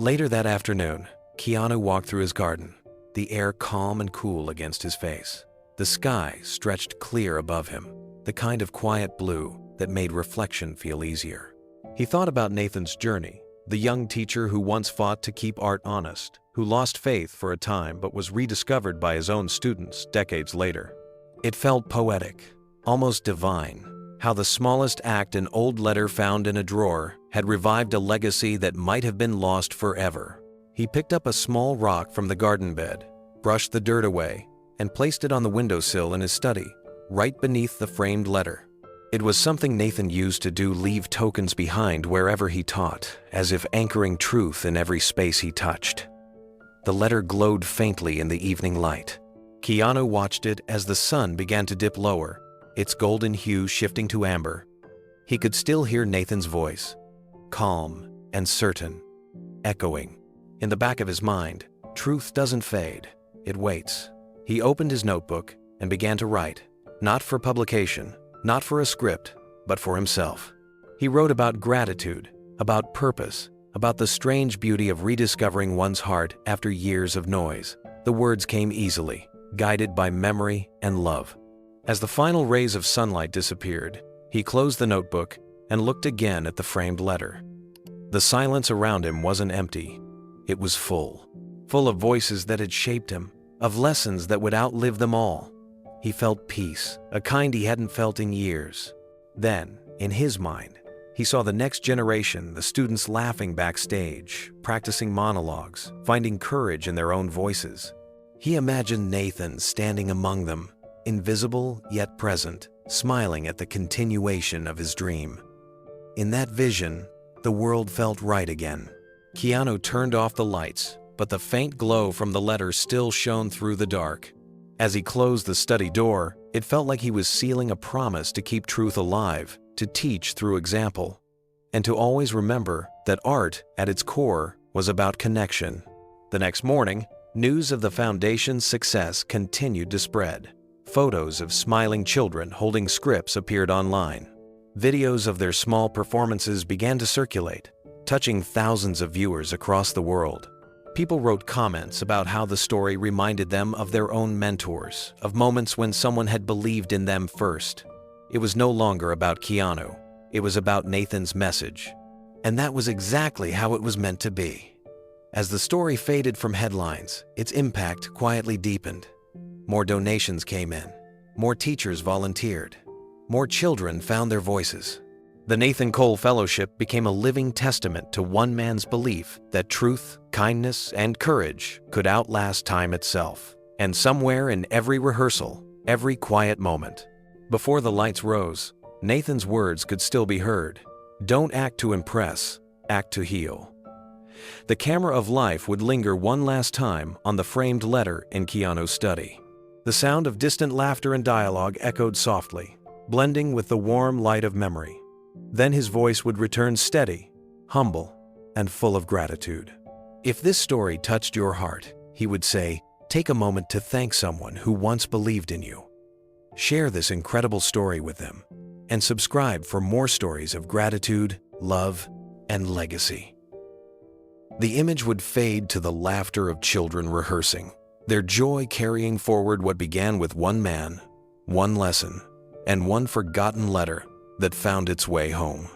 [SPEAKER 1] Later that afternoon, Keanu walked through his garden, the air calm and cool against his face. The sky stretched clear above him, the kind of quiet blue that made reflection feel easier. He thought about Nathan's journey, the young teacher who once fought to keep art honest, who lost faith for a time but was rediscovered by his own students decades later. It felt poetic, almost divine, how the smallest act, an old letter found in a drawer, had revived a legacy that might have been lost forever. He picked up a small rock from the garden bed, brushed the dirt away, and placed it on the windowsill in his study, right beneath the framed letter. It was something Nathan used to do, leave tokens behind wherever he taught, as if anchoring truth in every space he touched. The letter glowed faintly in the evening light. Keanu watched it as the sun began to dip lower, its golden hue shifting to amber. He could still hear Nathan's voice, calm and certain, echoing. In the back of his mind, truth doesn't fade, it waits. He opened his notebook and began to write, not for publication, not for a script, but for himself. He wrote about gratitude, about purpose, about the strange beauty of rediscovering one's heart after years of noise. The words came easily, guided by memory and love. As the final rays of sunlight disappeared, he closed the notebook and looked again at the framed letter. The silence around him wasn't empty. It was full of voices that had shaped him, of lessons that would outlive them all. He felt peace, a kind he hadn't felt in years. Then, in his mind, he saw the next generation, the students laughing backstage, practicing monologues, finding courage in their own voices. He imagined Nathan standing among them, invisible yet present, smiling at the continuation of his dream. In that vision, the world felt right again. Keanu turned off the lights, but the faint glow from the letter still shone through the dark. As he closed the study door, it felt like he was sealing a promise to keep truth alive, to teach through example, and to always remember that art, at its core, was about connection. The next morning, news of the foundation's success continued to spread. Photos of smiling children holding scripts appeared online. Videos of their small performances began to circulate, touching thousands of viewers across the world. People wrote comments about how the story reminded them of their own mentors, of moments when someone had believed in them first. It was no longer about Keanu. It was about Nathan's message. And that was exactly how it was meant to be. As the story faded from headlines, its impact quietly deepened. More donations came in. More teachers volunteered. More children found their voices. The Nathan Cole Fellowship became a living testament to one man's belief that truth, kindness, and courage could outlast time itself. And somewhere in every rehearsal, every quiet moment, before the lights rose, Nathan's words could still be heard. Don't act to impress, act to heal. The camera of life would linger one last time on the framed letter in Keanu's study. The sound of distant laughter and dialogue echoed softly, blending with the warm light of memory. Then his voice would return steady, humble, and full of gratitude. If this story touched your heart, he would say, take a moment to thank someone who once believed in you. Share this incredible story with them, and subscribe for more stories of gratitude, love, and legacy. The image would fade to the laughter of children rehearsing, their joy carrying forward what began with one man, one lesson, and one forgotten letter that found its way home.